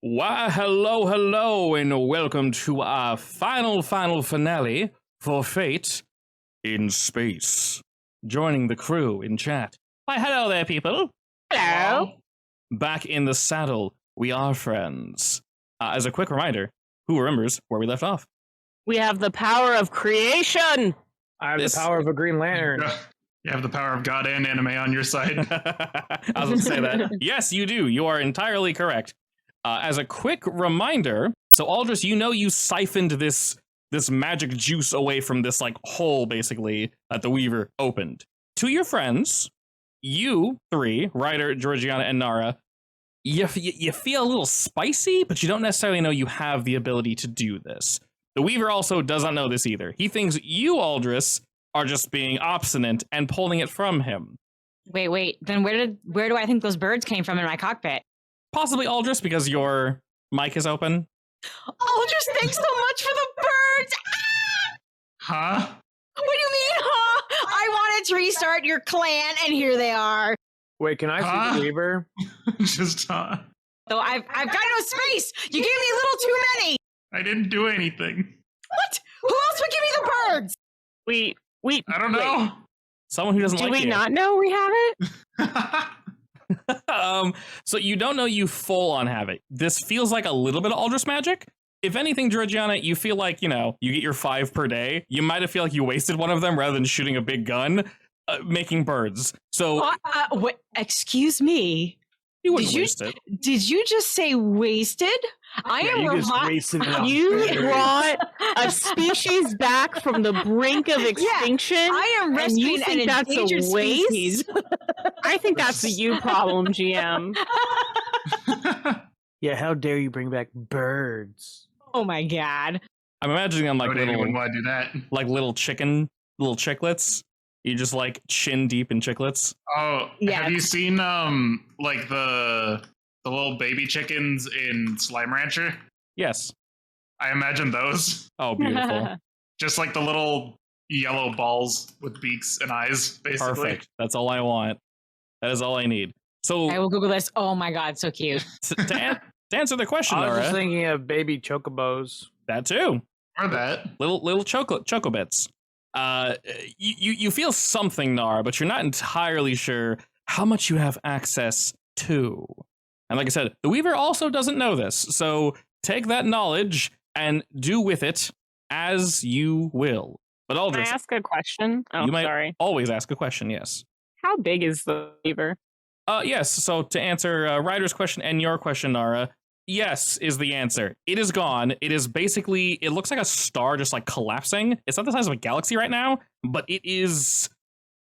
Why, hello, and welcome to our final finale for Fate in Space. Joining the crew in chat. Why, hello there, people. Hello. Back in the saddle, we are friends. As a quick reminder, who remembers where we left off? We have the power of creation. I have the power of a Green Lantern. You have the power of God and anime on your side. I was going to say that. Yes, you do. You are entirely correct. As a quick reminder, so Aldris, you siphoned this magic juice away from this hole basically that the Weaver opened. To your friends, you three, Ryder, Georgiana, and Nara, you feel a little spicy, but you don't necessarily know you have the ability to do this. The Weaver also does not know this either. He thinks you, Aldris, are just being obstinate and pulling it from him. Wait. Then where do I think those birds came from in my cockpit? Possibly Aldris, because your mic is open. Aldris, thanks so much for the birds! Huh? What do you mean, huh? I wanted to restart your clan, and here they are. Wait, can I see the Weaver? Just So I've got no space. You gave me a little too many. I didn't do anything. What? Who else would give me the birds? We I don't know. Someone who doesn't do like you. we not know we have it? So you don't know you full on have it. This feels like a little bit of Aldris magic. If anything, Georgiana, you feel like, you get your 5 per day. You might have feel like you wasted one of them rather than shooting a big gun, making birds. So What? Excuse me. you wouldn't waste it. Did you just say wasted? I am you just wasted it on You birds. brought a species back from the brink of extinction. I am and you rescuing think an that's endangered a waste? species. I think that's a you problem, GM. Yeah, how dare you bring back birds? Oh my god. I'm imagining them like Would anyone little, want to do that? little chicklets. You just chin deep in chicklets. Oh, Yes. have you seen like the little baby chickens in Slime Rancher? Yes. I imagine those. Oh, beautiful. Just like the little yellow balls with beaks and eyes, basically. Perfect. That's all I want. That is all I need. So I will Google this. Oh my god, so cute. to answer the question, I was Nora, just thinking of baby chocobos. that too. Or that. Little choco bits. You feel something, Nara, but you're not entirely sure how much you have access to. And like I said, the Weaver also doesn't know this, so take that knowledge and do with it as you will. But Can I Aldris, ask a question? Oh, you might sorry. always ask a question, yes. How big is the Weaver? Yes, so to answer Ryder's question and your question, Nara, yes is the answer. It is gone. It is basically, it looks like a star just collapsing. It's not the size of a galaxy right now, but it is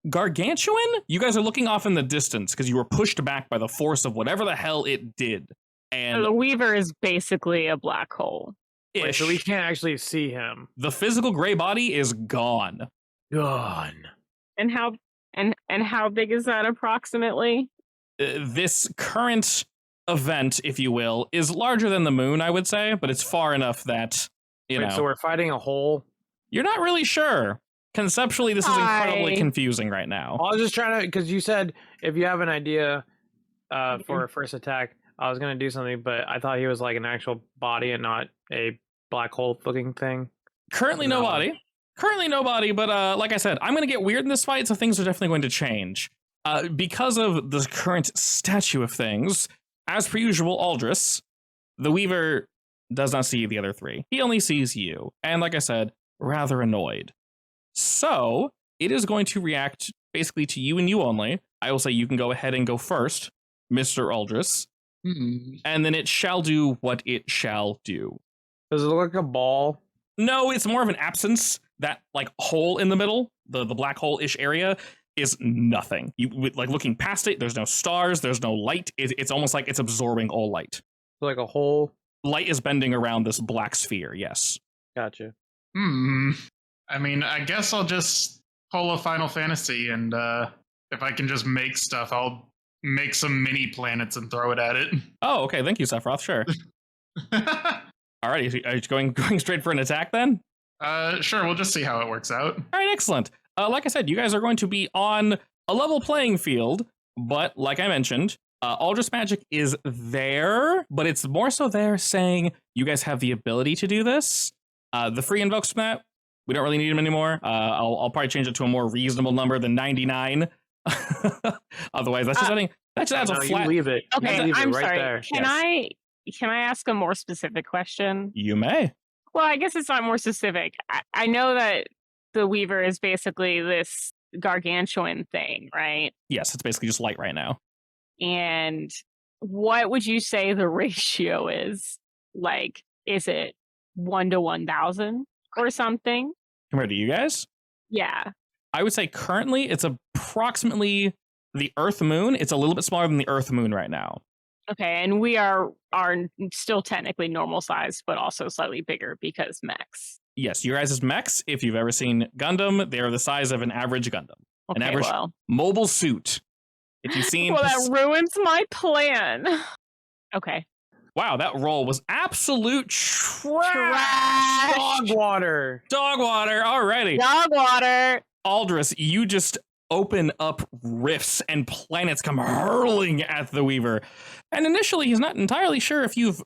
gargantuan. You guys are looking off in the distance because you were pushed back by the force of whatever the hell it did. And The Weaver is basically a black hole. Wait, so we can't actually see him. the physical gray body is gone. Gone. And how big is that approximately? This current event, if you will, is larger than the moon, I would say, but it's far enough that, Wait, so we're fighting a hole? you're not really sure. Conceptually, this is incredibly confusing right now. I was just trying to, because you said if you have an idea for a first attack, I was going to do something, but I thought he was like an actual body and not a black hole looking thing. Currently No. nobody, but like I said, I'm going to get weird in this fight, so things are definitely going to change. Because of the current statue of things, as per usual, Aldris, the Weaver does not see the other three. He only sees you, and like I said, rather annoyed. So, it is going to react basically to you and you only. I will say you can go ahead and go first, Mr. Aldris, and then it shall do what it shall do. Does it look like a ball? No, it's more of an absence. That hole in the middle, the black hole-ish area, is nothing. You looking past it, there's no stars, there's no light. It's almost like it's absorbing all light. Like a hole? Light is bending around this black sphere, yes. Gotcha. I mean, I guess I'll just pull a Final Fantasy, and if I can just make stuff, I'll make some mini planets and throw it at it. Oh, okay, thank you, Sephiroth, sure. Alrighty, are you going straight for an attack then? Sure, we'll just see how it works out. Alright, excellent. Like I said, you guys are going to be on a level playing field, but like I mentioned, Aldrich magic is there, but it's more so there saying you guys have the ability to do this. The free invokes from that, we don't really need them anymore. I'll probably change it to a more reasonable number than 99. Otherwise, that's just adding. That just adds a flat. You leave it. Okay, You leave I'm it right sorry. there. Can I ask a more specific question? You may. Well, I guess it's not more specific. I know that the Weaver is basically this gargantuan thing, right? Yes, it's basically just light right now. And what would you say the ratio is? Like, is it 1 to 1,000 or something? Compared to you guys? Yeah. I would say currently it's approximately the Earth Moon. It's a little bit smaller than the Earth Moon right now. Okay, and we are still technically normal sized, but also slightly bigger because mechs. Yes, your guys' mechs, if you've ever seen Gundam, they are the size of an average Gundam. An Okay, average well, mobile suit. If you've seen... well, that ruins my plan. Okay. Wow, that roll was absolute trash. Trash. Dog water. Dog water, alrighty. Dog water. Aldris, you just open up rifts and planets come hurling at the Weaver. And initially, he's not entirely sure if you've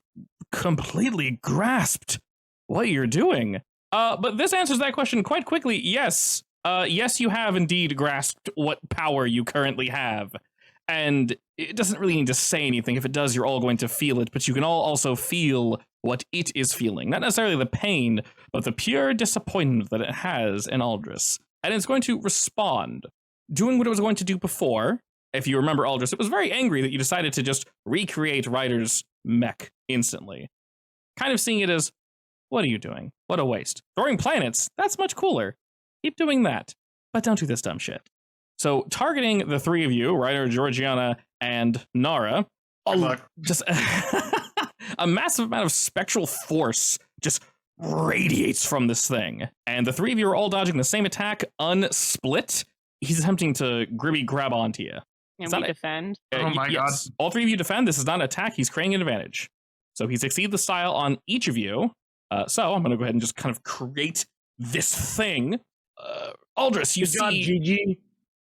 completely grasped what you're doing. But this answers that question quite quickly. Yes. Yes, you have indeed grasped what power you currently have. And it doesn't really need to say anything. If it does, you're all going to feel it. But you can all also feel what it is feeling. Not necessarily the pain, but the pure disappointment that it has in Aldris. And it's going to respond, doing what it was going to do before. If you remember Aldris, it was very angry that you decided to just recreate Ryder's mech instantly. Kind of seeing it as, what are you doing? What a waste. Throwing planets, that's much cooler. Keep doing that, but don't do this dumb shit. So targeting the three of you, Ryder, Georgiana, and Nara, just a massive amount of spectral force just radiates from this thing. And the three of you are all dodging the same attack, unsplit. He's attempting to grab onto you. And we defend. Oh my god. All three of you defend. This is not an attack. He's creating an advantage. So he succeeds the style on each of you. So I'm going to go ahead and just kind of create this thing. Aldris, you see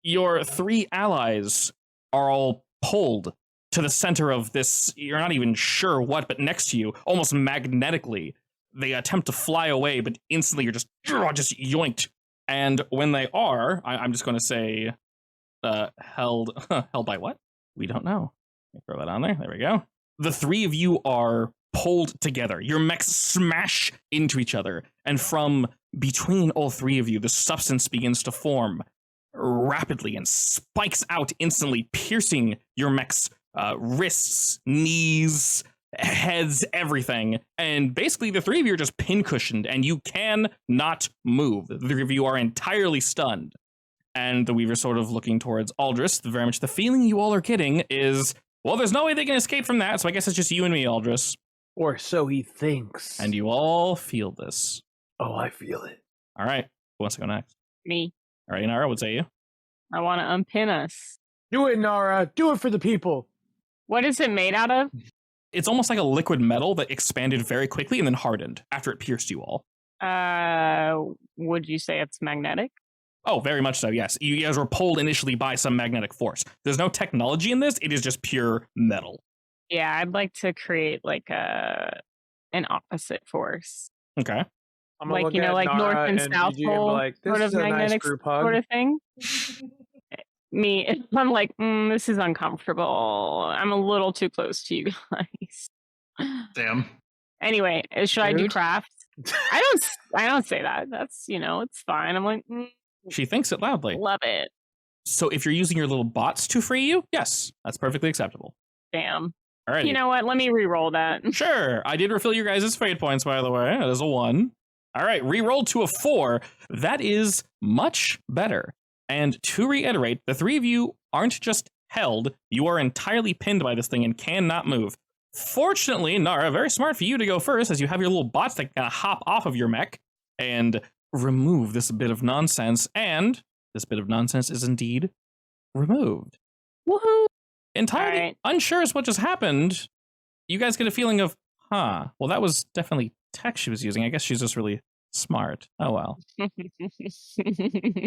your three allies are all pulled to the center of this. You're not even sure what, but next to you, almost magnetically, they attempt to fly away, but instantly you're just yoinked. And when they are, I'm just going to say, held by what? We don't know. Let me throw that on there. There we go. The three of you are pulled together. Your mechs smash into each other. And from between all three of you, the substance begins to form rapidly and spikes out instantly, piercing your mech's wrists, knees, heads, everything. And basically the three of you are just pincushioned and you cannot move. The three of you are entirely stunned. And the Weaver's sort of looking towards Aldris. Very much the feeling you all are getting is, well, there's no way they can escape from that, so I guess it's just you and me, Aldris. Or so he thinks. And you all feel this. Oh, I feel it. All right. Who wants to go next? Me. All right, Nara, what say you? I want to unpin us. Do it, Nara. Do it for the people. What is it made out of? It's almost like a liquid metal that expanded very quickly and then hardened after it pierced you all. Would you say it's magnetic? Oh, very much so, yes. You guys were pulled initially by some magnetic force. There's no technology in this. It is just pure metal. Yeah, I'd like to create like an opposite force. Okay. I'm Like, you know, like North and South Pole sort of magnetic sort of thing. Me, I'm like, this is uncomfortable. I'm a little too close to you guys. Damn. Anyway, should I do craft? I don't say that. That's, it's fine. I'm like, She thinks it loudly. love it. So if you're using your little bots to free you, yes, that's perfectly acceptable. Damn. All right. You know what? Let me re-roll that. Sure. I did refill your guys' fate points, by the way. That is a 1. All right. Reroll to a 4. That is much better. And to reiterate, the three of you aren't just held. You are entirely pinned by this thing and cannot move. Fortunately, Nara, very smart for you to go first, as you have your little bots that kind of hop off of your mech and remove this bit of nonsense. And this bit of nonsense is indeed removed. Woohoo! Entirely unsure as what just happened. You guys get a feeling of, well, that was definitely tech she was using. I guess she's just really smart. Oh, well.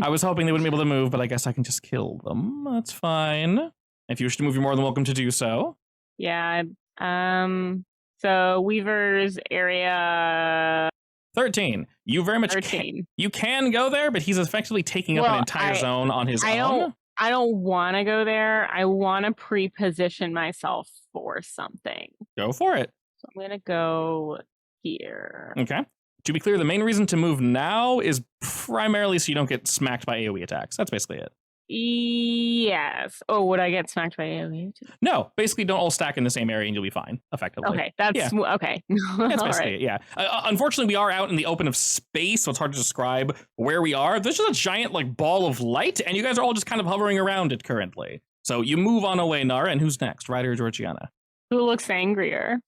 I was hoping they wouldn't be able to move, but I guess I can just kill them. That's fine. If you wish to move, you're more than welcome to do so. Yeah. So Weaver's area 13. You very much 13. you can go there, but he's effectively taking up an Well, entire zone on his own. I don't want to go there. I want to pre-position myself for something. Go for it. So I'm gonna go here. Okay. To be clear, the main reason to move now is primarily so you don't get smacked by AoE attacks. That's basically it. Yes. Oh, would I get smacked by AoE? No, basically don't all stack in the same area and you'll be fine, effectively. Okay, that's okay. That's All basically right. it, yeah. Unfortunately, we are out in the open of space, so it's hard to describe where we are. There's just a giant like ball of light, and you guys are all just kind of hovering around it currently. So you move on away, Nara, and who's next? Ryder or Georgiana? Who looks angrier?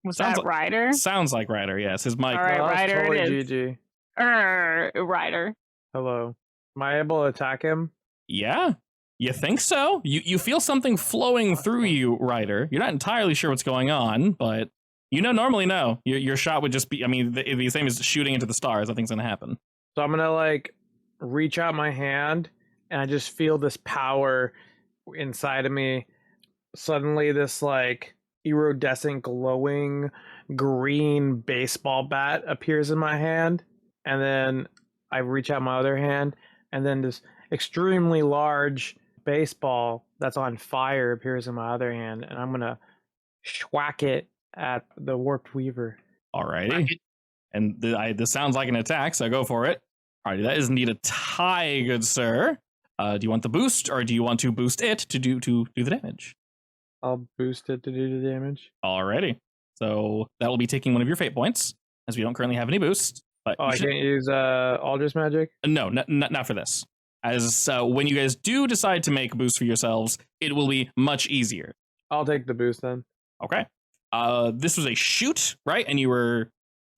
Was Sounds that Ryder? Sounds like Ryder, yes. His mic. All right, Oh, that's Ryder it totally is. GG. Ryder. Hello. Am I able to attack him? Yeah, you think so? You feel something flowing through you, Ryder. You're not entirely sure what's going on, but normally no. Your shot would just be, I mean, the same as shooting into the stars. Nothing's going to happen. So I'm gonna like reach out my hand, and I just feel this power inside of me. Suddenly, this like iridescent, glowing green baseball bat appears in my hand, and then I reach out my other hand, and then this extremely large baseball that's on fire appears in my other hand, and I'm gonna schwack it at the Warped Weaver. Alrighty. And this sounds like an attack, so go for it. Alrighty, that is indeed a tie, good sir. Do you want the boost, or do you want to boost it to do the damage? I'll boost it to do the damage. Alrighty. So that will be taking one of your fate points, as we don't currently have any boost. But Oh, I can't use Aldrich Magic? No, not for this. As when you guys do decide to make a boost for yourselves, it will be much easier. I'll take the boost then. Okay. This was a shoot, right? And you were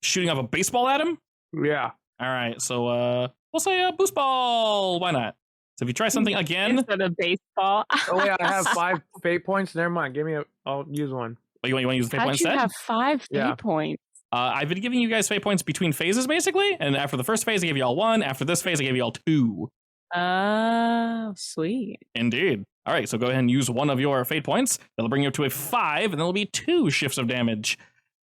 shooting off a baseball at him? Yeah. All right, so we'll say a boost ball. Why not? So if you try something again... Instead of baseball. Oh, wait, I have 5 fate points. Never mind. I'll use one. Oh, you want to use the fate How'd point you instead? have 5 fate Yeah. points? I've been giving you guys fate points between phases, basically. And after the first phase, I gave you all 1. After this phase, I gave you all 2. Oh, sweet. Indeed. All right, so go ahead and use one of your fate points. That'll bring you up to a 5, and then there'll be 2 shifts of damage.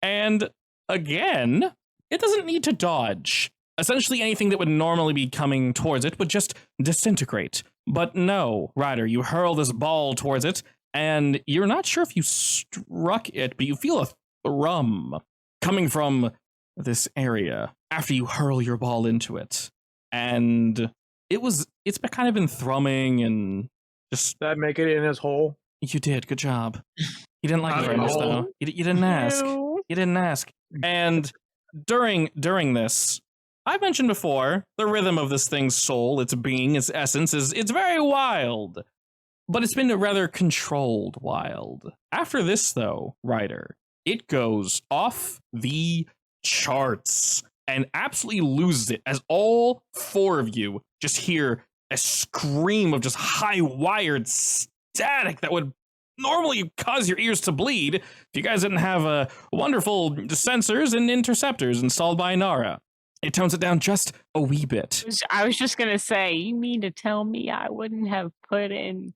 And again, it doesn't need to dodge. Essentially, anything that would normally be coming towards it would just disintegrate. But no, Ryder, you hurl this ball towards it, and you're not sure if you struck it, but you feel a thrum coming from this area after you hurl your ball into it. And it's been kind of been thrumming and just... Did that make it in his hole? You did, good job. You didn't like it very much, No. though. You didn't ask. No. You didn't ask. And during this, I've mentioned before, the rhythm of this thing's soul, its being, its essence, it's very wild. But it's been rather controlled wild. After this, though, Ryder, it goes off the charts and absolutely loses it as all 4 of you just hear a scream of just high-wired static that would normally cause your ears to bleed if you guys didn't have wonderful sensors and interceptors installed by Nara. It tones it down just a wee bit. I was just going to say, you mean to tell me I wouldn't have put in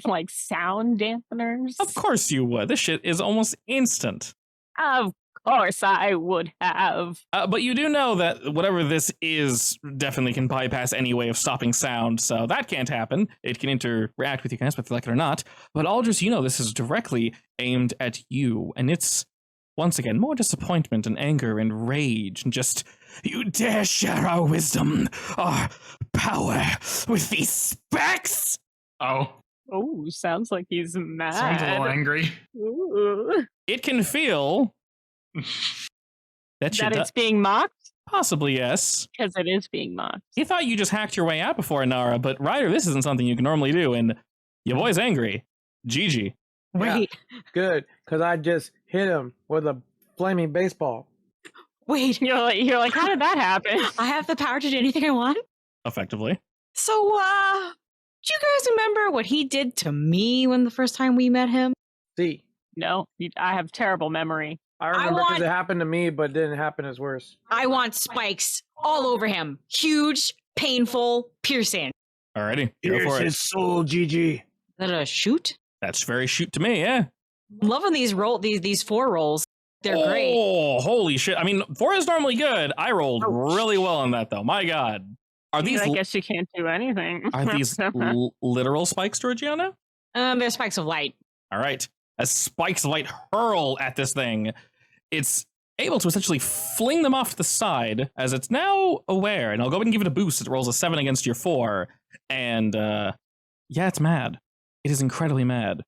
like sound dampeners? Of course you would. This shit is almost instant. Of course I would have. But you do know that whatever this is definitely can bypass any way of stopping sound, so that can't happen. It can interact with you guys, whether you like it or not. But Aldous, you know this is directly aimed at you, and it's, once again, more disappointment and anger and rage, and just, you dare share our wisdom, our power with these specs? Oh, Oh, sounds like he's mad. sounds a little angry. Ooh. It can feel that shit That it's being mocked? possibly, yes. Because it is being mocked. You thought you just hacked your way out before, Nara, but Ryder, this isn't something you can normally do, and your boy's angry. GG. Wait, Good, because I just hit him with a flaming baseball. wait. You're like, how did that happen? I have the power to do anything I want. Effectively. So, do you guys remember what he did to me when the first time we met him? See, No, I have terrible memory. I remember because want- it happened to me, but didn't happen as worse. I want spikes all over him. Huge, painful, piercing. Alrighty, go for it. soul, GG. that a shoot? That's very shoot to me, yeah. I'm loving these 4 rolls. They're great. Oh, holy shit. I mean, 4 is normally good. I rolled really well on that, though. My God. Are these... I guess you can't do anything. Are these literal spikes, Georgiana? They're spikes of light. All right. As spikes of light hurl at this thing, it's able to essentially fling them off to the side as it's now aware. And I'll go ahead and give it a boost. It rolls a 7 against your 4. And yeah, it's mad. It is incredibly mad.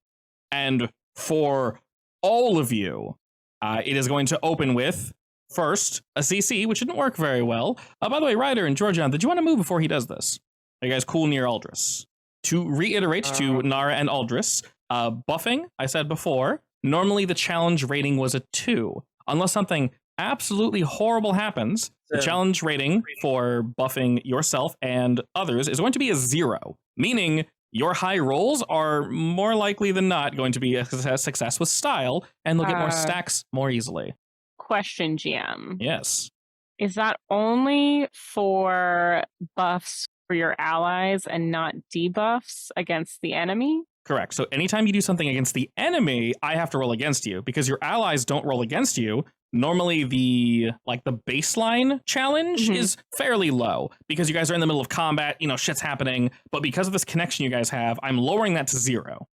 And for all of you, it is going to open with, first, a CC, which didn't work very well. By the way, Ryder and Georgiana, did you want to move before he does this? Are you guys cool near Aldris? To reiterate to Nara and Aldris, buffing, I said before, normally the challenge rating was a 2. Unless something absolutely horrible happens, the challenge rating for buffing yourself and others is going to be a 0, meaning your high rolls are more likely than not going to be a success with style, and they'll get more stacks more easily. Question, GM. Yes. Is that only for buffs for your allies and not debuffs against the enemy? Correct. So anytime you do something against the enemy, I have to roll against you because your allies don't roll against you. Normally the baseline challenge is fairly low because you guys are in the middle of combat, shit's happening. But because of this connection you guys have, I'm lowering that to 0.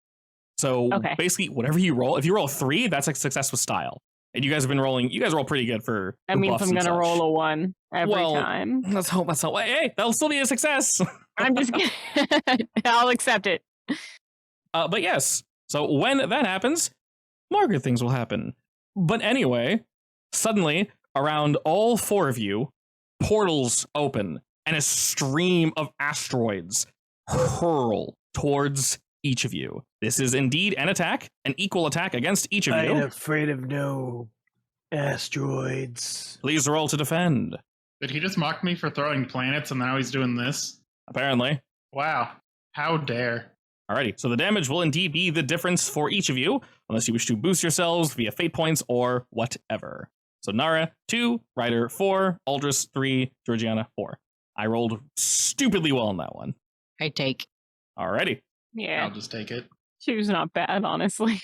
So basically whatever you roll, if you roll a 3, that's a success with style. And you guys roll pretty good for I mean, if I'm going to roll a 1 every time. Let's hope that's not. Hey, that'll still be a success. I'm just kidding. I'll accept it. But yes, so when that happens, more good things will happen. But anyway, suddenly, around all 4 of you, portals open, and a stream of asteroids hurl towards each of you. This is indeed an equal attack against each of you. I'm afraid of no asteroids. Please roll to defend. Did he just mock me for throwing planets and now he's doing this? Apparently. Wow. How dare. Alrighty, so the damage will indeed be the difference for each of you, unless you wish to boost yourselves via fate points or whatever. So Nara, 2, Ryder, 4, Aldris, 3, Georgiana, 4. I rolled stupidly well on that one. I take. Alrighty. Yeah. I'll just take it. She was not bad, honestly.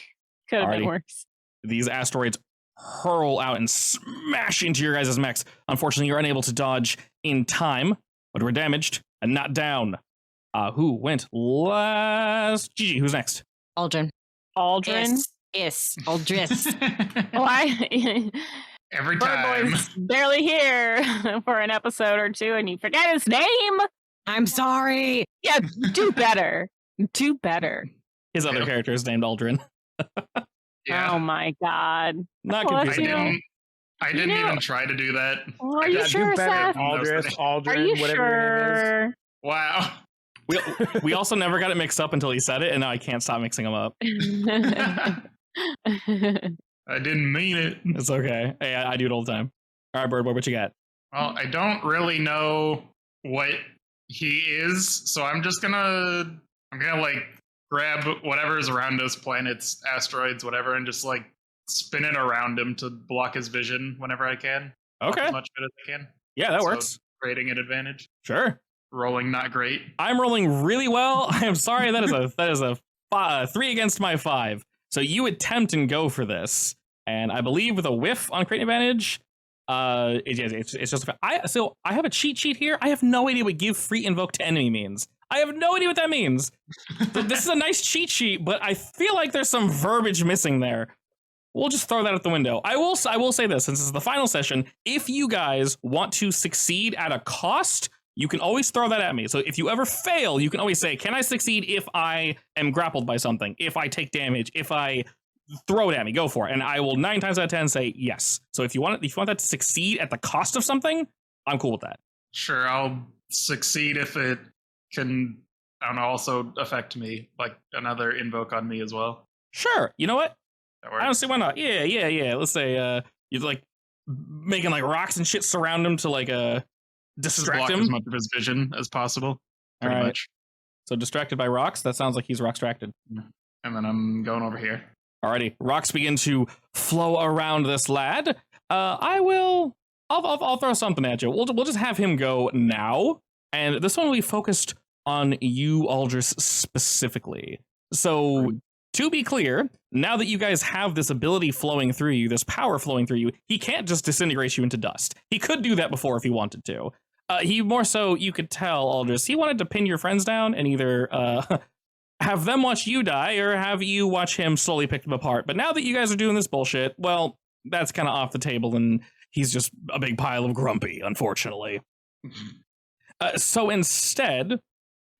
Could have been worse. These asteroids hurl out and smash into your guys' mechs. Unfortunately, you're unable to dodge in time, but we're damaged and not down. Who went last? Gigi, who's next? Aldrin. Aldrin? Yes. Aldris. Why? Every Bird time. Boy's barely here for an episode or 2 and you forget his name? I'm sorry. Yeah, do better. Do better. His other character is named Aldrin. Yeah. Oh my God. Not Oh, confusing. I didn't even try to do that. Are you sure, do better, Seth? Aldrin, Are you whatever your name is. sure? Wow. We also never got it mixed up until he said it, and now I can't stop mixing them up. I didn't mean it. It's okay. Hey, I do it all the time. All right, Bird Boy, what you got? Well, I don't really know what he is, so I'm gonna grab whatever is around us, planets, asteroids, whatever, and just spin it around him to block his vision whenever I can. Okay. As much of it as I can. Yeah, that works. Creating an advantage. Sure. Rolling not great. I'm rolling really well. I am sorry. That is a 3 against my 5. So you attempt and go for this, and I believe with a whiff on creating advantage, it's just. So I have a cheat sheet here. I have no idea what give free invoke to enemy means. I have no idea what that means. This is a nice cheat sheet, but I feel like there's some verbiage missing there. We'll just throw that out the window. I will say this, since this is the final session, if you guys want to succeed at a cost, you can always throw that at me. So if you ever fail, you can always say, can I succeed if I am grappled by something, if I take damage, if I throw it at me, go for it. And I will 9 times out of 10 say yes. So if you want that to succeed at the cost of something, I'm cool with that. Sure, I'll succeed if it can, I don't know, also affect me, like another invoke on me as well. Sure. You know what? That works. I don't see why not. Yeah. Let's say you're making rocks and shit surround him to distract block him. as much of his vision as possible. Pretty All right. much. So distracted by rocks. That sounds like he's rock-stracted. And then I'm going over here. Alrighty. Rocks begin to flow around this lad. I'll throw something at you. We'll just have him go now. And this one will be focused on you, Aldris, specifically. So, to be clear, now that you guys have this ability flowing through you, this power flowing through you, he can't just disintegrate you into dust. He could do that before if he wanted to. He more so, you could tell, Aldous, he wanted to pin your friends down and either have them watch you die or have you watch him slowly pick them apart. But now that you guys are doing this bullshit, well, that's kind of off the table and he's just a big pile of grumpy, unfortunately. So instead,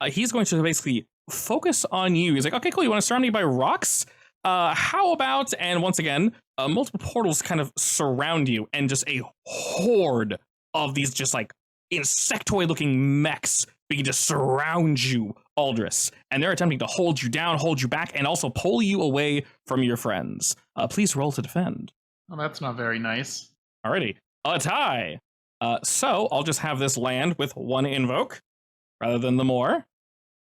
he's going to basically focus on you. He's like, okay, cool, you want to surround me by rocks? How about, and once again, multiple portals kind of surround you and just a horde of these just like insectoid looking mechs begin to surround you, Aldous. And they're attempting to hold you down, hold you back, and also pull you away from your friends. Please roll to defend. Well, that's not very nice. Alrighty, a tie. So I'll just have this land with one invoke rather than the more.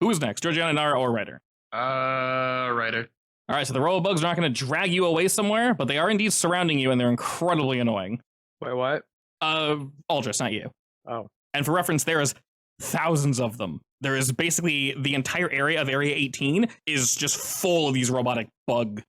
Who is next? Georgiana, Nara, or Ryder? Ryder. All right, so the robobugs are not going to drag you away somewhere, but they are indeed surrounding you, and they're incredibly annoying. Wait, what? Aldous, not you. Oh. And for reference, there is thousands of them. There is basically the entire area of Area 18 is just full of these robotic bug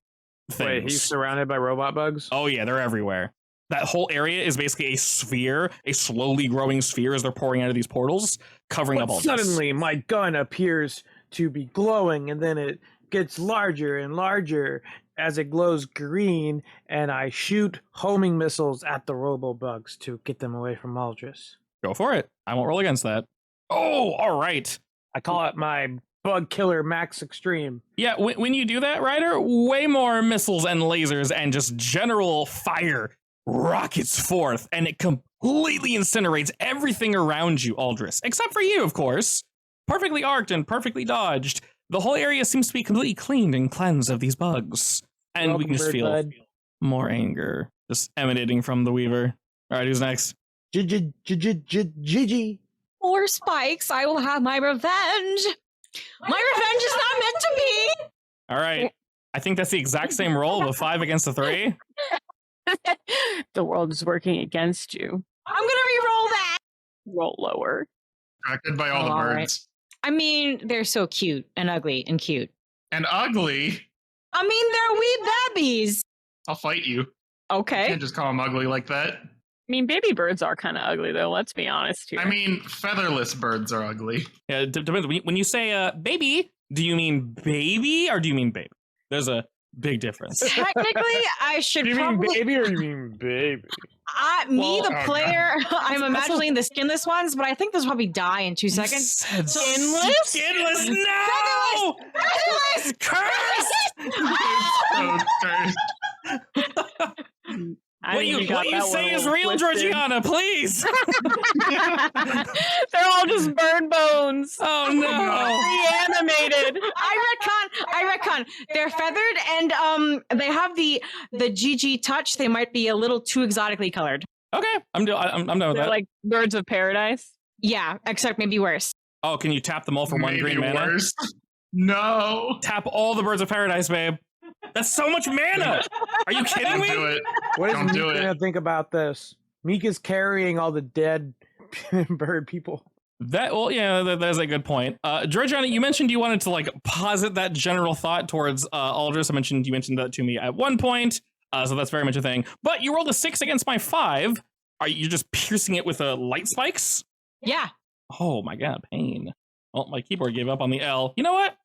things. Wait, he's surrounded by robot bugs? Oh yeah, they're everywhere. That whole area is basically a sphere, a slowly growing sphere as they're pouring out of these portals, covering up all this. Suddenly, my gun appears to be glowing, and then it gets larger and larger as it glows green, and I shoot homing missiles at the robo-bugs to get them away from Aldous. Go for it. I won't roll against that. Oh, all right. I call it my Bug Killer Max Extreme. Yeah, when you do that, Ryder, way more missiles and lasers and just general fire rockets forth, and it completely incinerates everything around you, Aldous. Except for you, of course. Perfectly arced and perfectly dodged. The whole area seems to be completely cleaned and cleansed of these bugs. And Welcome, we can just feel Bird. more anger just emanating from the Weaver. All right, who's next? Gigi. Or spikes, I will have my revenge. My revenge is not meant to be. All right. I think that's the exact same roll of a 5 against a 3. The world is working against you. I'm gonna re-roll that. Roll lower. Attracted by all the All right. birds. I mean, they're so cute and ugly and cute. And ugly. I mean, they're wee babies. I'll fight you. You Okay. can't just call them ugly like that. I mean, baby birds are kind of ugly, though. Let's be honest here. I mean, featherless birds are ugly. Yeah, it depends. When you say baby, do you mean baby or do you mean baby? There's a big difference. Technically, I should Do you mean probably. baby or do you mean baby? Me, the Well, oh, player, I'm also- imagining the skinless ones, but I think those probably die in 2 seconds. Skinless? Skinless? No! Featherless! Cursed! So cursed. I What think you got that say one is a real, little twisted. Georgiana, please. They're all just bird bones. Oh no. Reanimated. I reckon they're feathered and they have the GG touch. They might be a little too exotically colored. Okay, I'm done with They're that. like birds of paradise. Yeah, except maybe worse. Oh, can you tap them all for one Maybe green mana? worse. No. Tap all the birds of paradise, babe. That's so much mana. Are you kidding Don't me? do it. What is Don't do Meek it. gonna think about this? Meek is carrying all the dead bird people. That's a good point. Georgiana, you mentioned you wanted to like posit that general thought towards Aldous. You mentioned that to me at one point, so that's very much a thing. But you rolled a 6 against my 5. Are you just piercing it with light spikes? Yeah. Oh my god, pain. Oh, my keyboard gave up on the L. You know what?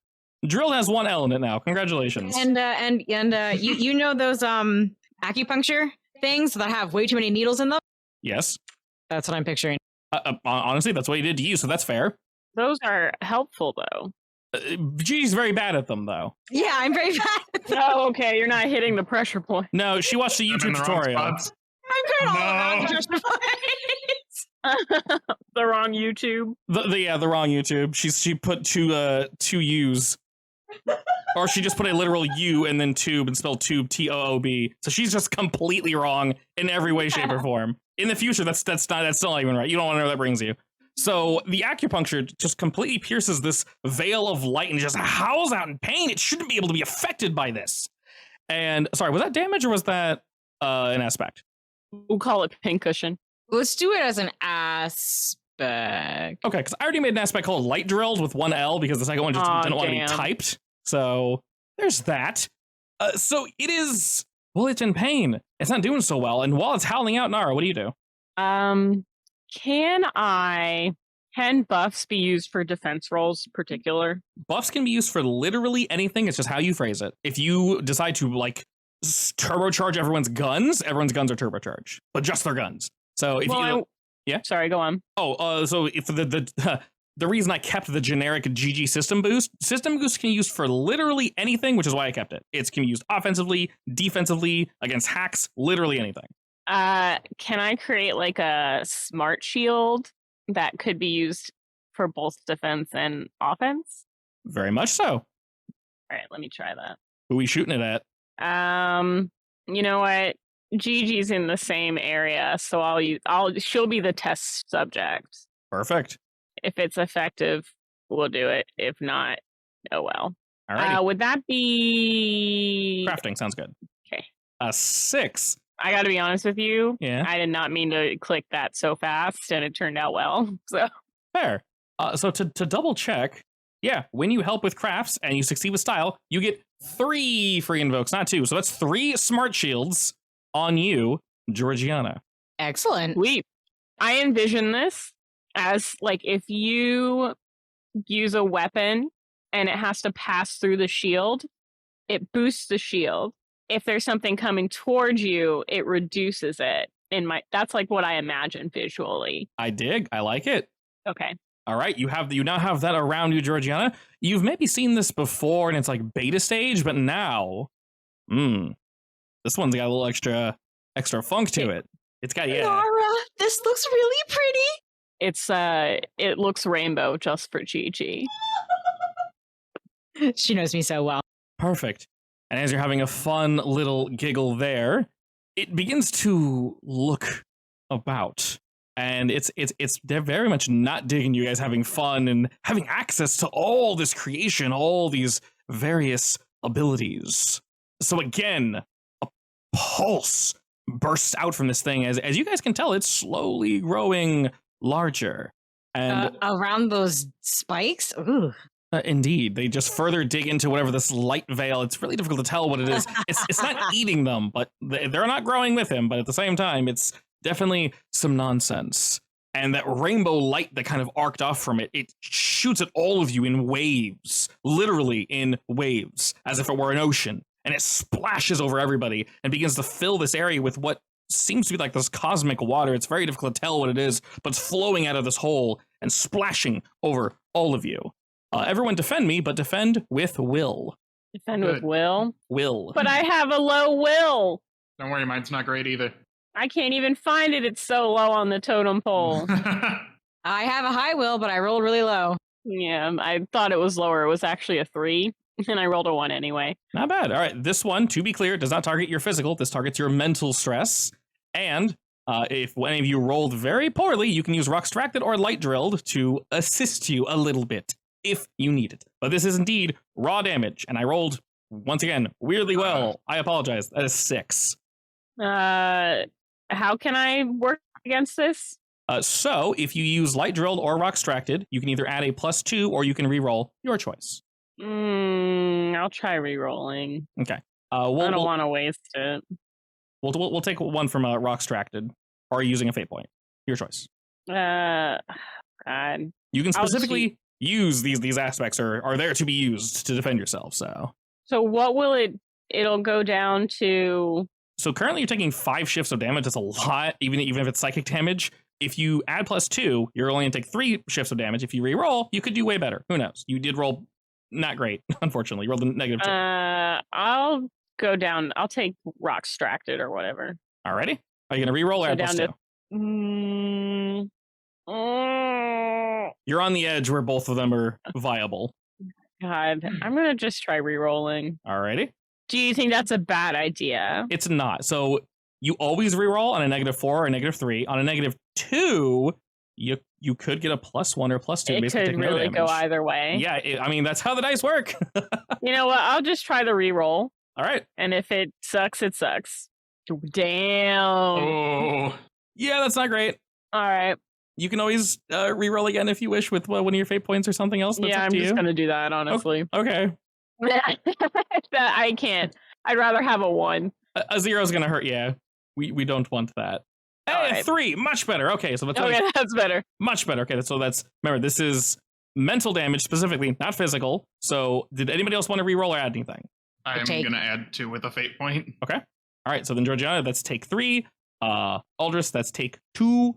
Drill has 1 L in it now. Congratulations. And you know those acupuncture things that have way too many needles in them? Yes. That's what I'm picturing. Honestly, that's what he did to you, so that's fair. Those are helpful, though. Gigi's very bad at them, though. Yeah, I'm very bad. Oh, okay. You're not hitting the pressure point. No, she watched a I'm in YouTube the wrong tutorial. spots. I'm kind of all No. around justified. The wrong YouTube. The wrong YouTube. She put two U's. Or she just put a literal U and then tube and spelled tube TOOB. So she's just completely wrong in every way, shape, or form. In the future, that's still not even right. You don't want to know where that brings you. So the acupuncture just completely pierces this veil of light and just howls out in pain. It shouldn't be able to be affected by this. And sorry, was that damage or was that an aspect? We'll call it pincushion. Let's do it as an aspect. Okay, because I already made an aspect called light drilled with 1 L because the second one just Aw, didn't want to be damn. typed. So there's that. So it is, well, it's in pain. It's not doing so well. And while it's howling out, Nara, what do you do? Can buffs be used for defense rolls in particular? Buffs can be used for literally anything. It's just how you phrase it. If you decide to like turbocharge everyone's guns are turbocharged, but just their guns. So if yeah, sorry, go on. So if the reason I kept the generic GG system boost can be used for literally anything, which is why I kept it. It can be used offensively, defensively, against hacks, literally anything. Can I create like a smart shield that could be used for both defense and offense? Very much so. All right, let me try that. Who are we shooting it at? You know what? Gigi's in the same area, so she'll be the test subject. Perfect. If it's effective, we'll do it. If not, oh well. All right. Would that be crafting? Sounds good. Okay. 6. I got to be honest with you. Yeah. I did not mean to click that so fast, and it turned out well. So fair. So to double check, yeah, when you help with crafts and you succeed with style, you get 3 free invokes, not 2. So that's 3 smart shields on you, Georgiana. Excellent. I envision this as like if you use a weapon and it has to pass through the shield, it boosts the shield. If there's something coming towards you, it reduces it. That's like what I imagine visually. I dig. I like it. Okay. All right. You now have that around you, Georgiana. You've maybe seen this before and it's like beta stage, but now, this one's got a little extra funk to it. It's got, yeah. Nara, this looks really pretty. It looks rainbow just for Gigi. She knows me so well. Perfect. And as you're having a fun little giggle there, it begins to look about. And they're very much not digging you guys having fun and having access to all this creation, all these various abilities. So again, a pulse bursts out from this thing. As you guys can tell, it's slowly growing larger. And around those spikes? Ooh. Indeed, they just further dig into whatever this light veil. It's really difficult to tell what it is. It's not eating them, but they're not growing with him. But at the same time, it's definitely some nonsense. And that rainbow light that kind of arced off from it shoots at all of you in waves, literally in waves, as if it were an ocean. And it splashes over everybody and begins to fill this area with what seems to be like this cosmic water. It's very difficult to tell what it is, but it's flowing out of this hole and splashing over all of you. Everyone defend me, but defend with will. Defend with will? Will. But I have a low will. Don't worry, mine's not great either. I can't even find it. It's so low on the totem pole. I have a high will, but I rolled really low. Yeah, I thought it was lower. It was actually a 3, and I rolled a 1 anyway. Not bad. All right, this one, to be clear, does not target your physical. This targets your mental stress. And if any of you rolled very poorly, you can use Rock Extracted or Light Drilled to assist you a little bit, if you need it. But this is indeed raw damage, and I rolled, once again, weirdly well. I apologize. That is 6. How can I work against this? So, if you use Light Drilled or Rock Extracted, you can either add a +2 or you can re-roll. Your choice. I'll try re-rolling. Okay. I don't want to waste it. We'll take one from Rock Extracted, or using a fate point. Your choice. God. You can specifically use these aspects are there to be used to defend yourself. So what will it'll go down to? So currently you're taking 5 shifts of damage. That's a lot, even if it's psychic damage. If you add +2, you're only gonna take 3 shifts of damage. If you re-roll, you could do way better. Who knows? You did roll not great, unfortunately. You rolled a -2. I'll go down. I'll take Rock Extracted or whatever. Alrighty. Are you gonna re-roll or add +2? You're on the edge where both of them are viable. God, I'm gonna just try re-rolling. Alrighty. Do you think that's a bad idea? It's not. So you always re-roll on a -4 or a -3. On a -2, you could get a +1 or +2. It basically could really go either way. Yeah, I mean, that's how the dice work. You know what? I'll just try the re-roll. All right. And if it sucks, it sucks. Damn. Oh. Yeah, that's not great. All right. You can always re-roll again if you wish with one of your fate points or something else. That's yeah, up I'm to just you. going to do that, honestly. Okay. I can't. I'd rather have a 1. A 0 is going to hurt. Yeah, we don't want that. Hey, a Alright. 3, much better. Okay, so that's Okay, that's better. much better. Okay, so that's, remember, this is mental damage specifically, not physical. So did anybody else want to re-roll or add anything? I'm take. gonna add 2 with a fate point. All right, so then Georgiana, that's take 3. Aldris, that's take 2.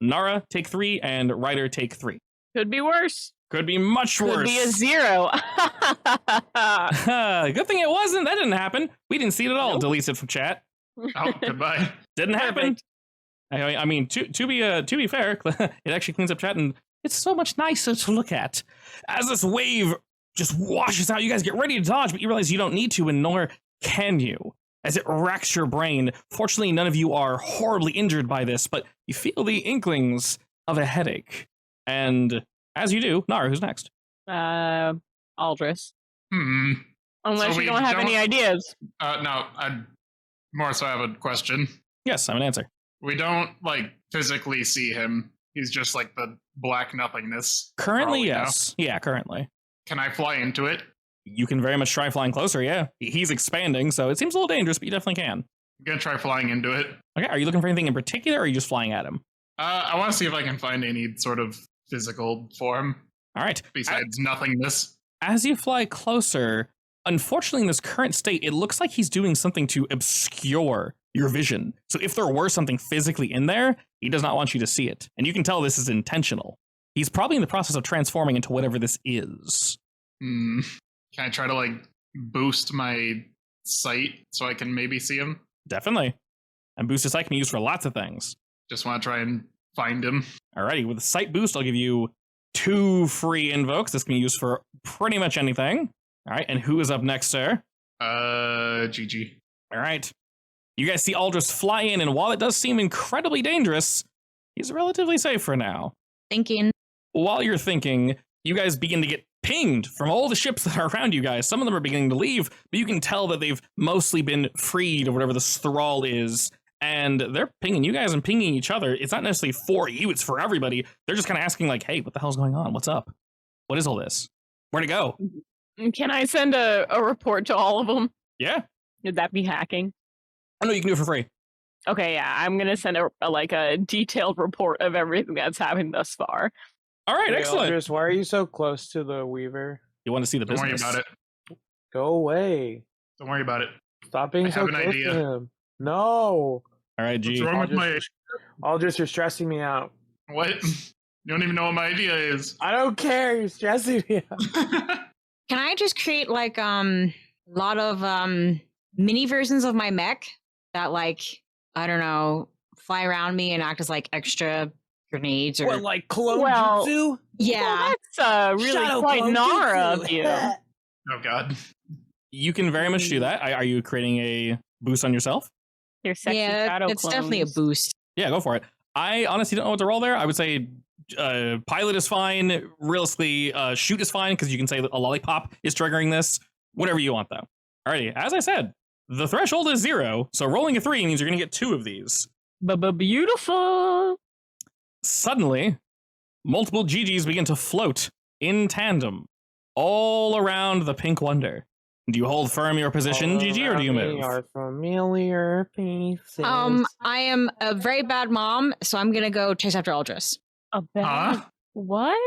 Nara, take 3, and Ryder, take 3. Could be worse. Could be much Could worse. be a 0. Good thing it wasn't. That didn't happen. We didn't see it at all. Nope. Deletes it from chat. Oh, goodbye. Didn't happen. Perfect. I mean, to be fair, it actually cleans up chat, and it's so much nicer to look at. As this wave just washes out, you guys get ready to dodge, but you realize you don't need to, and nor can you. As it racks your brain, fortunately, none of you are horribly injured by this, but you feel the inklings of a headache. And as you do, Nara, who's next? Aldris. Hmm. Unless So you we don't have any don't- ideas. No, I more so have a question. Yes, I'm an answer. We don't like physically see him. He's just like the black nothingness. Currently, we know. yes. Yeah, currently. Can I fly into it? You can very much try flying closer, yeah. He's expanding, so it seems a little dangerous, but you definitely can. I'm gonna try flying into it. Okay, are you looking for anything in particular, or are you just flying at him? I want to see if I can find any sort of physical form All right. besides nothingness. As you fly closer, unfortunately, in this current state, it looks like he's doing something to obscure your vision. So if there were something physically in there, he does not want you to see it. And you can tell this is intentional. He's probably in the process of transforming into whatever this is. Hmm. Can I try to like boost my sight so I can maybe see him? Definitely. And boosted sight can be used for lots of things. Just want to try and find him. Alrighty, with a sight boost, I'll give you 2 free invokes. This can be used for pretty much anything. All right, and who is up next, sir? GG. All right. You guys see Aldris fly in, and while it does seem incredibly dangerous, he's relatively safe for now. Thinking. While you're thinking, you guys begin to get pinged from all the ships that are around you guys. Some of them are beginning to leave, but you can tell that they've mostly been freed of whatever this thrall is, and they're pinging you guys and pinging each other. It's not necessarily for you, it's for everybody. They're just kind of asking like, hey, what the hell's going on? What's up? What is all this? Where'd it go? Can I send a report to all of them? Yeah. Would that be hacking? Oh, no, you can do it for free. Okay, yeah, I'm gonna send a detailed report of everything that's happened thus far. All right, Hey, excellent. Aldris, why are you so close to the Weaver? You want to see the Don't worry business? about it. Go away. Don't worry about it. Stop being I so have an close idea. to him. No. All right, What's G. wrong with my Aldris, you're stressing me out. what? You don't even know what my idea is. I don't care. You're stressing me out. Can I just create like a lot of mini versions of my mech that like I don't know fly around me and act as like extra grenades or What, like clone Well- jutsu? yeah. Well, that's really Shadow quite clone Nara jutsu. of you. Oh god. You can very much do that. Are you creating a boost on yourself? Your sexy Yeah, shadow it's definitely a clones. boost. Yeah, go for it. I honestly don't know what to roll there. I would say pilot is fine. Realistically, shoot is fine because you can say that a lollipop is triggering this. Whatever you want, though. Alrighty, as I said, the threshold is 0, so rolling a 3 means you're going to get 2 of these. Beautiful. Suddenly, multiple GGs begin to float in tandem all around the Pink Wonder. Do you hold firm your position, All GG, or do you around me move? Are familiar pieces. I am a very bad mom, so I'm gonna go chase after Aldris A bad Huh? what?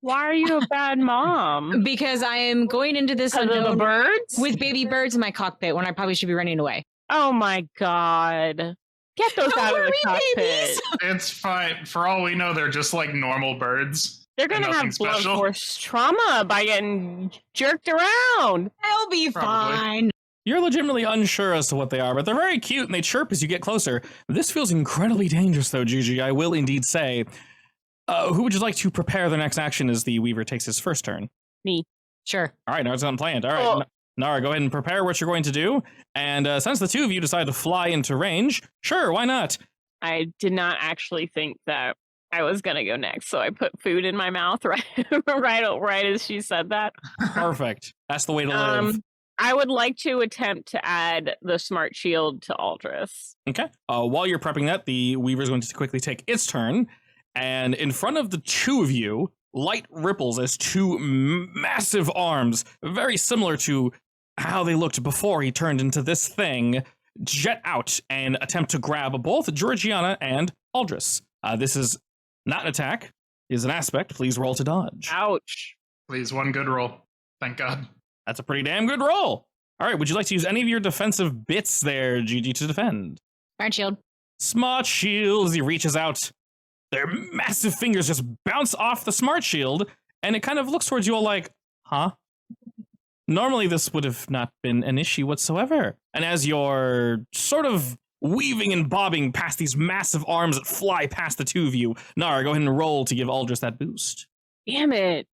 Why are you a bad mom? because I am going into this Because of the unknown birds? with baby birds in my cockpit when I probably should be running away. Oh my god. Get those Don't out of worry, the cockpit. babies. It's fine. For all we know, they're just like normal birds. They're gonna Nothing have blood special. force trauma by getting jerked around. I'll be Probably. fine. You're legitimately unsure as to what they are, but they're very cute and they chirp as you get closer. This feels incredibly dangerous, though, Gigi, I will indeed say. Who would you like to prepare their next action as the Weaver takes his first turn? Sure. All right, now it's unplanned. All right, Oh. Nara, go ahead and prepare what you're going to do. And since the two of you decide to fly into range, sure, why not? I did not actually think that I was gonna go next, so I put food in my mouth right as she said that. Perfect. That's the way to live. I would like to attempt to add the smart shield to Aldris. Okay. While you're prepping that, the Weaver's going to quickly take its turn. And in front of the two of you, light ripples as two massive arms, very similar to how they looked before he turned into this thing, jet out and attempt to grab both Georgiana and Aldris. This is not an attack, it is an aspect. Please roll to dodge. Ouch. Please, one good roll. Thank God. That's a pretty damn good roll. All right, would you like to use any of your defensive bits there, Gigi, to defend? Iron Shield. Smart shield, as he reaches out. Their massive fingers just bounce off the smart shield, and it kind of looks towards you all like, huh? Normally this would have not been an issue whatsoever. And as you're sort of weaving and bobbing past these massive arms that fly past the two of you, Nara, go ahead and roll to give Aldris that boost. Damn it.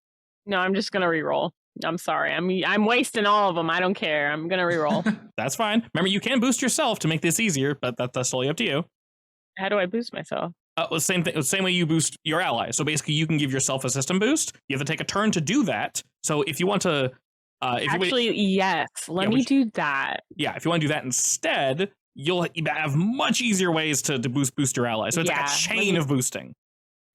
No, I'm just gonna reroll. I'm sorry. I'm wasting all of them. I don't care. I'm gonna reroll. That's fine. Remember, you can boost yourself to make this easier, but that's totally up to you. How do I boost myself? Same thing. Same way you boost your ally. So basically, you can give yourself a system boost. You have to take a turn to do that. So if you want to, Yes. Let me do that. Yeah, if you want to do that instead, you'll have much easier ways to boost your ally. So it's like a chain of boosting.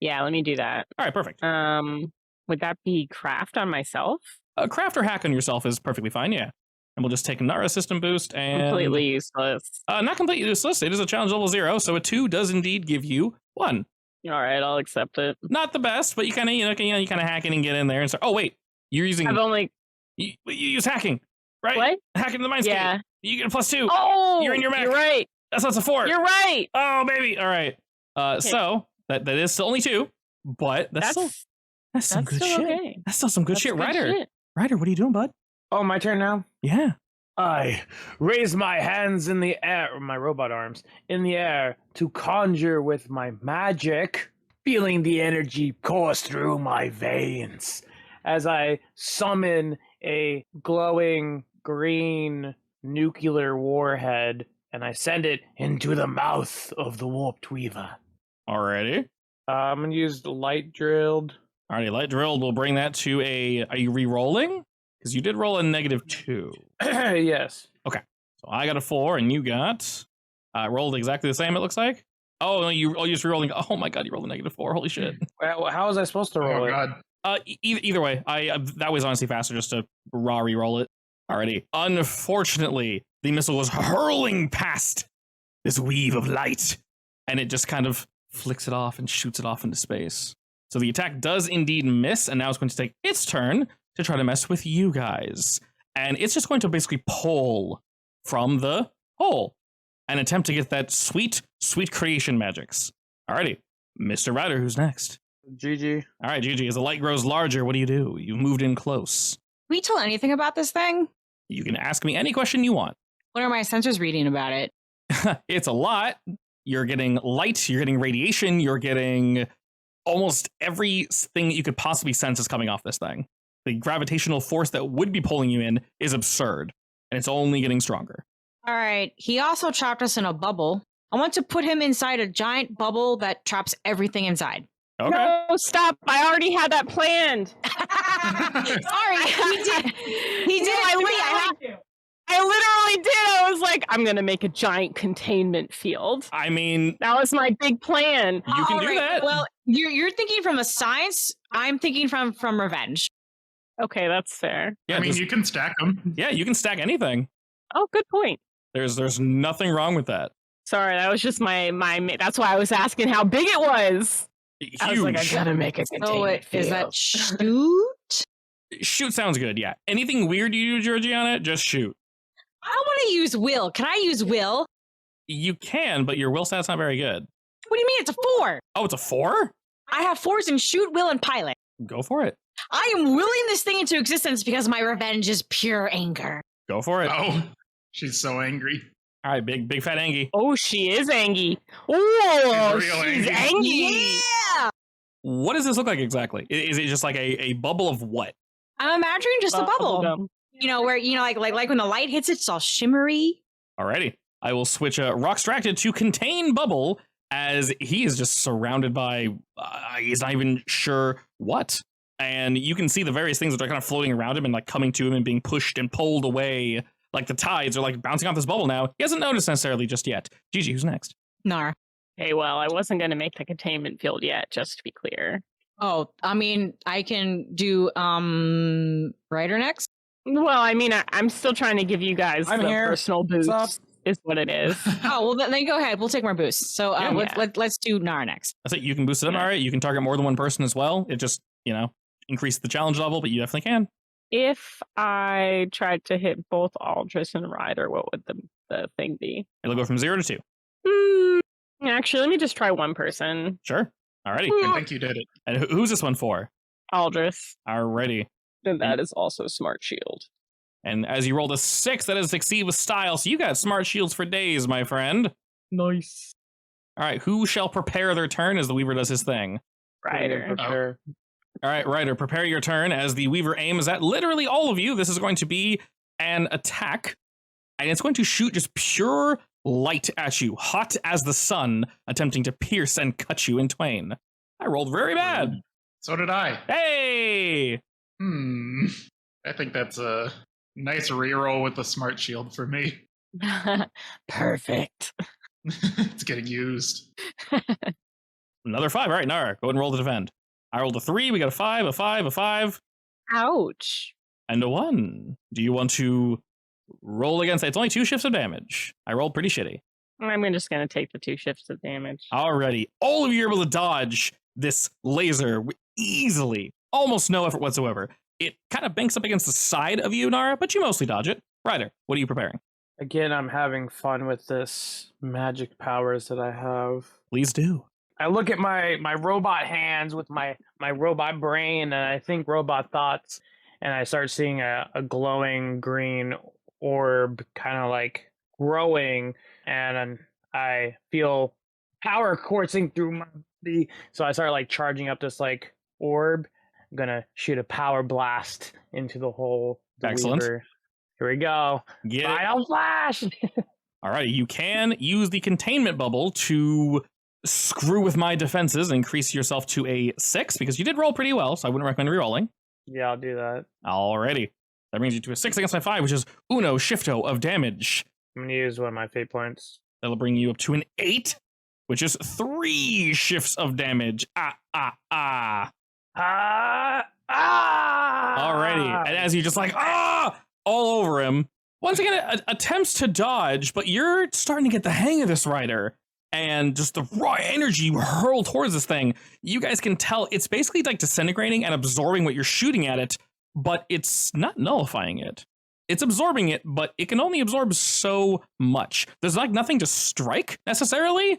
Yeah, let me do that. All right, perfect. Would that be craft on myself? Craft or hack on yourself is perfectly fine. Yeah, and we'll just take Nara system boost and Completely useless. Not completely useless. It is a challenge level 0, so a 2 does indeed give you 1. All right, I'll accept it. Not the best, but you kind of you kind of hack in and get in there and start. Oh wait, you're using. I've only. You use hacking, right? What? Hacking the mind state. Yeah. You get a +2. Oh, you're in your mech. You're right. That's a 4. You're right. Oh baby. All right. Okay. So that is still only 2, but that's some good still shit. Okay. That's still some good That's shit, good Ryder. shit. Ryder, what are you doing, bud? Oh, my turn now? Yeah. I raise my hands in the air, or my robot arms, in the air to conjure with my magic, feeling the energy course through my veins as I summon a glowing green nuclear warhead and I send it into the mouth of the Warped Weaver. Alrighty. I'm going to use the light drilled. Alrighty, light drilled. We'll bring that to a. Are you re-rolling? Because you did roll a -2. Yes. Okay. So I got a 4 and you got rolled exactly the same, it looks like. Oh, no, you're just re-rolling. Oh my god, you rolled a -4. Holy shit. Well, how was I supposed to roll Oh it? God. Either way, that was honestly faster just to raw re-roll it. Alrighty. Unfortunately, the missile was hurling past this weave of light, and it just kind of flicks it off and shoots it off into space. So the attack does indeed miss, and now it's going to take its turn to try to mess with you guys. And it's just going to basically pull from the hole and attempt to get that sweet, sweet creation magics. Alrighty, Mr. Ryder, who's next? GG. All right, Gigi, as the light grows larger, what do? You've moved in close. Can we tell anything about this thing? You can ask me any question you want. What are my sensors reading about it? It's a lot. You're getting light, you're getting radiation, you're getting almost everything you could possibly sense is coming off this thing. The gravitational force that would be pulling you in is absurd, and it's only getting stronger. All right. He also trapped us in a bubble. I want to put him inside a giant bubble that traps everything inside. Okay. No, stop. I already had that planned. Sorry. He did. I literally did. I was like, I'm going to make a giant containment field. I mean, That was my big plan. you can do that. Well, you're thinking from a science. I'm thinking from revenge. Okay, that's fair. Yeah, I mean, you can stack them. yeah, you can stack anything. Oh, good point. There's nothing wrong with that. Sorry, that was just my. That's why I was asking how big it was. Huge. I was like, I gotta make a So containment field. is that shoot? Shoot sounds good, yeah. Anything weird you do, Georgiana, just shoot. I want to use will. Can I use will? You can, but your will stat's not very good. What do you mean? It's a 4. Oh, it's a 4? I have 4s in shoot, will, and pilot. Go for it. I am willing this thing into existence because my revenge is pure anger. Go for it. Oh, she's so angry. All right, big fat Angie. Oh, she is Angie. Oh, She's real she's Angie. Angie. Yeah. What does this look like exactly? Is it just like a bubble of what? I'm imagining just a bubble. Bubblegum. You know, where, like when the light hits it, it's all shimmery. Alrighty. I will switch Rockstracted to contain bubble as he is just surrounded by, he's not even sure what. And you can see the various things that are kind of floating around him and like coming to him and being pushed and pulled away. Like the tides are like bouncing off this bubble now. He hasn't noticed necessarily just yet. Gigi, who's next? Nar. Okay, well, I wasn't going to make the containment field yet, just to be clear. Oh, I mean, I can do Ryder next. Well, I mean, I'm still trying to give you guys I'm the here. personal What's up? boost, is what it is. Oh, well, then go ahead. We'll take more boosts. So Yeah. let's do Nara next. That's it. You can boost it up. Yeah. All right. You can target more than one person as well. It just, increase the challenge level, but you definitely can. If I tried to hit both Aldris and Ryder, what would the thing be? It'll go from 0 to 2. Actually, let me just try one person. Sure. Alrighty. I think you did it. And who's this one for? Aldris. Alrighty. And that is also Smart Shield. And as you rolled a 6, that is succeed with style. So you got smart shields for days, my friend. Nice. All right. Who shall prepare their turn as the Weaver does his thing? Ryder. Prepare. All right, Ryder, prepare your turn as the Weaver aims at literally all of you. This is going to be an attack, and it's going to shoot just pure light at you, hot as the sun, attempting to pierce and cut you in twain. I rolled very bad. So did I. Hey! I think that's a nice reroll with the smart shield for me. Perfect. It's getting used. Another 5. All right, Nara, go ahead and roll to defend. I rolled a 3. We got a 5, a 5, a 5, Ouch. and a 1. Do you want to roll against it? It's only 2 shifts of damage. I rolled pretty shitty. I'm just going to take the 2 shifts of damage. Alrighty. All of you are able to dodge this laser easily. Almost no effort whatsoever. It kind of banks up against the side of you, Nara, but you mostly dodge it. Ryder, what are you preparing? Again, I'm having fun with this magic powers that I have. Please do. I look at my robot hands with my robot brain, and I think robot thoughts, and I start seeing a glowing green orb kind of like growing, and I feel power coursing through my body. So I start like charging up this like orb. I'm gonna shoot a power blast into the hole. Excellent. Weaver. Here we go. Get it. Final flash. Alrighty, you can use the containment bubble to screw with my defenses and increase yourself to a 6, because you did roll pretty well, so I wouldn't recommend rerolling. Yeah, I'll do that. Alrighty. That brings you to a 6 against my 5, which is uno shifto of damage. I'm gonna use one of my fate points. That'll bring you up to an 8, which is 3 shifts of damage. Alrighty. And as you just like, all over him, once again, it attempts to dodge, but you're starting to get the hang of this, Ryder. And just the raw energy you hurl towards this thing, you guys can tell it's basically like disintegrating and absorbing what you're shooting at it, but it's not nullifying it. It's absorbing it, but it can only absorb so much. There's like nothing to strike necessarily,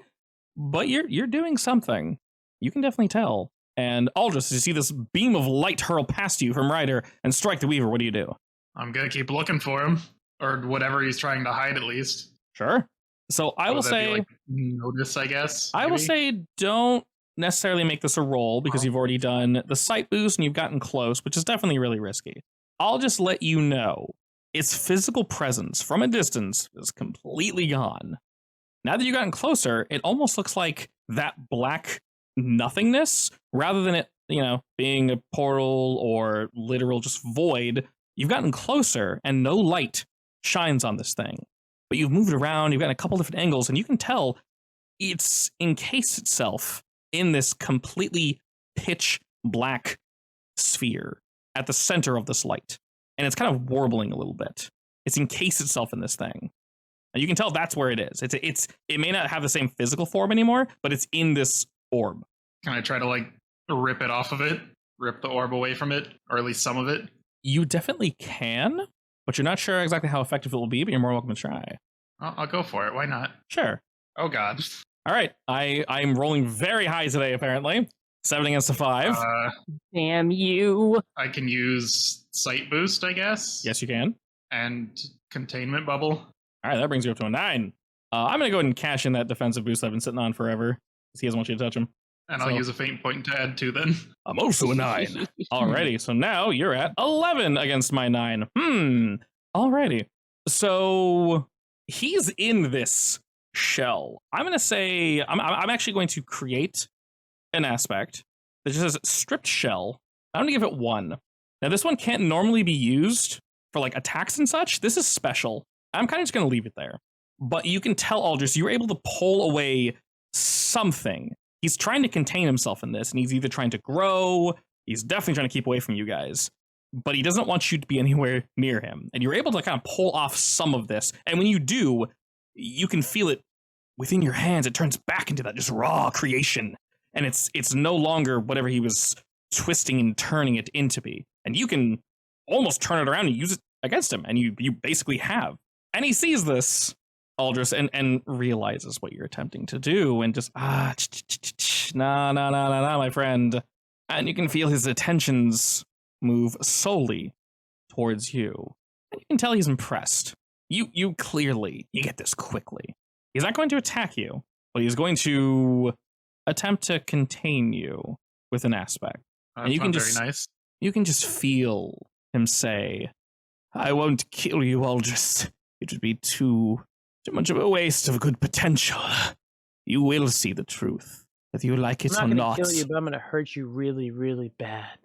but you're doing something. You can definitely tell. And Aldris, you see this beam of light hurl past you from Ryder and strike the Weaver. What do you do? I'm gonna keep looking for him, or whatever he's trying to hide at least. Sure. So I will say, Like, notice, I guess. I will maybe? say, don't necessarily make this a roll because you've already done the sight boost and you've gotten close, which is definitely really risky. I'll just let you know its physical presence from a distance is completely gone. Now that you've gotten closer, it almost looks like that black nothingness rather than it, being a portal or literal just void. You've gotten closer and no light shines on this thing. But you've moved around, you've got a couple different angles, and you can tell it's encased itself in this completely pitch black sphere at the center of this light. And it's kind of warbling a little bit. It's encased itself in this thing. And you can tell that's where it is. It may not have the same physical form anymore, but it's in this orb. Can I try to like rip it off of it? Rip the orb away from it? Or at least some of it? You definitely can, but you're not sure exactly how effective it will be, but you're more welcome to try. I'll go for it. Why not? Sure. Oh god. All right. I'm rolling very high today, apparently. 7 against a 5. Damn you. I can use sight boost, I guess. Yes, you can. And containment bubble. All right, that brings you up to a 9. I'm going to go ahead and cash in that defensive boost I've been sitting on forever, because he doesn't want you to touch him. And I'll use a faint point to add 2 then. I'm also a 9. Alrighty, so now you're at 11 against my 9. Alrighty. So he's in this shell. I'm going to say, I'm actually going to create an aspect that just says stripped shell. I'm going to give it 1. Now this one can't normally be used for like attacks and such. This is special. I'm kind of just going to leave it there. But you can tell, Aldris, you were able to pull away something he's trying to contain himself in this, and he's either trying to grow, he's definitely trying to keep away from you guys, but he doesn't want you to be anywhere near him. And you're able to kind of pull off some of this. And when you do, you can feel it within your hands. It turns back into that just raw creation. And it's no longer whatever he was twisting and turning it into be. And you can almost turn it around and use it against him. And you basically have. And he sees this, Aldris, and realizes what you're attempting to do. And just, nah, my friend. And you can feel his attentions move solely towards you. And you can tell he's impressed. You clearly, you get this quickly. He's not going to attack you, but he's going to attempt to contain you with an aspect. And you can just very nice. You can just feel him say, "I won't kill you, Aldris. It would be too much of a waste of good potential. You will see the truth, whether you like it or not." I'm not going to kill you, but I'm going to hurt you really, really bad.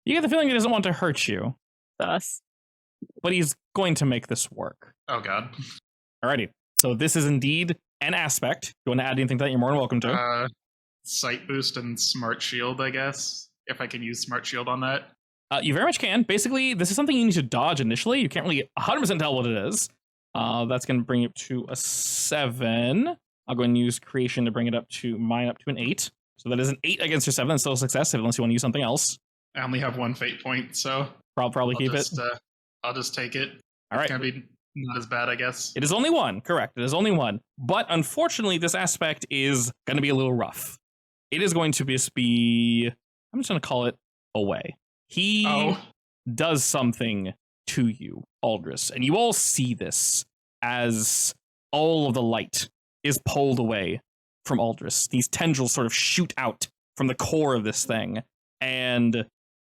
You get the feeling he doesn't want to hurt you. Thus. But he's going to make this work. Oh, God. Alrighty. So this is indeed an aspect. If you want to add anything to that, you're more than welcome to. Sight boost and smart shield, I guess. If I can use smart shield on that. You very much can. Basically, this is something you need to dodge initially. You can't really 100% tell what it is. That's going to bring it to a 7. I'll go and use creation to bring it up to an 8. So that is an 8 against your 7. That's still a success unless you want to use something else. I only have 1 fate point, so Probably keep it. I'll just take it. All right. It's going to be not as bad, I guess. It is only 1. Correct. It is only 1. But unfortunately, this aspect is going to be a little rough. It is going to just be, I'm just going to call it away. He does something to you, Aldris, and you all see this as all of the light is pulled away from Aldris. These tendrils sort of shoot out from the core of this thing, and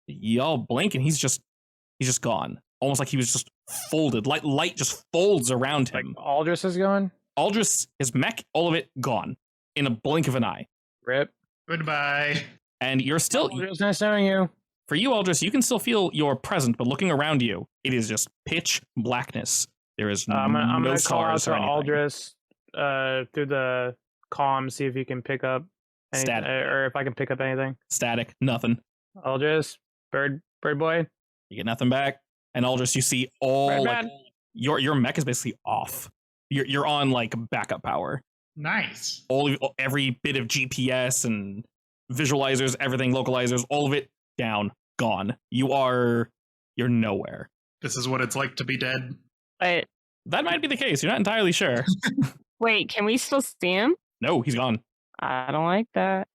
y'all blink, and he's just gone. Almost like he was just folded. Light just folds around him. Like Aldris is going? Aldris, his mech, all of it gone in a blink of an eye. Rip. Goodbye. And you're still... Aldris, nice knowing you. For you, Aldris, you can still feel you're present, but looking around you, it is just pitch blackness. There is I'm no gonna call out stars to or anything. Aldris through the comm, see if he can pick up anything, Static. or if I can pick up anything. Static, nothing. Aldris, bird boy. You get nothing back. And Aldris, you see all Red like man. your mech is basically off. You're on like backup power. Nice. Every bit of GPS and visualizers, everything, localizers, all of it down, gone. You're nowhere. This is what it's like to be dead. But That might be the case. You're not entirely sure. wait, can we still see him? No, he's gone. I don't like that.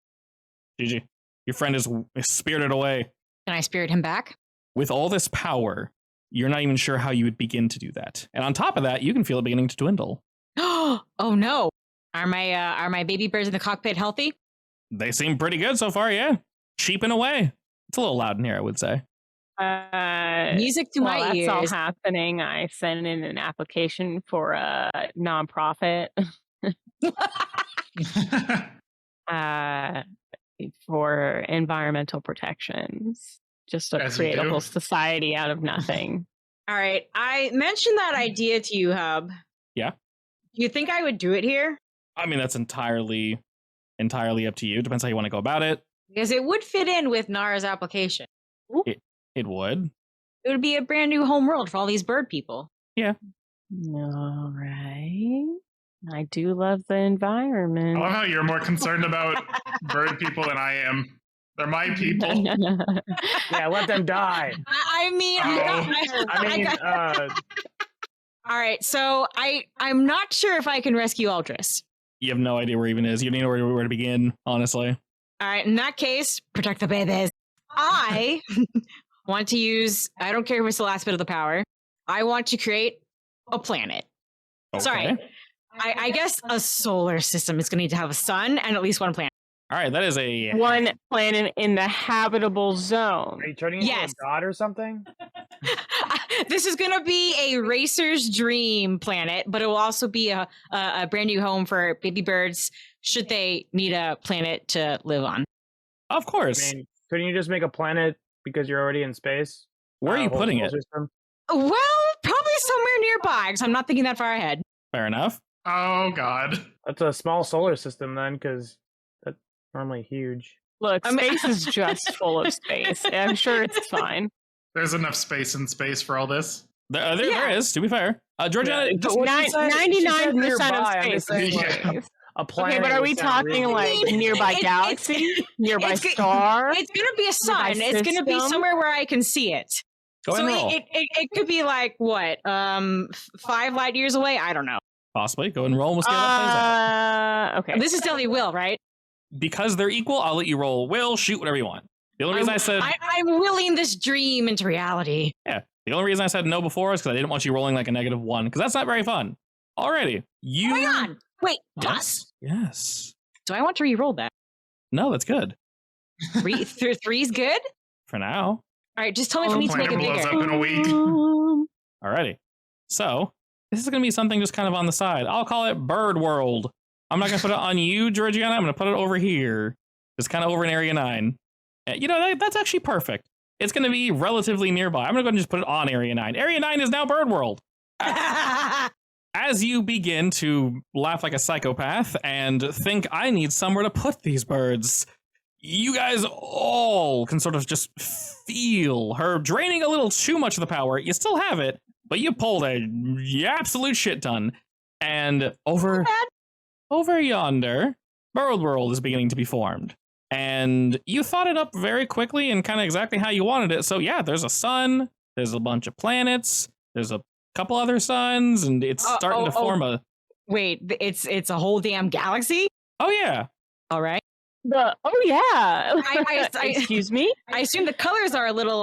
GG. Your friend is spirited away. Can I spirit him back? With all this power, you're not even sure how you would begin to do that. And on top of that, you can feel it beginning to dwindle. Oh no. Are my baby birds in the cockpit healthy? They seem pretty good so far, yeah. Cheaping away. It's a little loud in here, I would say. Music to While my that's ears. all happening, I sent in an application for a nonprofit for environmental protections, just to As you create a do. whole society out of nothing. All right. I mentioned that idea to you, Hub. Yeah? Do you think I would do it here? I mean, that's entirely up to you. Depends how you want to go about it. Because it would fit in with Nara's application. It would. It would be a brand new home world for all these bird people. All right. I do love the environment. I love how you're more concerned about bird people than I am. They're my people. Yeah, let them die. I mean, I mean, all right. So I'm not sure if I can rescue Aldris. You have no idea where he even is. You don't know where to begin, honestly. All right. In that case, protect the babies. I want to use, I don't care if it's the last bit of the power. I want to create a planet. Okay. Sorry. I guess a solar system is going to need to have a sun and at least one planet. All right, that is a... One planet in the habitable zone. are you turning into Yes. a god or something? This is going to be a racer's dream planet, but it will also be a brand new home for baby birds should they need a planet to live on. Of course. I mean, couldn't you just make a planet because you're already in space? Where are you Whole putting solar it? system? Well, probably somewhere nearby, because I'm not thinking that far ahead. Fair enough. Oh, God. That's a small solar system then, because That's normally huge. Look, I'm- space is just full of space. I'm sure it's fine. There's enough space in space for all this. There is, to be fair. Georgiana, Yeah, just, what she said- she said 99% of nearby, I'm space. just saying, Yeah. like, a planet. Okay, but are we would sound talking really like big. nearby It's- galaxy, nearby it's good- star? It's gonna be a sun. Nearby It's gonna be system? somewhere where I can see it. go ahead So and roll. it could be like what 5 light years away. I don't know. Possibly. Go and roll and we'll see how that plays out. Okay. This is definitely will, right? Because they're equal, I'll let you roll will, shoot whatever you want. The only reason I said I'm willing this dream into reality. the only reason I said no before is because I didn't want you rolling like a -1, because that's not very fun. Alrighty. You Hang on. Wait, Yes. plus. Yes. Do I want to re-roll that? No, that's good. Three's good? For now. All right, just tell me if we need to make Planet it blows bigger. up in a week. Alrighty. So this is gonna be something just kind of on the side. I'll call it Bird World. I'm not gonna put it on you, Georgiana. I'm gonna put it over here. Just kind of over in Area 9. You know, that's actually perfect. It's gonna be relatively nearby. I'm gonna go and just put it on Area 9. Area 9 is now Bird World. As you begin to laugh like a psychopath and think, I need somewhere to put these birds, you guys all can sort of just feel her draining a little too much of the power. You still have it, but you pulled a absolute shit ton. And over yonder, Bird World is beginning to be formed. And you thought it up very quickly and kind of exactly how you wanted it. So yeah, there's a sun, there's a bunch of planets, there's a couple other suns, and it's starting to form a... Wait, it's a whole damn galaxy? Oh yeah. All right. Oh yeah. I- Excuse me. I assume the colors are a little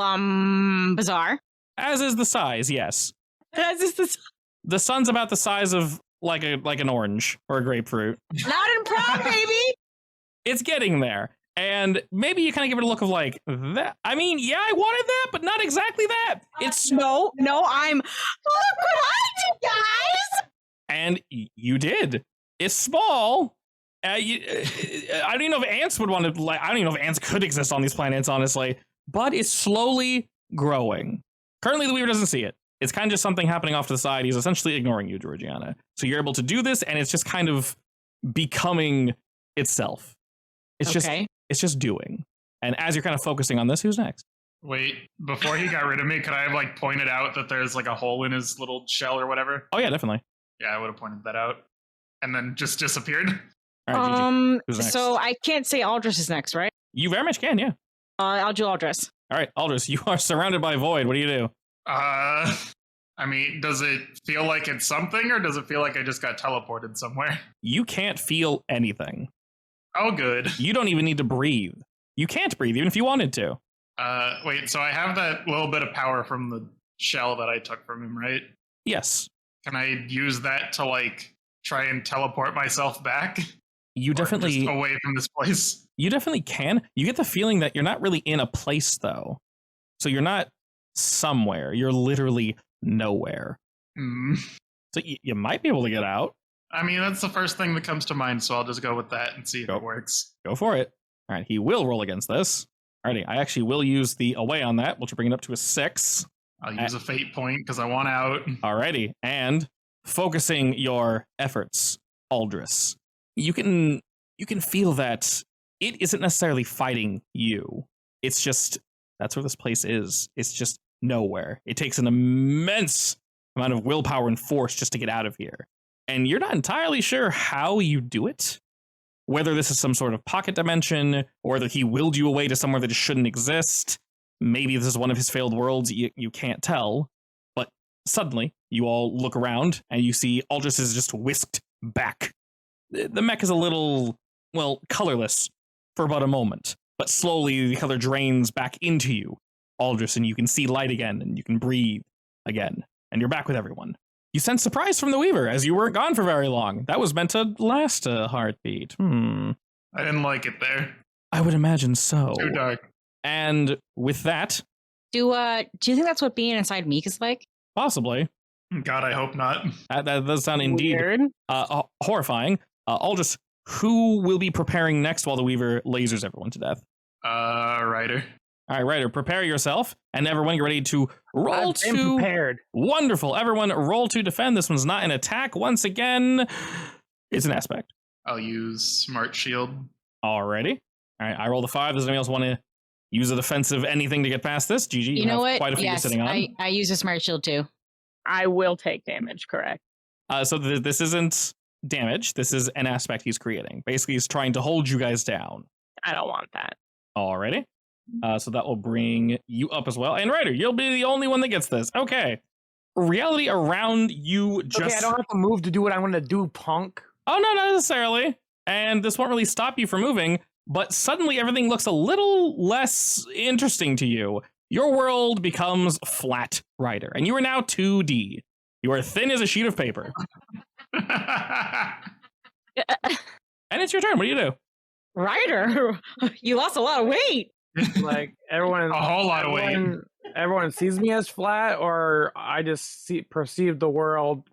bizarre. As is the size, yes. That's just this The sun's about the size of like an orange or a grapefruit. loud and proud, baby. It's getting there. And maybe you kind of give it a look of like that. I mean, yeah, I wanted that, but not exactly that. It's no. I'm look what I did, guys. and you did. It's small. I don't even know if ants would want to. Like, I don't even know if ants could exist on these planets, honestly. But it's slowly growing. Currently, the Weaver doesn't see it. It's kind of just something happening off to the side. He's essentially ignoring you, Georgiana. So you're able to do this, and it's just kind of becoming itself. It's just doing. And as you're kind of focusing on this, who's next? Wait, before he got rid of me, could I have like pointed out that there's like a hole in his little shell or whatever? Oh yeah, definitely. Yeah, I would have pointed that out. And then just disappeared. All right, Gigi. Who's next? So I can't say Aldris is next, right? You very much can, yeah. I'll do Aldris. All right, Aldris, you are surrounded by void. What do you do? I mean, does it feel like it's something, or does it feel like I just got teleported somewhere? You can't feel anything. Oh, good. You don't even need to breathe. You can't breathe, even if you wanted to. Wait, so I have that little bit of power from the shell that I took from him, right? Yes, Can I use that to like try and teleport myself back? you Or definitely just away from this place. you definitely can. You get the feeling that you're not really in a place though. So you're not somewhere. You're literally nowhere. Hmm. So you might be able to get out. I mean, that's the first thing that comes to mind, so I'll just go with that and see if Go. it works. Go for it. All right, he will roll against this. Alrighty, I actually will use the away on that, which will bring it up to a 6. I'll use a fate point because I want out. Alrighty, and focusing your efforts, Aldris, you can feel that it isn't necessarily fighting you. It's just that's where this place is. It's just nowhere. It takes an immense amount of willpower and force just to get out of here. And you're not entirely sure how you do it. Whether this is some sort of pocket dimension, or whether he willed you away to somewhere that just shouldn't exist. Maybe this is one of his failed worlds, you can't tell. But suddenly, you all look around, and you see Aldris is just whisked back. The mech is a little, well, colorless for about a moment. But slowly, the color drains back into you, Aldris, and you can see light again, and you can breathe again. And you're back with everyone. You sense surprise from the Weaver, as you weren't gone for very long. That was meant to last a heartbeat. I didn't like it there. I would imagine so. Too dark. And with that, Do you think that's what being inside Meek is like? possibly, God, I hope not. that does sound indeed Weird. horrifying. Aldris, who will be preparing next while the Weaver lasers everyone to death? Ryder. All right, Ryder, prepare yourself. And everyone, get ready to roll I've been to... prepared. Wonderful. Everyone, roll to defend. This one's not an attack. Once again, it's an aspect. I'll use Smart Shield. Alrighty. All right, I rolled a 5. Does anybody else want to use a defensive anything to get past this? GG, You know have what? quite a few you're Yes, sitting on. I use a smart shield too. I will take damage, correct? So this isn't damage. This is an aspect he's creating. Basically, he's trying to hold you guys down. I don't want that. Alrighty. So that will bring you up as well. And Ryder, you'll be the only one that gets this. Okay. Reality around you just... Okay, I don't have to move to do what I want to do, punk. Oh, no, not necessarily. And this won't really stop you from moving, but suddenly everything looks a little less interesting to you. Your world becomes flat, Ryder, and you are now 2D. You are thin as a sheet of paper. And it's your turn. What do you do? Ryder, you lost a lot of weight. Like everyone, A whole lot of weight. Everyone sees me as flat, or I just perceive the world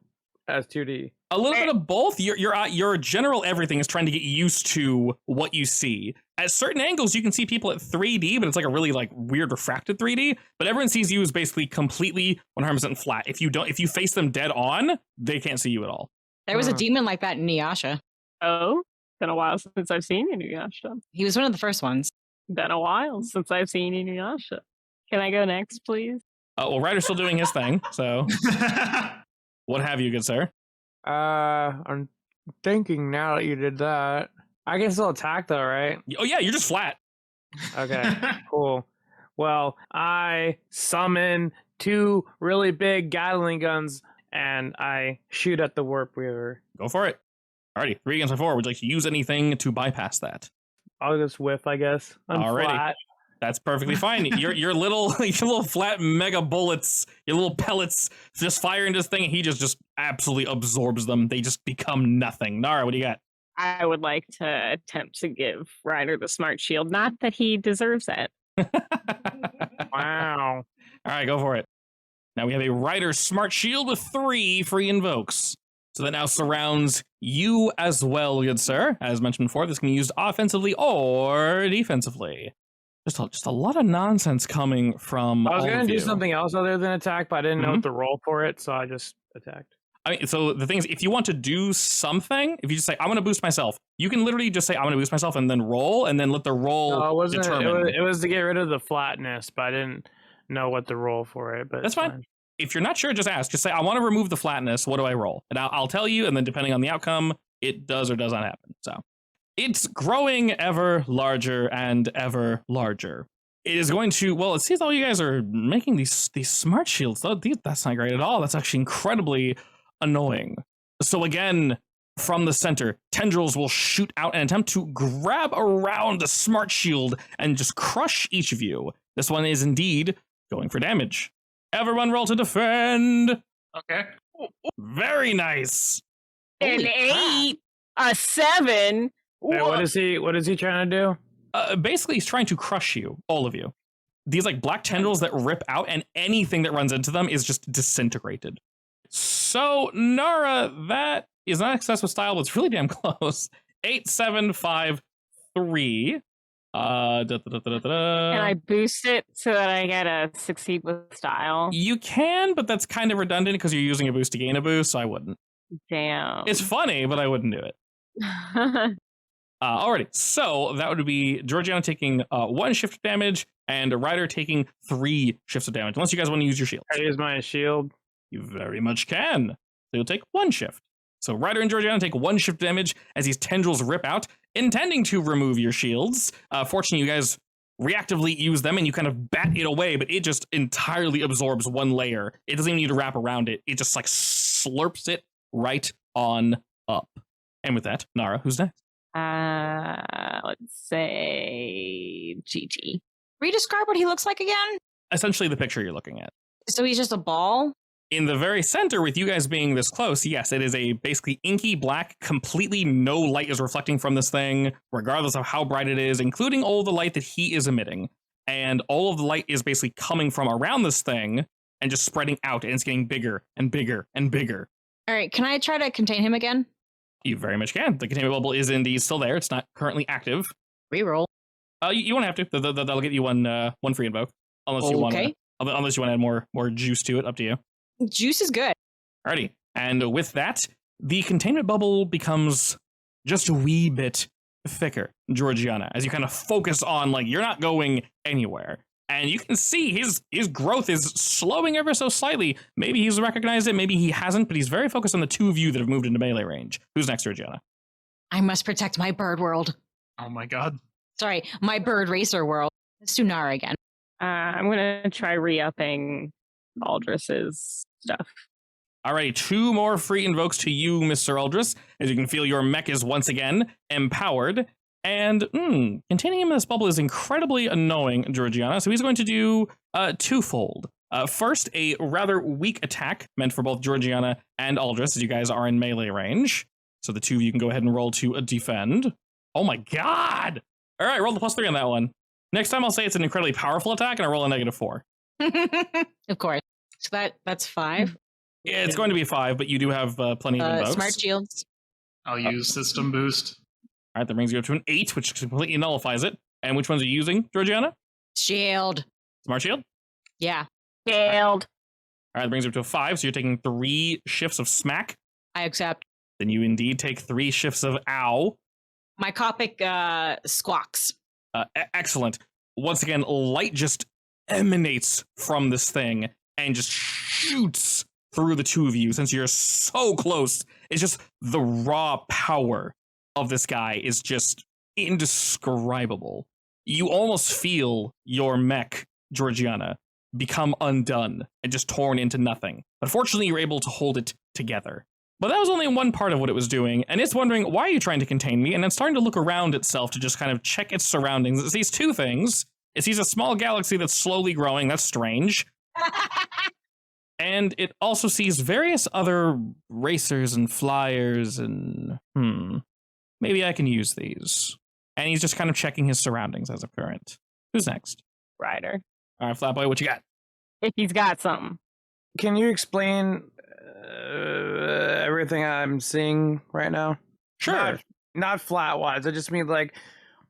as 2D. A little bit of both. Your general everything is trying to get used to what you see. At certain angles, you can see people at 3D, but it's like a really like weird refracted 3D. But everyone sees you as basically completely 100% flat. If you face them dead on, they can't see you at all. There was a demon like that in Niyasha. Oh, been a while since I've seen Inuyasha. He was one of the first ones. Been a while since I've seen Inuyasha. Can I go next, please? Well, Ryder's still doing his thing. So, what have you, good sir? I'm thinking now that you did that, I can still attack though, right? Oh yeah, you're just flat. Okay, cool. Well, I summon 2 really big Gatling guns and I shoot at the Warp Weaver. Go for it. Alrighty, 3 against my 4. Would you like to use anything to bypass that? I'll just whiff, I guess. I'm Alrighty. flat. That's perfectly fine. your little flat mega bullets, your little pellets just fire into this thing, and he just absolutely absorbs them. They just become nothing. Nara, what do you got? I would like to attempt to give Ryder the smart shield. Not that he deserves it. Wow. All right, go for it. Now we have a Ryder smart shield with 3 free invokes. So that now surrounds you as well, good sir. As mentioned before, this can be used offensively or defensively. Just a lot of nonsense coming from I was all going of to do you. something else other than attack, but I didn't know what to roll for it, so I just attacked. I mean, so the thing is, if you want to do something, if you just say, I want to boost myself, you can literally just say, I want to boost myself, and then roll, and then let the roll No, it wasn't. determine. It was to get rid of the flatness, but I didn't know what to roll for it. But That's fine. If you're not sure, just ask. Just say, I want to remove the flatness. What do I roll? And I'll tell you, and then depending on the outcome, it does or does not happen. So it's growing ever larger and ever larger. It is going to, well, it seems all you guys are making these smart shields. That's not great at all. That's actually incredibly annoying. So again, from the center, tendrils will shoot out and attempt to grab around the smart shield and just crush each of you. This one is indeed going for damage. Everyone roll to defend. Okay. Very nice. An Holy crap. 8, a 7. Wait, what is he trying to do? Basically, he's trying to crush you, all of you. These like black tendrils that rip out, and anything that runs into them is just disintegrated. So, Nara, that is not success with style, but it's really damn close. 8, 7, 5, 3. Can I boost it so that I get a succeed with style? You can, but that's kind of redundant because you're using a boost to gain a boost, so I wouldn't. Damn. It's funny, but I wouldn't do it. Alrighty, so that would be Georgiana taking 1 shift of damage and Ryder taking 3 shifts of damage. Unless you guys want to use your shield. I use my shield. You very much can. So you'll take 1 shift. So Ryder and Georgiana take 1 shift damage as these tendrils rip out, intending to remove your shields. Fortunately, you guys reactively use them and you kind of bat it away, but it just entirely absorbs 1 layer. It doesn't even need to wrap around it. It just like slurps it right on up. And with that, Nara, who's next? Let's say GG. Redescribe what he looks like again. Essentially the picture you're looking at. So he's just a ball. In the very center, with you guys being this close, yes, it is a basically inky black, completely no light is reflecting from this thing, regardless of how bright it is, including all the light that he is emitting. And all of the light is basically coming from around this thing and just spreading out, and it's getting bigger and bigger and bigger. All right, can I try to contain him again? You very much can. The containment bubble is indeed still there. It's not currently active. Reroll. You won't have to. That'll get you one free invoke. Unless you want to. Unless you want to add more juice to it, up to you. Juice is good. Alrighty. And with that, the containment bubble becomes just a wee bit thicker, Georgiana, as you kind of focus on, like, you're not going anywhere. And you can see his growth is slowing ever so slightly. Maybe he's recognized it, maybe he hasn't, but he's very focused on the two of you that have moved into melee range. Who's next, Georgiana? I must protect my bird world. Oh my god. Sorry, my bird racer world. It's Sunara again. I'm gonna try re-upping Aldris's stuff. Alrighty, 2 more free invokes to you, Mr. Aldris, as you can feel your mech is once again empowered. And containing him in this bubble is incredibly annoying, Georgiana, so he's going to do twofold. First, a rather weak attack meant for both Georgiana and Aldris, as you guys are in melee range. So the two of you can go ahead and roll to defend. Oh my god! All right, roll the +3 on that one. Next time I'll say it's an incredibly powerful attack, and I roll a -4. Of course. So that's 5. Yeah, it's going to be 5, but you do have plenty of invokes. Smart shields. I'll use system boost. All right, that brings you up to an 8, which completely nullifies it. And which ones are you using, Georgiana? Shield. Smart shield? Yeah, Failed. All right, that brings you up to a 5, so you're taking 3 shifts of smack. I accept. Then you indeed take 3 shifts of ow. My Copic squawks. Excellent. Once again, light just emanates from this thing and just shoots through the two of you since you're so close. It's just the raw power of this guy is just indescribable. You almost feel your mech, Georgiana, become undone and just torn into nothing. But fortunately, you're able to hold it together. But that was only one part of what it was doing, and it's wondering, why are you trying to contain me? And it's starting to look around itself to just kind of check its surroundings. It sees 2 things. It sees a small galaxy that's slowly growing. That's strange. And it also sees various other racers and flyers and, maybe I can use these. And he's just kind of checking his surroundings as of current. Who's next? Ryder. All right, Flatboy, what you got? If he's got something. Can you explain everything I'm seeing right now? Sure. Not flat wise. I just mean like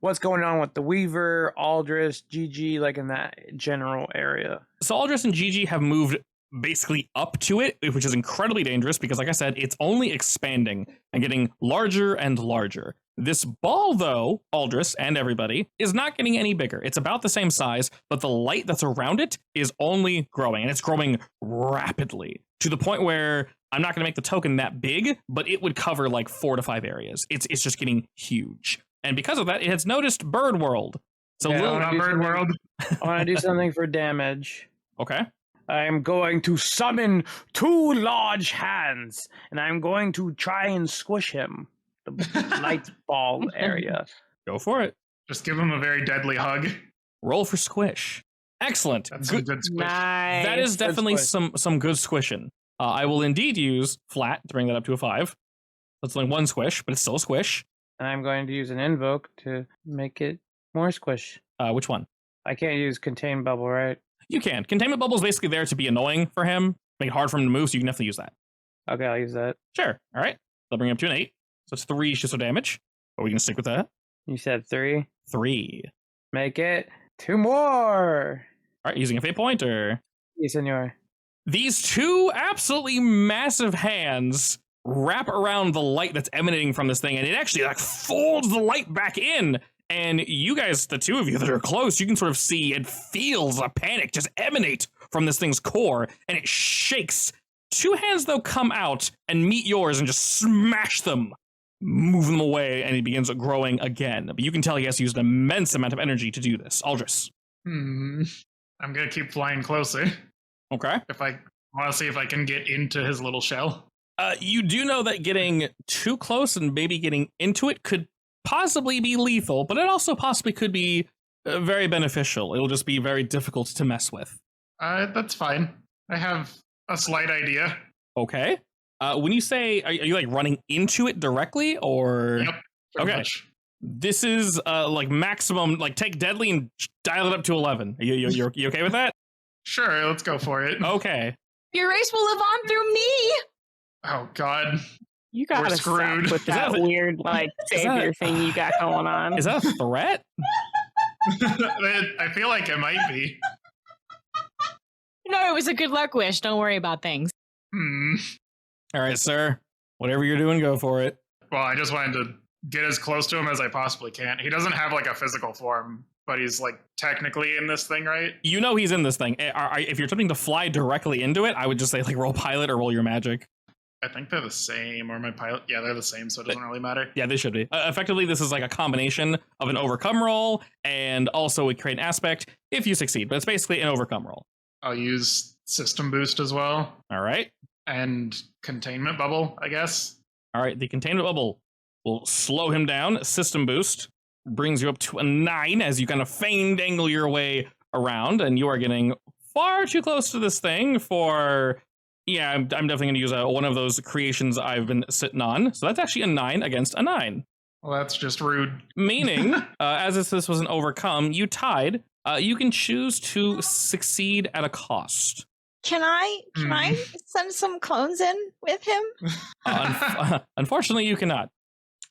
what's going on with the Weaver, Aldris, GG, like in that general area. So Aldris and Gigi have moved basically up to it, which is incredibly dangerous because, like I said, it's only expanding and getting larger and larger. This ball, though, Aldris and everybody, is not getting any bigger. It's about the same size, but the light that's around it is only growing, and it's growing rapidly to the point where I'm not going to make the token that big, but it would cover like 4 to 5 areas. It's just getting huge. And because of that, it has noticed Bird World. So Yeah, little I wanna do Bird World. I want to do something for damage. Okay. I'm going to summon 2 large hands, and I'm going to try and squish him. The light ball area. Go for it. Just give him a very deadly hug. Roll for squish. Excellent. That's some Good. good squish. Nice. That is Good definitely squish. some good squishing. I will indeed use flat to bring that up to a 5. That's only 1 squish, but it's still a squish. And I'm going to use an invoke to make it more squish. Which one? I can't use contain bubble, right? You can. Containment bubble is basically there to be annoying for him, make it hard for him to move, so you can definitely use that. Okay, I'll use that. Sure. All right. They'll bring up to an 8. So it's 3 shifts of damage. Are we going to stick with that? You said 3. 3. Make it 2 more. All right, using a fate point, or... Yes, senor. These 2 absolutely massive hands wrap around the light that's emanating from this thing, and it actually like folds the light back in. And you guys, the 2 of you that are close, you can sort of see and feels a panic just emanate from this thing's core, and it shakes. 2 hands, though, come out and meet yours and just smash them, move them away, and it begins growing again. But you can tell he has used an immense amount of energy to do this. Aldris. I'm gonna keep flying closer. Okay. If I want to see if I can get into his little shell. You do know that getting too close and maybe getting into it could possibly be lethal, but it also possibly could be very beneficial. It'll just be very difficult to mess with. That's fine. I have a slight idea. Okay. When you say, are you like running into it directly, or? Yep. pretty Okay. much. This is like maximum, like take deadly and dial it up to 11. You okay with that? Sure, let's go for it. Okay. Your race will live on through me. Oh God. You gotta We're screwed. stop with Is that that- weird like is that- savior thing you got going on. Is that a threat? I feel like it might be. No, it was a good luck wish. Don't worry about things. All right, sir. Whatever you're doing, go for it. Well, I just wanted to get as close to him as I possibly can. He doesn't have like a physical form, but he's like technically in this thing, right? You know he's in this thing. If you're attempting to fly directly into it, I would just say like roll pilot or roll your magic. I think they're the same, or my pilot. Yeah, they're the same, so it doesn't really matter. Yeah, they should be. Effectively, this is like a combination of an overcome roll and also a create an aspect if you succeed, but it's basically an overcome roll. I'll use system boost as well. All right. And containment bubble, I guess. All right, the containment bubble will slow him down. System boost brings you up to a 9 as you kind of feign dangle your way around, and you are getting far too close to this thing for... Yeah, I'm definitely going to use one of those creations I've been sitting on. So that's actually a 9 against a 9. Well, that's just rude. Meaning, as if this was an overcome, you tied. You can choose to succeed at a cost. Can I send some clones in with him? Unfortunately, you cannot.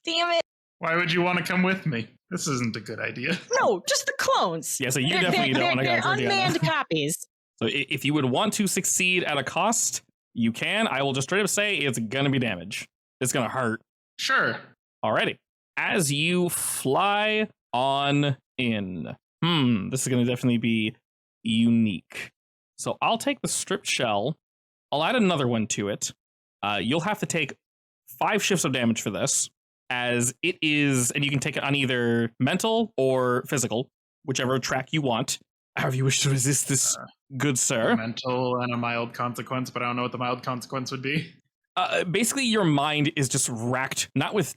Damn it. Why would you want to come with me? This isn't a good idea. No, just the clones. Yeah, so you definitely don't want to go They're for unmanned copies. So if you would want to succeed at a cost, you can. I will just straight up say it's going to be damage. It's going to hurt. Sure. Alrighty. As you fly on in. This is going to definitely be unique. So I'll take the stripped shell. I'll add another one to it. You'll have to take 5 shifts of damage for this, as it is, and you can take it on either mental or physical, whichever track you want. However you wish to resist this, good sir. A mental and a mild consequence, but I don't know what the mild consequence would be. Basically, your mind is just racked, not with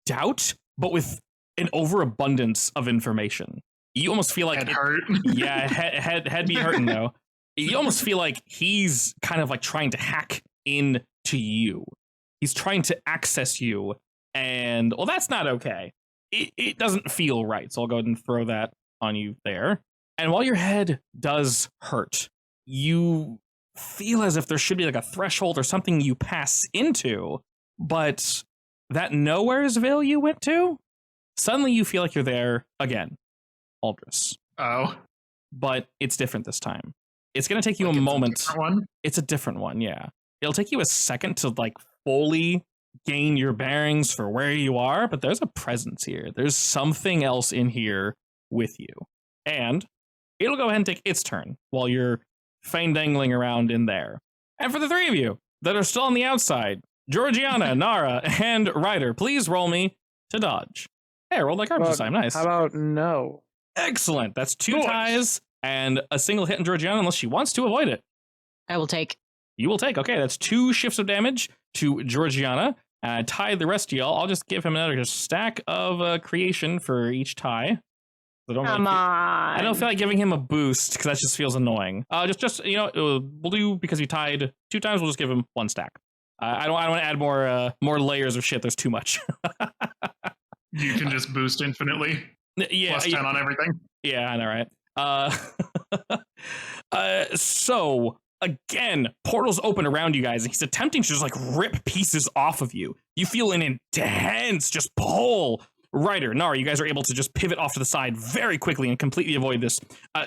doubt, but with an overabundance of information. You almost feel like Head hurt. Yeah, head be hurting though. You almost feel like he's kind of like trying to hack into you. He's trying to access you, and well, that's not okay. It doesn't feel right. So I'll go ahead and throw that on you there. And while your head does hurt, you feel as if there should be like a threshold or something you pass into, but that nowhere's veil you went to, suddenly you feel like you're there again, Aldris. Oh. But it's different this time. It's going to take you Like a it's moment. different one? It's a different one, yeah. It'll take you a second to like fully gain your bearings for where you are, but there's a presence here. There's something else in here with you. And it'll go ahead and take its turn while you're feign dangling around in there. And for the 3 of you that are still on the outside, Georgiana, Nara, and Ryder, please roll me to dodge. Hey, I rolled like garbage this time. Nice. How about no? Excellent. That's 2 Nice. ties and a single hit on Georgiana unless she wants to avoid it. I will take. You will take. Okay, that's 2 shifts of damage to Georgiana. Tie the rest of y'all. I'll just give him another stack of creation for each tie. So don't Come on. I don't feel like giving him a boost because that just feels annoying. Just you know, we'll do because he tied 2 times. We'll just give him 1 stack. I don't want to add more layers of shit. There's too much. You can just boost infinitely. Yeah, Plus 10 on everything. Yeah, I know, right? So again, portals open around you guys, and he's attempting to just like rip pieces off of you. You feel an intense just pull. Ryder, Nara, you guys are able to just pivot off to the side very quickly and completely avoid this.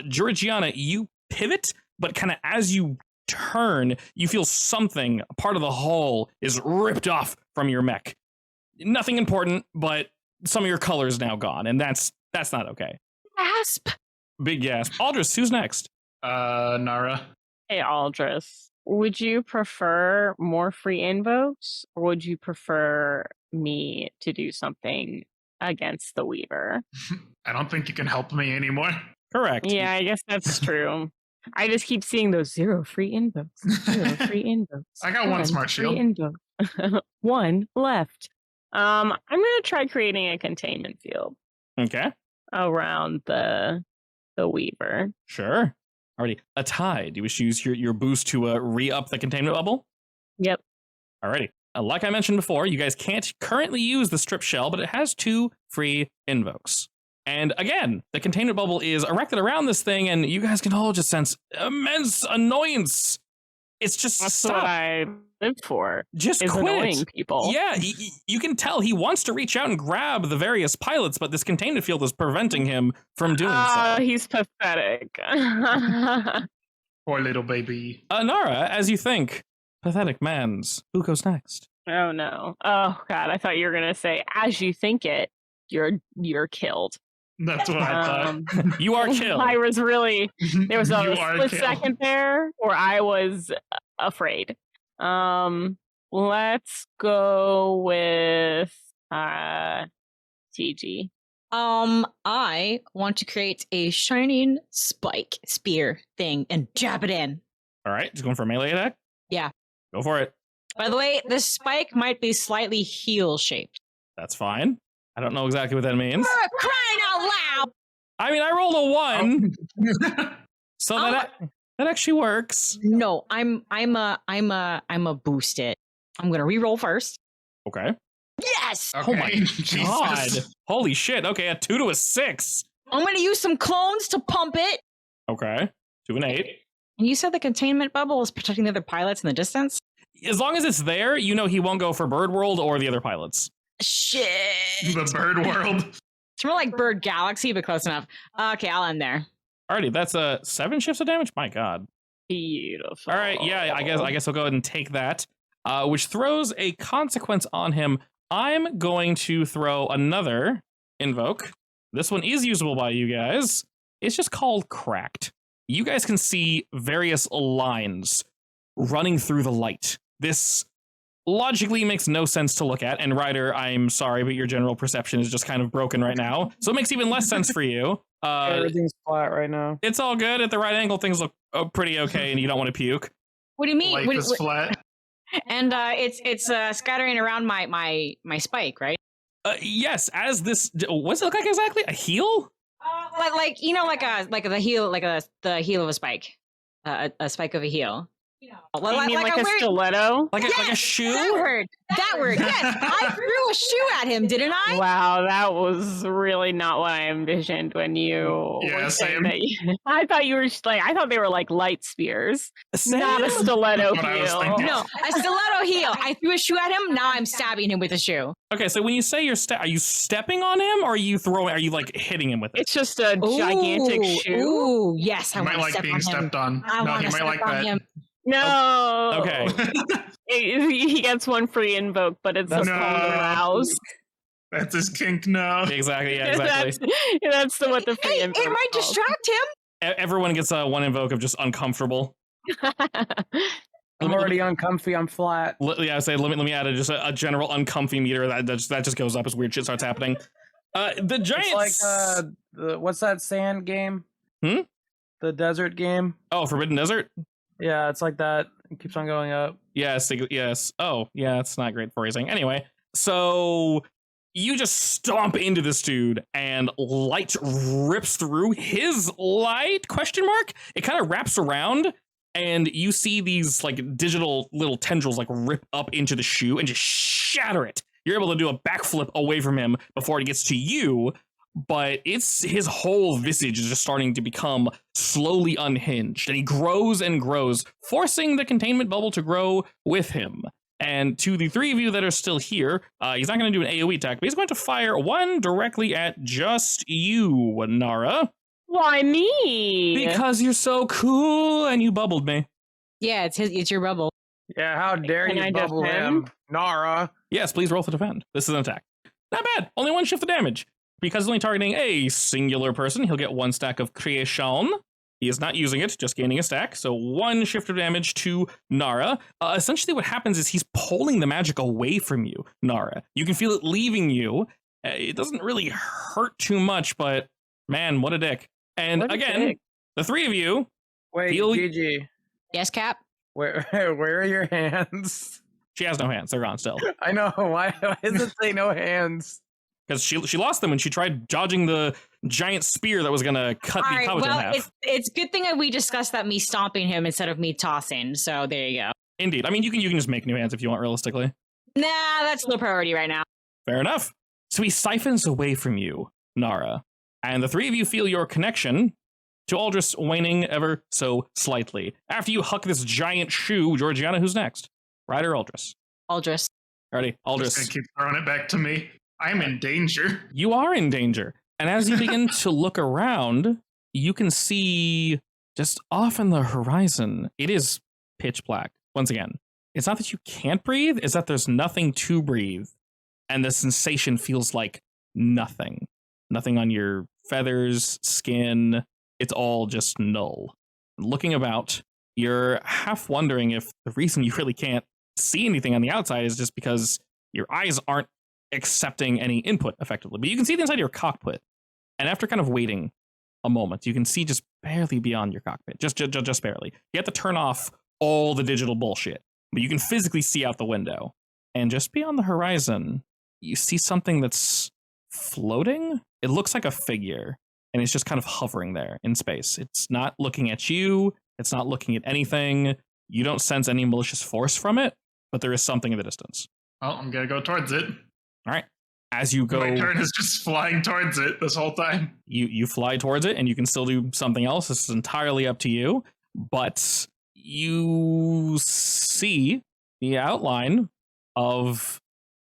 Georgiana, you pivot, but kind of as you turn, you feel something, a part of the hull is ripped off from your mech. Nothing important, but some of your color is now gone, and that's not okay. Gasp. Big gasp. Aldris, who's next? Nara. Hey, Aldris, would you prefer more free invokes, or would you prefer me to do something against the Weaver? I don't think you can help me anymore. Correct. Yeah, I guess that's true. I just keep seeing those 0 free invokes. 0 free invokes. I got 1 smart free shield. invoke. 1 left. I'm gonna try creating a containment field Okay. around the Weaver. Sure. Alrighty. A tie. Do you wish to use your boost to re-up the containment bubble? Yep. Alrighty. Like I mentioned before, you guys can't currently use the strip shell, but it has 2 free invokes. And again, the containment bubble is erected around this thing, and you guys can all just sense immense annoyance. It's just That's stop. what I live for. Just Is quit annoying it. people. Yeah, you can tell he wants to reach out and grab the various pilots, but this containment field is preventing him from doing so. He's pathetic. Poor little baby. Nara, as you think, pathetic mans, who goes next? Oh no. Oh god, I thought you were gonna say as you think it, you're killed. That's what I thought. You are killed. I was really there was You a are split killed. second there where I was afraid. Let's go with TG. I want to create a shining spike spear thing and jab it in. All right, just going for a melee attack? Yeah. Go for it. By the way, the spike might be slightly heel shaped. That's fine. I don't know exactly what that means. Crying out loud! I mean, I rolled a 1, so that actually works. No, I'm a boost it. I'm gonna re-roll first. Okay. Yes! Okay. Oh my Jesus. god. Holy shit. Okay, a 2 to a 6. I'm gonna use some clones to pump it. Okay. 2 and 8. And you said the containment bubble is protecting the other pilots in the distance? As long as it's there, you know he won't go for Bird World or the other pilots. Shit. The bird world. It's more like Bird Galaxy, but close enough. Okay, I'll end there. Alrighty, that's 7 shifts of damage? My god. Beautiful. All right, yeah, I guess I'll go ahead and take that, which throws a consequence on him. I'm going to throw another invoke. This one is usable by you guys. It's just called Cracked. You guys can see various lines running through the light. This logically makes no sense to look at, and Ryder, I'm sorry, but your general perception is just kind of broken right now, so it makes even less sense for you. Everything's flat right now. It's all good. At the right angle, things look pretty okay, and you don't want to puke. What do you mean? Life is flat. And it's scattering around my spike, right? Yes, as this, what's it look like exactly? A heel? Like you know, like the heel, the heel of a spike, a spike of a heel. Well, You mean like a weird- stiletto? Like Yes, a shoe? That word. Yes, I threw a shoe at him, didn't I? Wow, that was really not what I envisioned when you Yeah, were saying same. that. I thought you were just like, I thought they were like light spears, Same. not a stiletto That's what I was heel. thinking. No, a stiletto heel. I threw a shoe at him. Now I'm stabbing him with a shoe. Okay, so when you say are you stepping on him, or are you like hitting him with it? It's just a gigantic Ooh, shoe. Ooh, yes, I He want might to like step being on him. stepped on. I No, want he to might step like on that. him. No. Okay. He gets one free invoke, but it's That's a called no. arouse. That's his kink now. Exactly, yeah, exactly. That's what the free Hey, invoke it might is called. distract him. Everyone gets one invoke of just uncomfortable. I'm already uncomfy. I'm flat. Yeah, I say let me add just a general uncomfy meter that just goes up as weird shit starts happening. The giants. It's like what's that sand game? Hmm? The desert game. Oh, Forbidden Desert. Yeah, it's like that. It keeps on going up. Yes, yes. Oh, yeah, it's not great phrasing. Anyway, so you just stomp into this dude and light rips through his light, question mark? It kind of wraps around and you see these like digital little tendrils like rip up into the shoe and just shatter it. You're able to do a backflip away from him before it gets to you, but it's his whole visage is just starting to become slowly unhinged, and he grows and grows, forcing the containment bubble to grow with him. And to the 3 of you that are still here, he's not going to do an AoE attack, but he's going to fire one directly at just you, Nara. Why me? Because you're so cool and you bubbled me. Yeah, it's your bubble. Yeah, how dare Can you I bubble defend? him, Nara? Yes, please roll for defend. This is an attack. Not bad. Only 1 shift of damage. Because he's only targeting a singular person, he'll get 1 stack of creation. He is not using it, just gaining a stack. So 1 shift of damage to Nara. Essentially what happens is he's pulling the magic away from you, Nara. You can feel it leaving you. It doesn't really hurt too much, but man, what a dick. And What a again, dick. the 3 of you, Wait, Feel- Gigi, Yes, Cap. where are your hands? she has no hands. They're gone still. I know. Why does it say no hands? Because she lost them when she tried dodging the giant spear that was going to cut All the right. Coveton in Well, half. it's good thing that we discussed that me stomping him instead of me tossing. So there you go. Indeed. I mean, you can just make new hands if you want, realistically. Nah, that's low priority right now. Fair enough. So he siphons away from you, Nara, and the 3 of you feel your connection to Aldris waning ever so slightly. After you huck this giant shoe, Georgiana, who's next? Ryder, Aldris. Aldris. Alrighty, Just gonna Aldris. keep throwing it back to me. I'm in danger. You are in danger. And as you begin to look around, you can see just off in the horizon, it is pitch black. Once again, it's not that you can't breathe, it's that there's nothing to breathe. And the sensation feels like nothing. Nothing on your feathers, skin. It's all just null. Looking about, you're half wondering if the reason you really can't see anything on the outside is just because your eyes aren't accepting any input effectively. But you can see the inside of your cockpit. And after kind of waiting a moment, you can see just barely beyond your cockpit. Just barely. You have to turn off all the digital bullshit. But you can physically see out the window. And just beyond the horizon, you see something that's floating. It looks like a figure. And it's just kind of hovering there in space. It's not looking at you. It's not looking at anything. You don't sense any malicious force from it, but there is something in the distance. Well, I'm going to go towards it. All right. As you go... My turn is just flying towards it this whole time. You fly towards it, and you can still do something else. This is entirely up to you. But you see the outline of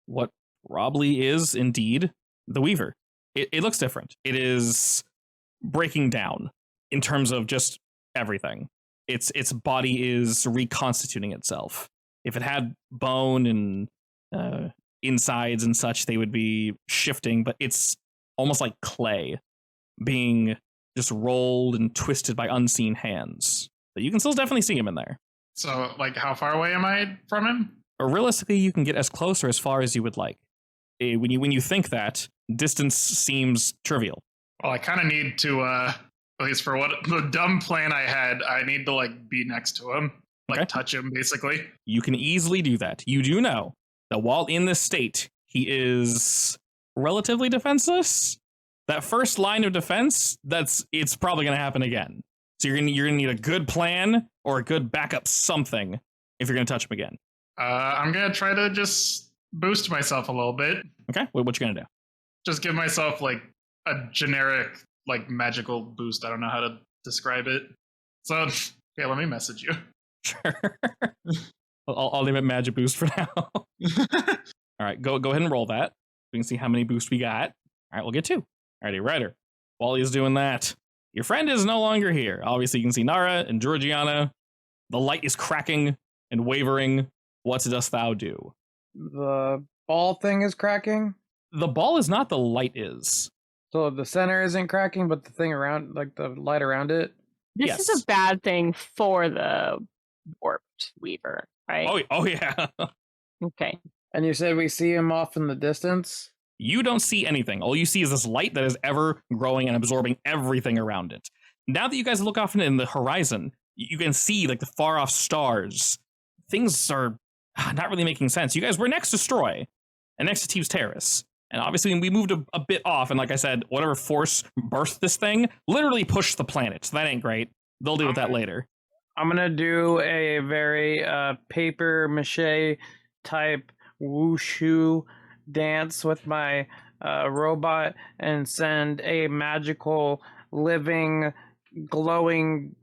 what probably is indeed the Weaver. It looks different. It is breaking down in terms of just everything. Its body is reconstituting itself. If it had bone and insides and such, they would be shifting, but it's almost like clay being just rolled and twisted by unseen hands. But you can still definitely see him in there. So, like, how far away am I from him? Or realistically, you can get as close or as far as you would like. When you think that, distance seems trivial. Well, I kind of need to, at least for what the dumb plan I had, I need to, like, be next to him. Like, touch him, basically. You can easily do that. You do know that while in this state, he is relatively defenseless. That first line of defense, it's probably going to happen again. So you're gonna need a good plan or a good backup something if you're going to touch him again. I'm going to try to just boost myself a little bit. Okay, what you going to do? Just give myself, like, a generic, like, magical boost. I don't know how to describe it. So, okay, let me message you. Sure. I'll leave it magic boost for now. All right, go ahead and roll that. We can see how many boosts we got. All right, we'll get 2. Alrighty, Ryder. While he's doing that, your friend is no longer here. Obviously, you can see Nara and Georgiana. The light is cracking and wavering. What dost thou do? The ball thing is cracking. The ball is not, the light is. So the center isn't cracking, but the thing around, like the light around it. This is a bad thing for the warped Weaver, right? Oh yeah. Okay. And you said we see him off in the distance? You don't see anything. All you see is this light that is ever growing and absorbing everything around it. Now that you guys look off in the horizon, you can see like the far off stars. Things are not really making sense. You guys were next to Stroy and next to Teve's Terrace. And obviously we moved a bit off, and like I said, whatever force birthed this thing literally pushed the planet. So that ain't great. They'll deal with that later. I'm going to do a very paper mache type wushu dance with my robot and send a magical living glowing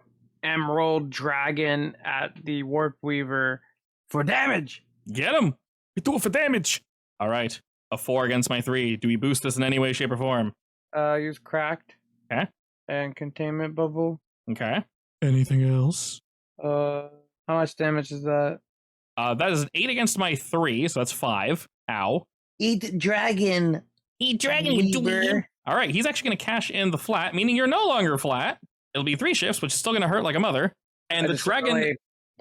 emerald dragon at the warp weaver for damage. Get him. We do it for damage. All right. A 4 against my 3. Do we boost this in any way, shape, or form? Use cracked. Okay. And containment bubble. Okay. Anything else? How much damage is that? That is an 8 against my 3, so that's 5. Ow. Eat dragon. Eat dragon, Weaver. All right, he's actually going to cash in the flat, meaning you're no longer flat. It'll be 3 shifts, which is still going to hurt like a mother. And I the just dragon... really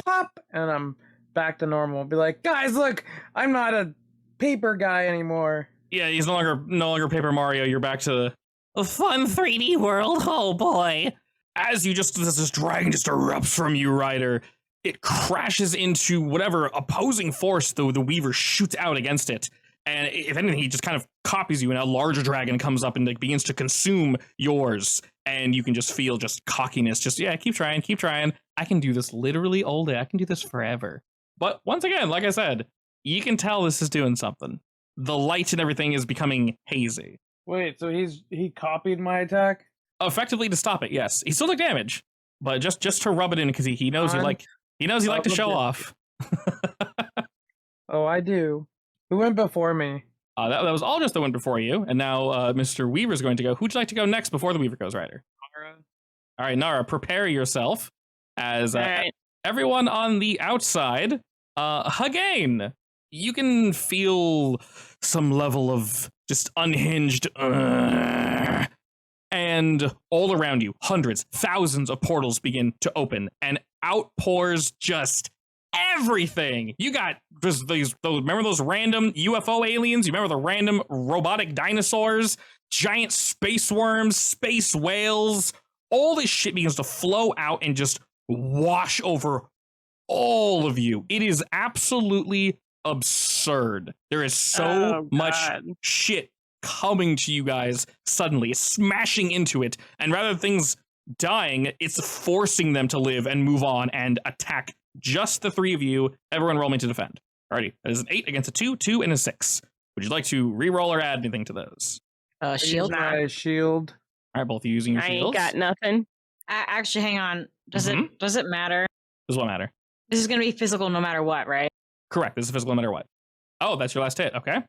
pop, and I'm back to normal. Be like, guys, look, I'm not a paper guy anymore. Yeah, he's no longer Paper Mario. You're back to the fun 3D world. Oh boy. As this dragon just erupts from you, Ryder, it crashes into whatever opposing force the Weaver shoots out against it. And if anything, he just kind of copies you, and a larger dragon comes up and begins to consume yours. And you can just feel just cockiness. Just, yeah, keep trying. I can do this literally all day. I can do this forever. But once again, like I said, you can tell this is doing something. The light and everything is becoming hazy. Wait, so he copied my attack? Effectively to stop it, yes. He still took damage, but just to rub it in because he knows you like to show off. Oh, I do. Who went before me? That was all just the one before you, and now Mr. Weaver's going to go. Who'd you like to go next before the Weaver goes, Ryder? Nara. All right, Nara, prepare yourself as All right. everyone on the outside Hagain, you can feel some level of just unhinged, and all around you, hundreds, thousands of portals begin to open, and outpours just everything. You got just those remember those random UFO aliens? You remember the random robotic dinosaurs, giant space worms, space whales? All this shit begins to flow out and just wash over all of you. It is absolutely absurd. There is so much shit coming to you guys suddenly, smashing into it, and rather than things dying, it's forcing them to live and move on and attack just the three of you. Everyone roll me to defend. Alrighty, that is an 8 against a 2, 2, and a 6. Would you like to re-roll or add anything to those? Shield. My shield. All right, both of you using your I shields. ain't got nothing. Actually, hang on. Does it matter? Does what matter? This is gonna be physical no matter what, right? Correct. This is physical no matter what. Oh, that's your last hit. Okay.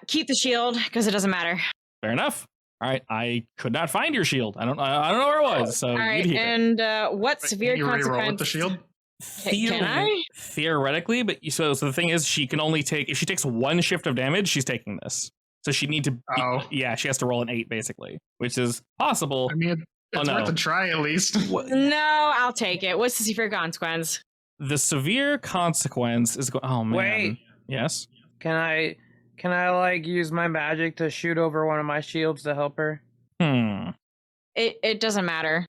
Keep the shield because it doesn't matter. Fair enough. All right, I could not find your shield. I don't know where it was. So All right, you'd keep it. and what Wait, severe can you re-roll consequence? with the shield? Can I? Theoretically, but so the thing is, she can only take if she takes one shift of damage, she's taking this. So she need to. Yeah, she has to roll an 8 basically, which is possible. I mean, it's worth a try at least. No, I'll take it. What's the severe consequence? The severe consequence is going. Oh man. Wait. Yes. Can I like use my magic to shoot over one of my shields to help her? It doesn't matter.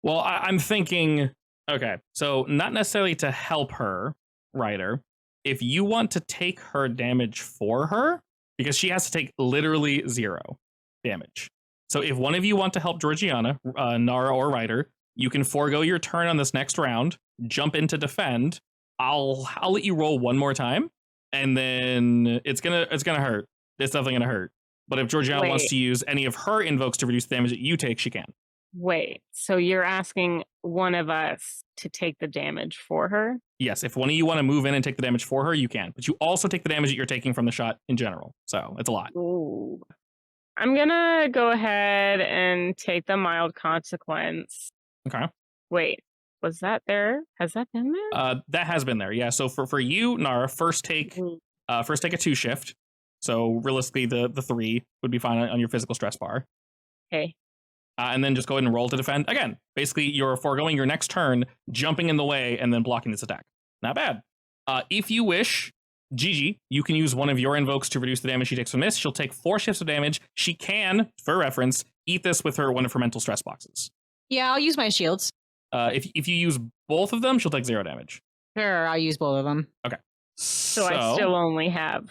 Well, I'm thinking. Okay, so not necessarily to help her, Ryder. If you want to take her damage for her, because she has to take literally 0 damage. So if one of you want to help Georgiana, Nara, or Ryder, you can forego your turn on this next round, jump into defend. I'll let you roll one more time, and then it's gonna hurt. It's definitely gonna hurt. But if Georgiana wants to use any of her invokes to reduce the damage that you take, she can. Wait, so you're asking one of us to take the damage for her? Yes, if one of you want to move in and take the damage for her, you can. But you also take the damage that you're taking from the shot in general. So it's a lot. Ooh. I'm gonna go ahead and take the mild consequence. Okay. Wait, was that there? Has that been there? That has been there. Yeah. So for you, Nara, first take a 2 shift. So realistically, the 3 would be fine on your physical stress bar. Okay. And then just go ahead and roll to defend. Again, basically, you're foregoing your next turn, jumping in the way, and then blocking this attack. Not bad. If you wish, Gigi, you can use one of your invokes to reduce the damage she takes from this. She'll take 4 shifts of damage. She can, for reference, eat this with one of her mental stress boxes. Yeah, I'll use my shields. If you use both of them, she'll take 0 damage. Sure, I'll use both of them. Okay. So I still only have.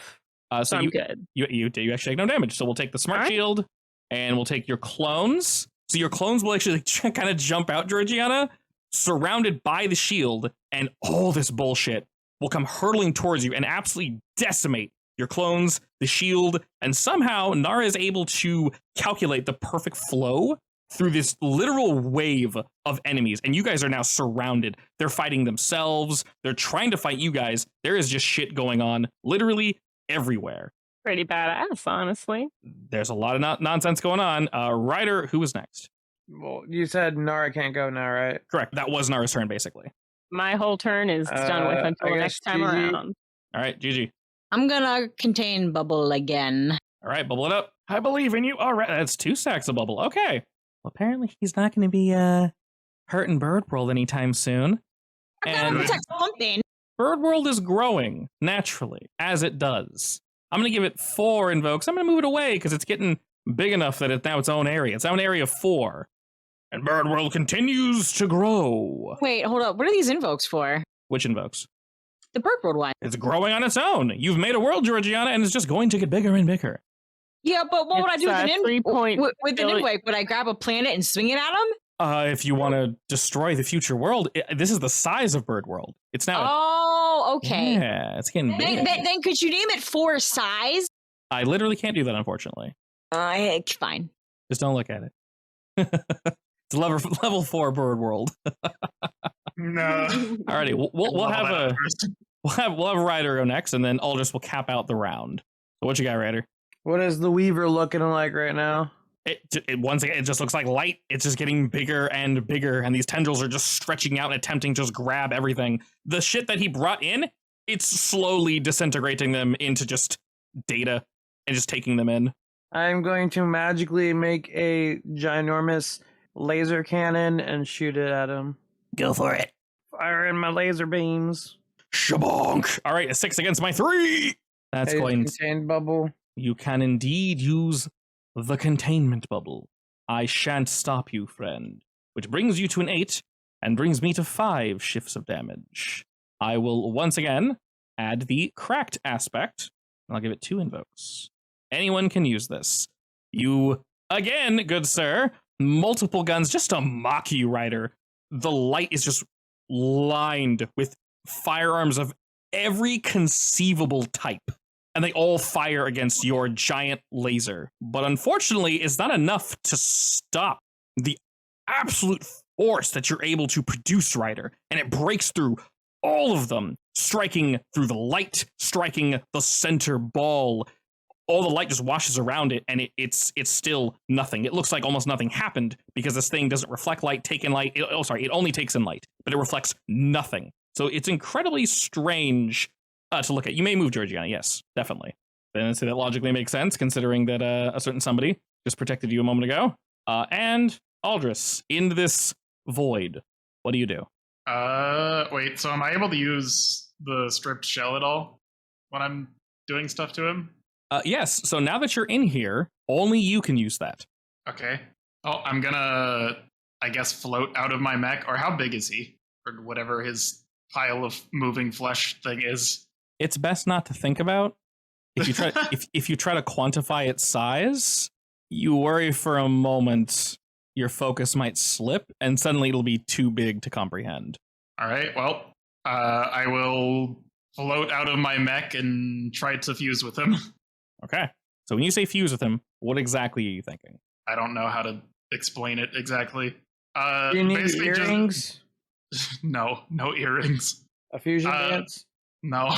So I'm good. You actually take no damage. So we'll take the smart shield, and we'll take your clones. So your clones will actually kind of jump out, Georgiana, surrounded by the shield, and all this bullshit will come hurtling towards you and absolutely decimate your clones, the shield, and somehow Nara is able to calculate the perfect flow through this literal wave of enemies, and you guys are now surrounded. They're fighting themselves. They're trying to fight you guys. There is just shit going on literally everywhere. Pretty badass, honestly. There's a lot of nonsense going on. Ryder, who was next? Well, you said Nara can't go now, right? Correct. That was Nara's turn, basically. My whole turn is done with until next time around. All right, Gigi. I'm gonna contain bubble again. All right, bubble it up. I believe in you. All right, that's 2 stacks of bubble. Okay. Well, apparently he's not going to be hurting Bird World anytime soon. I gotta protect something. Bird World is growing naturally, as it does. I'm going to give it 4 invokes. I'm going to move it away because it's getting big enough that it's now its own area. It's now an area of 4. And Bird World continues to grow. Wait, hold up. What are these invokes for? Which invokes? The Bird World one. It's growing on its own. You've made a world, Georgiana, and it's just going to get bigger and bigger. Yeah, but what would I do with an invoke? Would I grab a planet and swing it at them? If you want to destroy the future world, this is the size of Bird World. It's now. Oh, okay. Yeah, it's getting big. Then could you name it for size? I literally can't do that, unfortunately. Fine. Just don't look at it. It's level 4 Bird World. No. Alrighty, we'll have a Ryder go next, and then Aldous will cap out the round. So what you got, Ryder? What is the Weaver looking like right now? It once again, it just looks like light. It's just getting bigger and bigger, and these tendrils are just stretching out and attempting to just grab everything. The shit that he brought in, it's slowly disintegrating them into just data and just taking them in. I'm going to magically make a ginormous laser cannon and shoot it at him. Go for it. Fire in my laser beams. Shabonk. All right, a 6 against my 3. That's Hey, going. contained bubble. You can indeed use the containment bubble. I shan't stop you, friend. Which brings you to an 8 and brings me to 5 shifts of damage. I will once again add the cracked aspect, and I'll give it 2 invokes. Anyone can use this. You, again, good sir, multiple guns just to mock you, Ryder. The light is just lined with firearms of every conceivable type, and they all fire against your giant laser. But unfortunately, it's not enough to stop the absolute force that you're able to produce, Ryder, and it breaks through all of them, striking through the light, striking the center ball. All the light just washes around it, and it's still nothing. It looks like almost nothing happened because this thing doesn't reflect light, take in light. It only takes in light, but it reflects nothing. So it's incredibly strange to look at. You may move, Georgiana. Yes, definitely. Then so that logically makes sense, considering that a certain somebody just protected you a moment ago. And Aldris, in this void, what do you do? Wait, so am I able to use the stripped shell at all when I'm doing stuff to him? Yes, so now that you're in here, only you can use that. Okay. Oh, I'm gonna, I guess, float out of my mech, or how big is he? Or whatever his pile of moving flesh thing is. It's best not to think about. If you try if you try to quantify its size, you worry for a moment your focus might slip, and suddenly it'll be too big to comprehend. All right, well, I will float out of my mech and try to fuse with him. Okay. So when you say fuse with him, what exactly are you thinking? I don't know how to explain it exactly. Do you need basically earrings? No earrings. A fusion dance? No.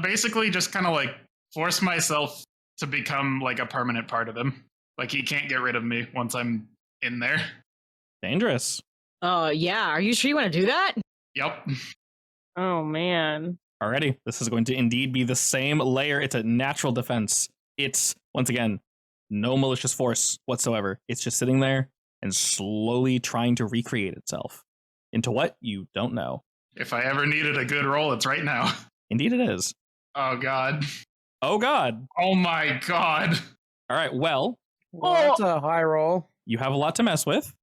Basically just kind of like force myself to become like a permanent part of him. Like he can't get rid of me once I'm in there. Dangerous. Yeah. Are you sure you want to do that? Yep. Oh man. Alrighty, this is going to indeed be the same layer. It's a natural defense. It's, once again, no malicious force whatsoever. It's just sitting there and slowly trying to recreate itself. Into what? You don't know. If I ever needed a good roll, it's right now. Indeed it is. Oh god. Oh god. Oh my god. Alright, well, That's a high roll. you have a lot to mess with.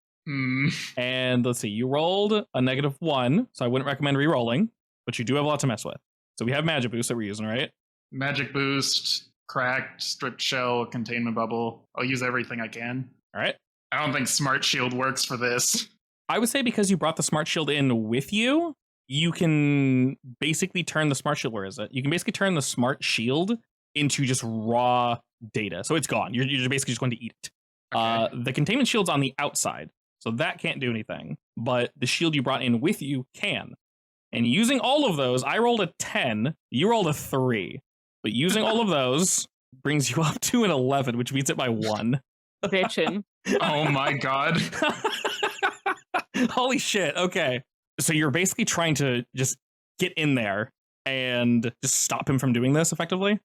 And let's see, you rolled a -1, so I wouldn't recommend re-rolling, but you do have a lot to mess with. So we have magic boost that we're using, right? Magic boost, cracked, stripped shell, containment bubble. I'll use everything I can. All right. I don't think smart shield works for this. I would say because you brought the smart shield in with you, you can basically turn the smart shield. Where is it? You can basically turn the smart shield into just raw data. So it's gone. You're basically just going to eat it. Okay. The containment shield's on the outside, so that can't do anything. But the shield you brought in with you can. And using all of those, I rolled a 10, you rolled a 3. But using all of those brings you up to an 11, which beats it by 1. Bitchin'. Oh my god. Holy shit, okay. So you're basically trying to just get in there and just stop him from doing this effectively?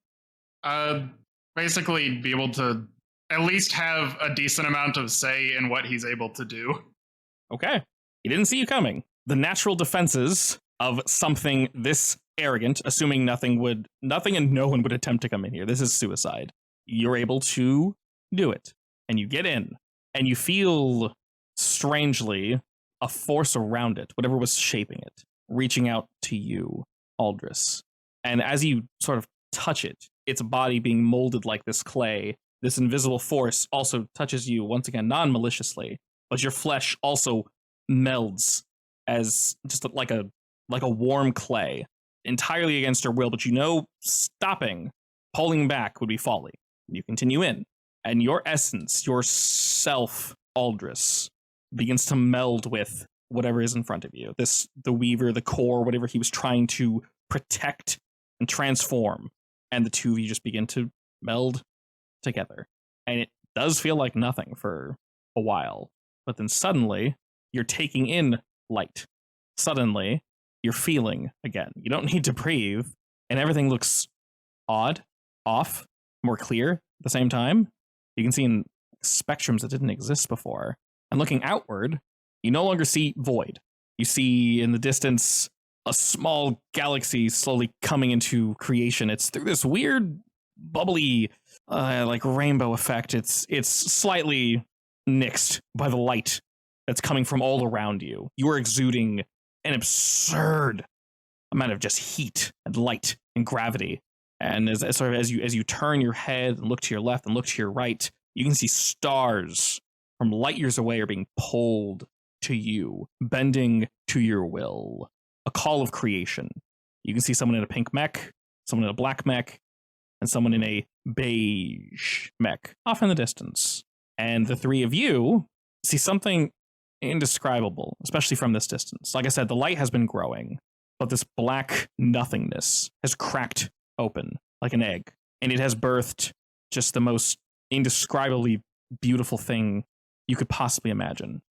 Basically be able to at least have a decent amount of say in what he's able to do. Okay. He didn't see you coming. The natural defenses of something this arrogant, assuming nothing and no one would attempt to come in here. This is suicide. You're able to do it. And you get in. And you feel, strangely, a force around it, whatever was shaping it, reaching out to you, Aldris. And as you sort of touch it, its body being molded like this clay, this invisible force also touches you, once again, non-maliciously, but your flesh also melds as just like a warm clay, entirely against your will, but you know stopping, pulling back would be folly. You continue in, and your essence, your self, Aldris, begins to meld with whatever is in front of you. The Weaver, the core, whatever he was trying to protect and transform, and the two of you just begin to meld together. And it does feel like nothing for a while, but then suddenly you're taking in light. Suddenly you're feeling again. You don't need to breathe, and everything looks odd, off, more clear at the same time. You can see in spectrums that didn't exist before. And looking outward, you no longer see void. You see in the distance a small galaxy slowly coming into creation. It's through this weird, bubbly, like rainbow effect. It's slightly nixed by the light that's coming from all around you. You are exuding an absurd amount of just heat and light and gravity. And as you turn your head and look to your left and look to your right, you can see stars from light years away are being pulled to you, bending to your will. A call of creation. You can see someone in a pink mech, someone in a black mech, and someone in a beige mech off in the distance. And the three of you see something indescribable, especially from this distance. Like I said, the light has been growing, but this black nothingness has cracked open like an egg, and it has birthed just the most indescribably beautiful thing you could possibly imagine.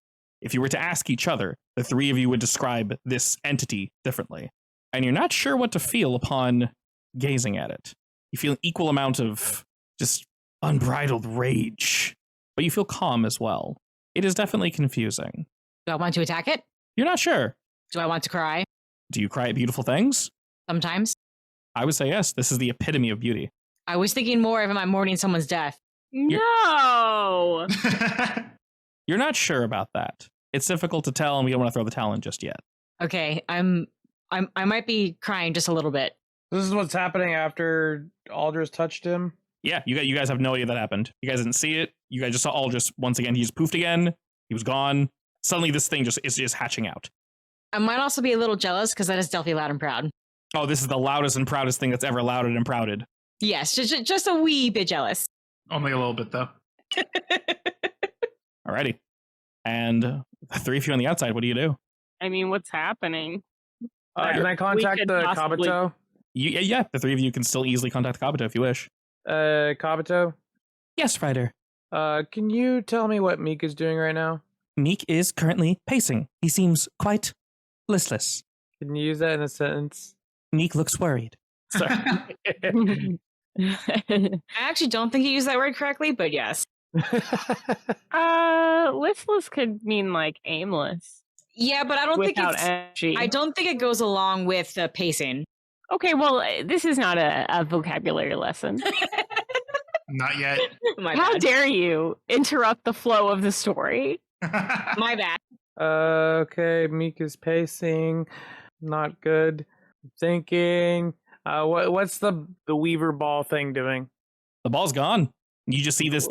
If you were to ask each other, the three of you would describe this entity differently, and you're not sure what to feel upon gazing at it. You feel an equal amount of just unbridled rage, but you feel calm as well. It is definitely confusing. Do I want to attack it? You're not sure. Do I want to cry? Do you cry at beautiful things? Sometimes. I would say yes. This is the epitome of beauty. I was thinking more of am I mourning someone's death? No. You're not sure about that. It's difficult to tell, and we don't want to throw the towel in just yet. Okay, I might be crying just a little bit. This is what's happening after Aldris touched him. Yeah, you guys have no idea that happened. You guys didn't see it. You guys just saw Aldris once again. He just poofed again. He was gone. Suddenly, this thing is just hatching out. I might also be a little jealous because that is definitely loud and proud. Oh, this is the loudest and proudest thing that's ever louded and prouded. Yes, just a wee bit jealous. Only a little bit, though. Alrighty. And the three of you on the outside, what do you do? I mean, what's happening? Can I contact could the possibly- Kabuto? Yeah, the three of you can still easily contact Kabuto if you wish. Kabuto? Yes, Ryder. Can you tell me what Meek is doing right now? Meek is currently pacing. He seems quite listless. Can you use that in a sentence? Meek looks worried. Sorry. I actually don't think you used that word correctly, but yes. Listless could mean like aimless. Yeah, but I don't think Without it's. energy. I don't think it goes along with pacing. Okay, well, this is not a vocabulary lesson. Not yet. My How bad. dare you interrupt the flow of the story? My bad. Okay, Meek is pacing. Not good. Thinking. What's the Weaver ball thing doing? The ball's gone. You just see this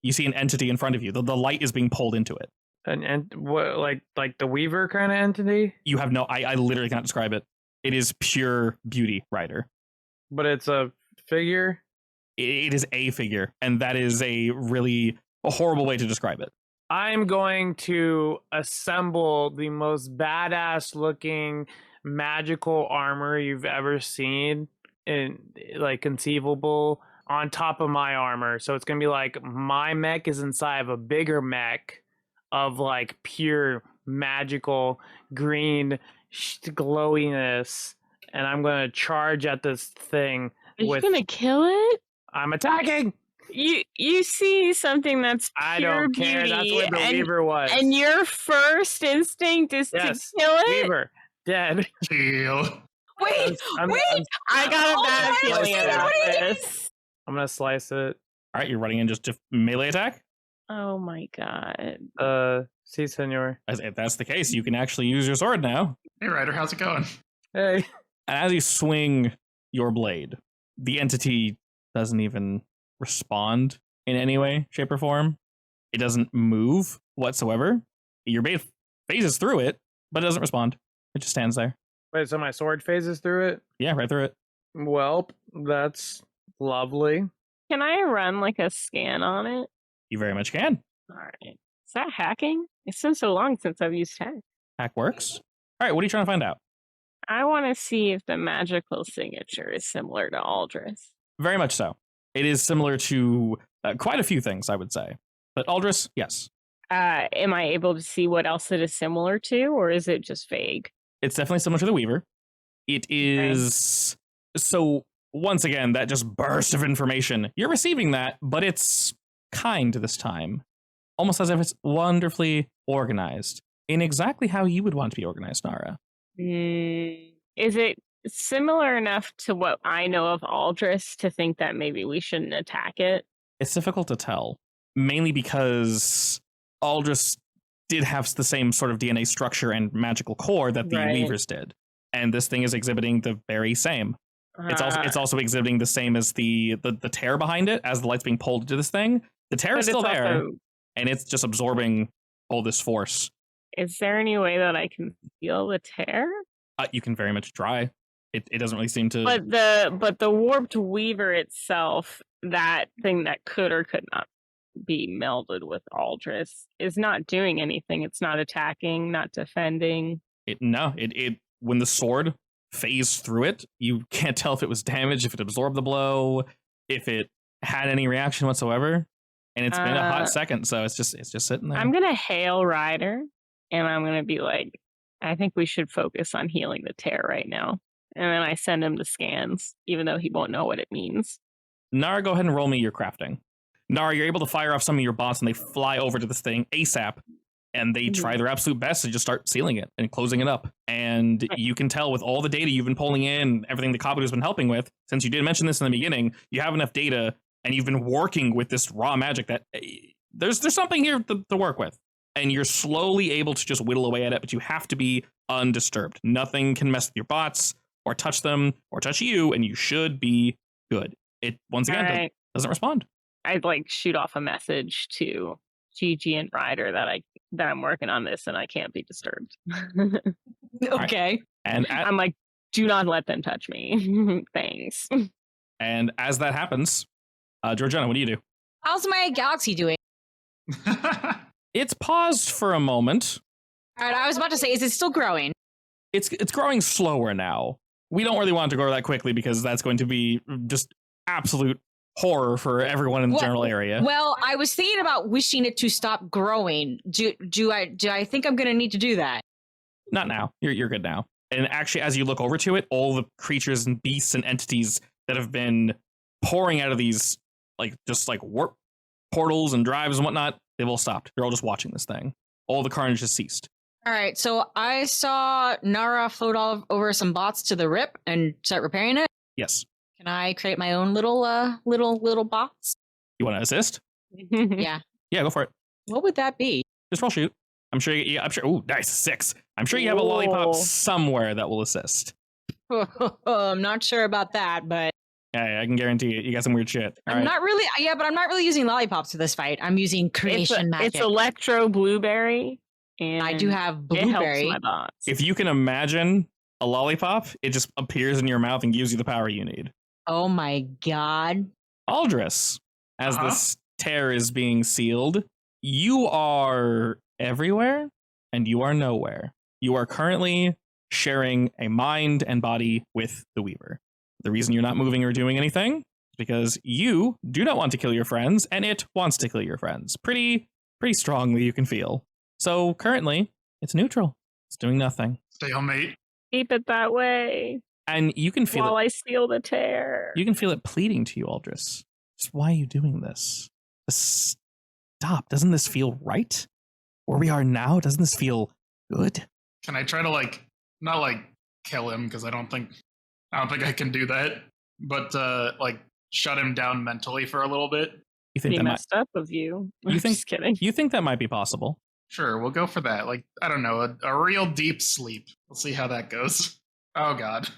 you see an entity in front of you. The light is being pulled into it. And what like the Weaver kind of entity? You have no I literally can't describe it. It is pure beauty, Ryder. But it's a figure. It is a figure, and that is a horrible way to describe it. I'm going to assemble the most badass looking magical armor you've ever seen in like conceivable on top of my armor. So it's gonna be like my mech is inside of a bigger mech of like pure magical green glowiness, and I'm gonna charge at this thing. Are you with gonna kill it? I'm attacking. You see something that's pure I don't care. beauty, That's what the and, Weaver was. and your first instinct is Yes, to kill it. Weaver dead. Chill. Wait, I'm- wait! I'm- I got a Oh, bad I feeling understand. about What are you doing? this. I'm gonna slice it. All right, you're running in just to melee attack. Oh my god. Si, senor. If that's the case, you can actually use your sword now. Hey, Ryder, how's it going? Hey. And as you swing your blade, the entity doesn't even respond in any way, shape, or form. It doesn't move whatsoever. Your blade phases through it, but it doesn't respond. It just stands there. Wait, so my sword phases through it? Yeah, right through it. Well, that's lovely. Can I run like a scan on it? You very much can. All right. Is that hacking? It's been so long since I've used hack. Hack works. All right, what are you trying to find out? I want to see if the magical signature is similar to Aldris. Very much so. It is similar to quite a few things, I would say. But Aldris, yes. Am I able to see what else it is similar to, or is it just vague? It's definitely similar to the Weaver. It is so. Once again, that just burst of information. You're receiving that, but it's kind this time, almost as if it's wonderfully organized in exactly how you would want to be organized, Nara. Is it similar enough to what I know of Aldris to think that maybe we shouldn't attack it? It's difficult to tell, mainly because Aldris did have the same sort of DNA structure and magical core that the Weavers did, and this thing is exhibiting the very same. It's also exhibiting the same as the tear behind it, as the light's being pulled into this thing. The tear is still there, and it's just absorbing all this force. Is there any way that I can feel the tear? You can very much try. It doesn't really seem to. But the warped weaver itself, that thing that could or could not be melded with Aldris, is not doing anything. It's not attacking, not defending. It when the sword phased through it, you can't tell if it was damaged, if it absorbed the blow, if it had any reaction whatsoever. And it's been a hot second, so it's just sitting there. I'm gonna hail Ryder, and I'm gonna be like, I think we should focus on healing the tear right now. And then I send him the scans, even though he won't know what it means. Nara, go ahead and roll me your crafting. Nara, you're able to fire off some of your bots, and they fly over to this thing ASAP, and they try their absolute best to just start sealing it and closing it up. And you can tell with all the data you've been pulling in, everything the Kabuto's been helping with, since you did mention this in the beginning, you have enough data, and you've been working with this raw magic that there's something here to work with. And you're slowly able to just whittle away at it, but you have to be undisturbed. Nothing can mess with your bots, or touch them, or touch you, and you should be good. It, once again, doesn't respond. I'd shoot off a message to Gigi and Ryder that I'm working on this and I can't be disturbed. Okay. Right. And I'm like, do not let them touch me. Thanks. And as that happens, Georgiana, what do you do? How's my galaxy doing? It's paused for a moment. All right, I was about to say, is it still growing? It's growing slower now. We don't really want to grow that quickly because that's going to be just absolute horror for everyone in the general area. Well, I was thinking about wishing it to stop growing. Do I think I'm going to need to do that? Not now. You're good now. And actually, as you look over to it, all the creatures and beasts and entities that have been pouring out of these warp portals and drives and whatnot, they've all stopped. They're all just watching this thing. All the carnage has ceased. All right, so I saw Nara float all over some bots to the rip and start repairing it. Yes. Can I create my own little bots? You want to assist? Yeah. Yeah, go for it. What would that be? Just roll shoot. I'm sure. Ooh, nice 6. I'm sure you have a lollipop somewhere that will assist. I'm not sure about that, but yeah, I can guarantee it. You got some weird shit. I'm not really. Yeah, but I'm not really using lollipops for this fight. I'm using creation magic. It's electro blueberry. And I do have blueberry. It helps my bots. If you can imagine a lollipop, it just appears in your mouth and gives you the power you need. Oh my god. Aldris, as this tear is being sealed, you are everywhere and you are nowhere. You are currently sharing a mind and body with the Weaver. The reason you're not moving or doing anything is because you do not want to kill your friends and it wants to kill your friends. Pretty strongly, you can feel. So currently, it's neutral. It's doing nothing. Stalemate. Keep it that way. And you can feel while I seal the tear. You can feel it pleading to you, Aldris. Just why are you doing this? Just stop. Doesn't this feel right? Where we are now, doesn't this feel good? Can I try to not kill him, because I don't think I can do that, but shut him down mentally for a little bit? You think that messed up of you? Just kidding. You think that might be possible? Sure, we'll go for that. I don't know, a real deep sleep. We'll see how that goes. Oh god.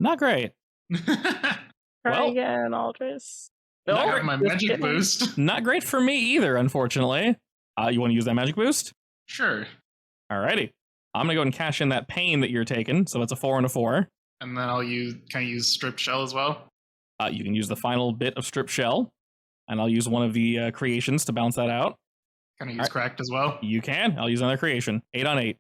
Not great. Try again, Aldris. I got my magic boost. Not great for me either, unfortunately. You want to use that magic boost? Sure. Alrighty. I'm gonna go and cash in that pain that you're taking, so it's a 4 and a 4. And then can I use strip shell as well? You can use the final bit of strip shell, and I'll use one of the creations to balance that out. Can I use cracked as well? You can. I'll use another creation. 8 on 8.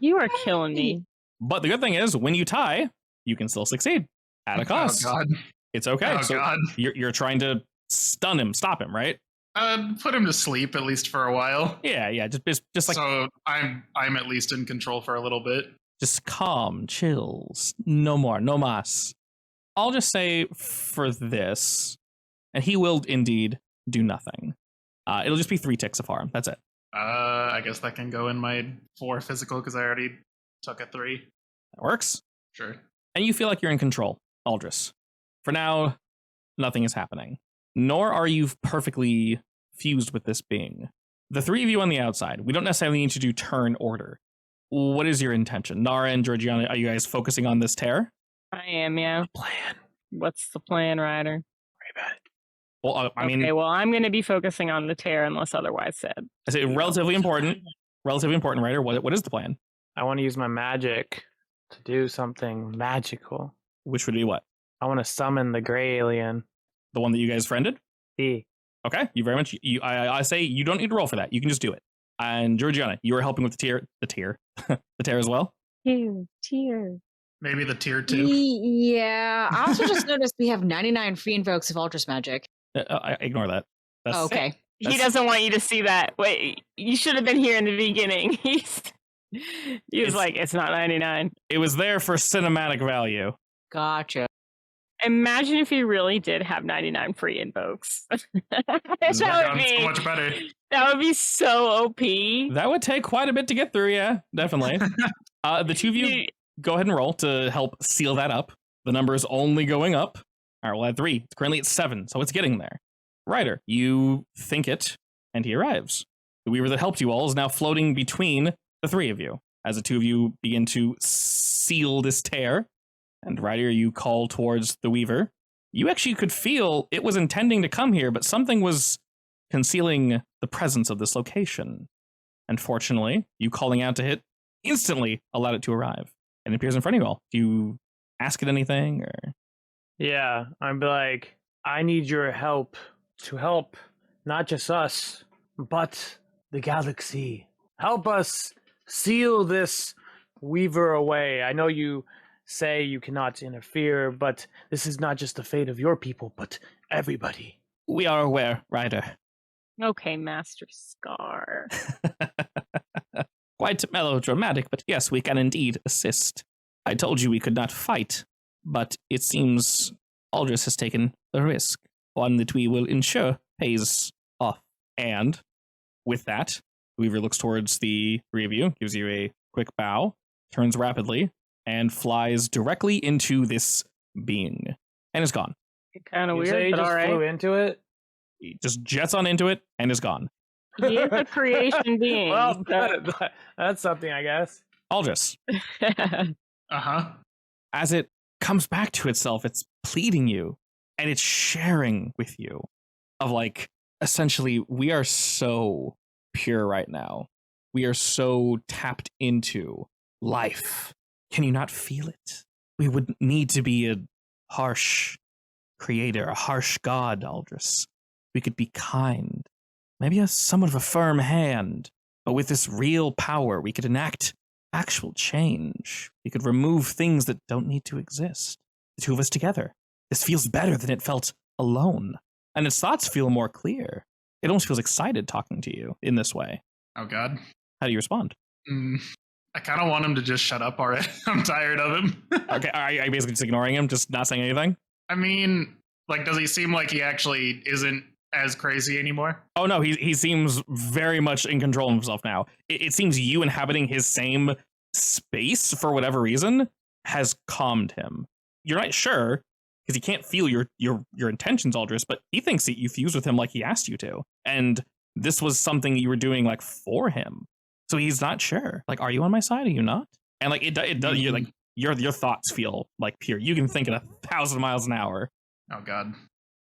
You are killing me. But the good thing is, when you tie, you can still succeed at a cost. Oh god. It's okay. Oh god. You're trying to stun him, stop him, right? Put him to sleep at least for a while. Yeah, just like So I'm at least in control for a little bit. just calm, chills, no more, no mas. I'll just say for this, and he will indeed do nothing. It'll just be 3 ticks of harm. That's it. I guess that can go in my 4 physical because I already took a 3. That works. Sure. And you feel like you're in control, Aldris. For now, nothing is happening. Nor are you perfectly fused with this being. The 3 of you on the outside, we don't necessarily need to do turn order. What is your intention? Nara and Georgiana, are you guys focusing on this tear? I am, yeah. Plan. What's the plan, Ryder? Worry about it. Well, I mean, Okay, well, I'm going to be focusing on the tear unless otherwise said. I say relatively important. Relatively important, Ryder. What is the plan? I want to use my magic to do something magical. Which would be what? I want to summon the gray alien. The one that you guys friended? See. Okay, you very much. I say you don't need to roll for that. You can just do it. And Georgiana, you are helping with the tear as well. Tear. Maybe the tier 2. Yeah. I also just noticed we have 99 free invokes of Ultra's magic. I ignore that. That's, Okay. He doesn't want you to see that. Wait, you should have been here in the beginning. He was like, it's not 99. It was there for cinematic value. Gotcha. Imagine if you really did have 99 free invokes. This would that have would gone be so much better. that would be so OP. That would take quite a bit to get through. Yeah, definitely. The 2 of you go ahead and roll to help seal that up. The number is only going up. All right, we'll add 3. It's currently at 7, so it's getting there. Ryder, you think it, and he arrives. The weaver that helped you all is now floating between the 3 of you. As the 2 of you begin to seal this tear, and Ryder, you call towards the weaver. You actually could feel it was intending to come here, but something was concealing the presence of this location. And fortunately, you calling out to it instantly allowed it to arrive. And it appears in front of you all. Do you ask it anything, or? Yeah, I'd be like, I need your help to help not just us, but the galaxy. Help us seal this weaver away. I know you say you cannot interfere, but this is not just the fate of your people, but everybody. We are aware, Ryder. Okay, Master Scar. Quite melodramatic, but yes, we can indeed assist. I told you we could not fight, but it seems Aldris has taken the risk, one that we will ensure pays off. And with that, Weaver looks towards the 3 of you, gives you a quick bow, turns rapidly, and flies directly into this being, and is gone. Kind of You say weird, you but just all right. flew into it? He just jets on into it and is gone. He is a creation being. Well, so- that's something, I guess. Aldris, Uh-huh. as it comes back to itself, it's pleading you, and it's sharing with you of like, essentially, we are so pure right now. We are so tapped into life. Can you not feel it? We would need to be a harsh creator, a harsh god, Aldris. We could be kind, maybe somewhat of a firm hand, but with this real power, we could enact actual change. We could remove things that don't need to exist. The 2 of us together. This feels better than it felt alone. And its thoughts feel more clear. It almost feels excited talking to you in this way. Oh, God. How do you respond? I kind of want him to just shut up already. I'm tired of him. Okay, are you basically just ignoring him, just not saying anything? I mean, like, does he seem like he actually isn't as crazy anymore? Oh no, he seems very much in control of himself now. It seems you inhabiting his same space for whatever reason has calmed him. You're not sure because he can't feel your intentions, Aldris, but he thinks that you fused with him like he asked you to, and this was something you were doing like for him. So he's not sure. Like, are you on my side? Are you not? And like it does. You like your thoughts feel like pure. You can think at 1,000 miles an hour. Oh, God.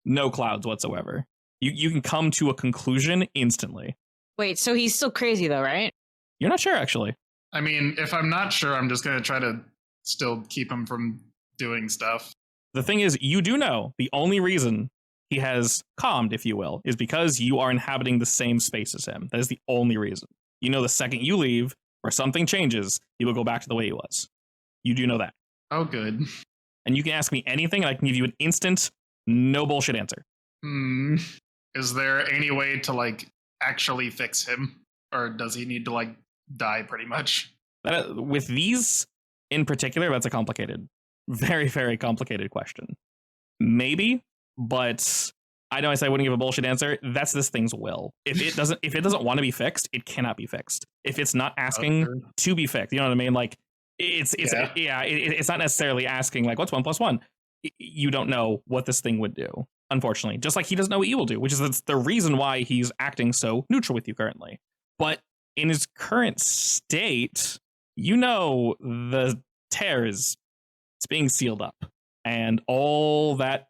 No clouds whatsoever. You can come to a conclusion instantly. Wait, so he's still crazy though, right? You're not sure, actually. I mean, if I'm not sure, I'm just going to try to still keep him from doing stuff. The thing is, you do know the only reason he has calmed, if you will, is because you are inhabiting the same space as him. That is the only reason. You know the second you leave or something changes, he will go back to the way he was. You do know that. Oh, good. And you can ask me anything, and I can give you an instant, no bullshit answer. is there any way to like actually fix him, or does he need to like die pretty much? With these in particular, that's a complicated, very, very complicated question. Maybe, but I know I said I wouldn't give a bullshit answer. That's this thing's will. If it doesn't want to be fixed, it cannot be fixed. If it's not asking to be fixed, you know what I mean? Like it's not necessarily asking like what's 1 + 1. You don't know what this thing would do, unfortunately. Just like he doesn't know what you will do, which is the reason why he's acting so neutral with you currently. But in his current state, you know the tear it's being sealed up, and all that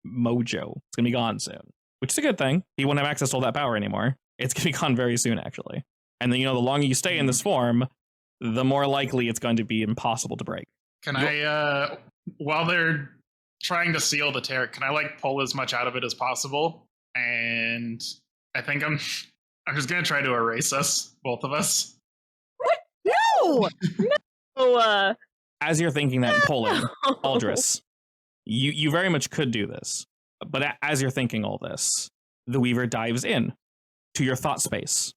mojo is gonna be gone soon, which is a good thing. He won't have access to all that power anymore. It's gonna be gone very soon, actually. And then, you know, the longer you stay in this form, the more likely it's going to be impossible to break. Can I, while they're trying to seal the tear, can I like pull as much out of it as possible? And I think I'm just gonna try to erase us, both of us. No! Oh, As you're thinking that and pulling, Aldris, you very much could do this. But as you're thinking all this, the Weaver dives in to your thought space,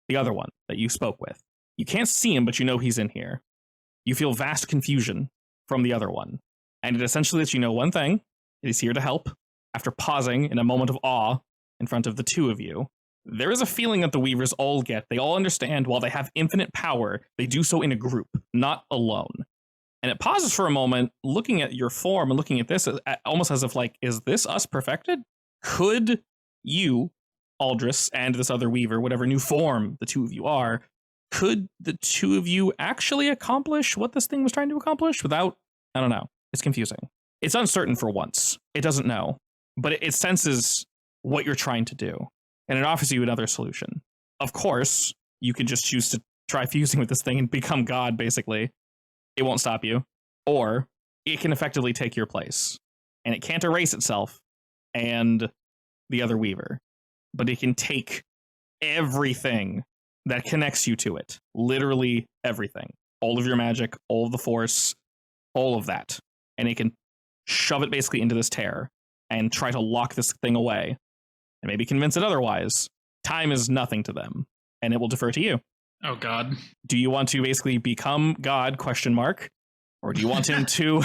the other one that you spoke with. You can't see him, but you know he's in here. You feel vast confusion from the other one. And it essentially lets you know one thing: it is here to help. After pausing in a moment of awe in front of the two of you, there is a feeling that the Weavers all get. They all understand while they have infinite power, they do so in a group, not alone. And it pauses for a moment, looking at your form and looking at this almost as if like, is this us perfected? Could you, Aldris, and this other Weaver, whatever new form the two of you are, could the two of you actually accomplish what this thing was trying to accomplish without, I don't know. It's confusing. It's uncertain for once. It doesn't know, but it senses what you're trying to do, and it offers you another solution. Of course, you could just choose to try fusing with this thing and become God, basically. It won't stop you. Or it can effectively take your place, and it can't erase itself and the other Weaver, but it can take everything that connects you to it. Literally everything. All of your magic, all of the force, all of that. And it can shove it basically into this tear and try to lock this thing away and maybe convince it otherwise. Time is nothing to them, and it will defer to you. Oh God. Do you want to basically become God, ? Or do you want him to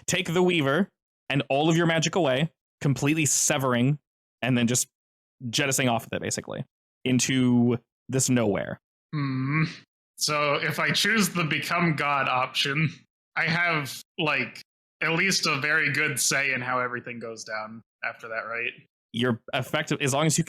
take the Weaver and all of your magic away, completely severing, and then just jettisoning off with it, basically, into this nowhere? So if I choose the become God option, I have, like, at least a very good say in how everything goes down after that, right? You're effective, as long as you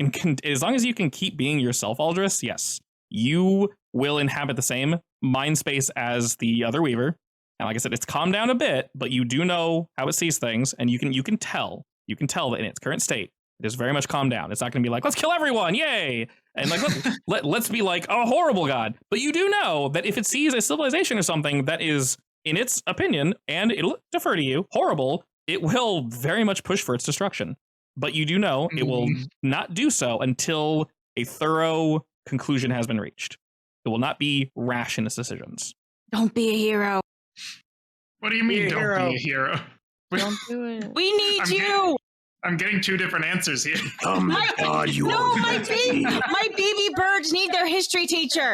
can keep being yourself, Aldris, yes. You will inhabit the same mind space as the other Weaver. And like I said, it's calmed down a bit, but you do know how it sees things, and you can tell that in its current state, it is very much calmed down. It's not going to be like, let's kill everyone, yay! And like, let's be like a horrible God. But you do know that if it sees a civilization or something that is, in its opinion, and it'll defer to you, horrible, it will very much push for its destruction. But you do know it will not do so until a thorough conclusion has been reached. It will not be rash in its decisions. Don't be a hero. What do you mean, don't be a hero? don't do it. We need you. I'm getting two different answers here. Oh my God, you my baby birds need their history teacher.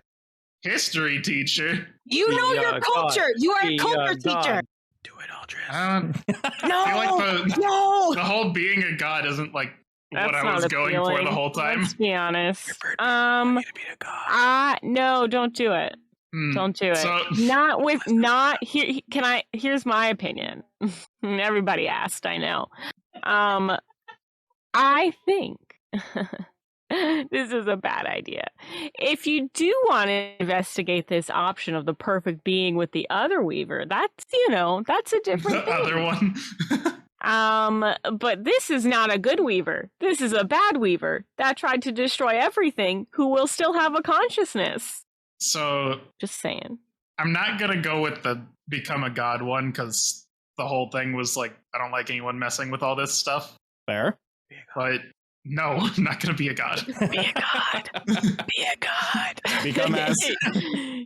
History teacher? You know your culture. God. You are a culture teacher. Do it, Aldris. No, I feel like no. the whole being a god isn't like That's what I not was going appealing. for the whole time. Let's be honest. To be a God. No, don't do it. Don't do it. Here's my opinion. Everybody asked, I know. I think this is a bad idea. If you do want to investigate this option of the perfect being with the other Weaver, that's a different thing. Other one. But this is not a good Weaver. This is a bad Weaver that tried to destroy everything, who will still have a consciousness. So just saying. I'm not gonna go with the become a god one, because the whole thing was like, I don't like anyone messing with all this stuff. Fair. But no, I'm not gonna be a god. Be a god. Be a god. Become as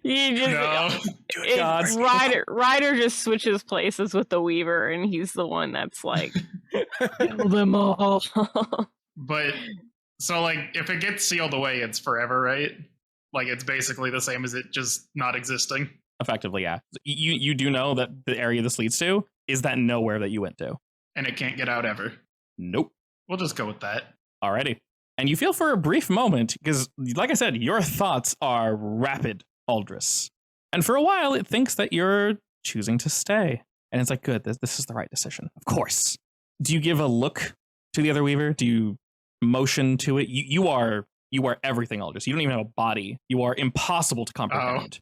you just Ryder just switches places with the Weaver, and he's the one that's like, kill them all. But So, like, if it gets sealed away, it's forever, right? Like, it's basically the same as it just not existing. Effectively, yeah. You do know that the area this leads to is that nowhere that you went to. And it can't get out ever. Nope. We'll just go with that. Alrighty. And you feel for a brief moment, because, like I said, your thoughts are rapid, Aldris. And for a while, it thinks that you're choosing to stay. And it's like, good, this is the right decision. Of course. Do you give a look to the other Weaver? Do you motion to it? You are everything, Aldris. You don't even have a body. You are impossible to comprehend.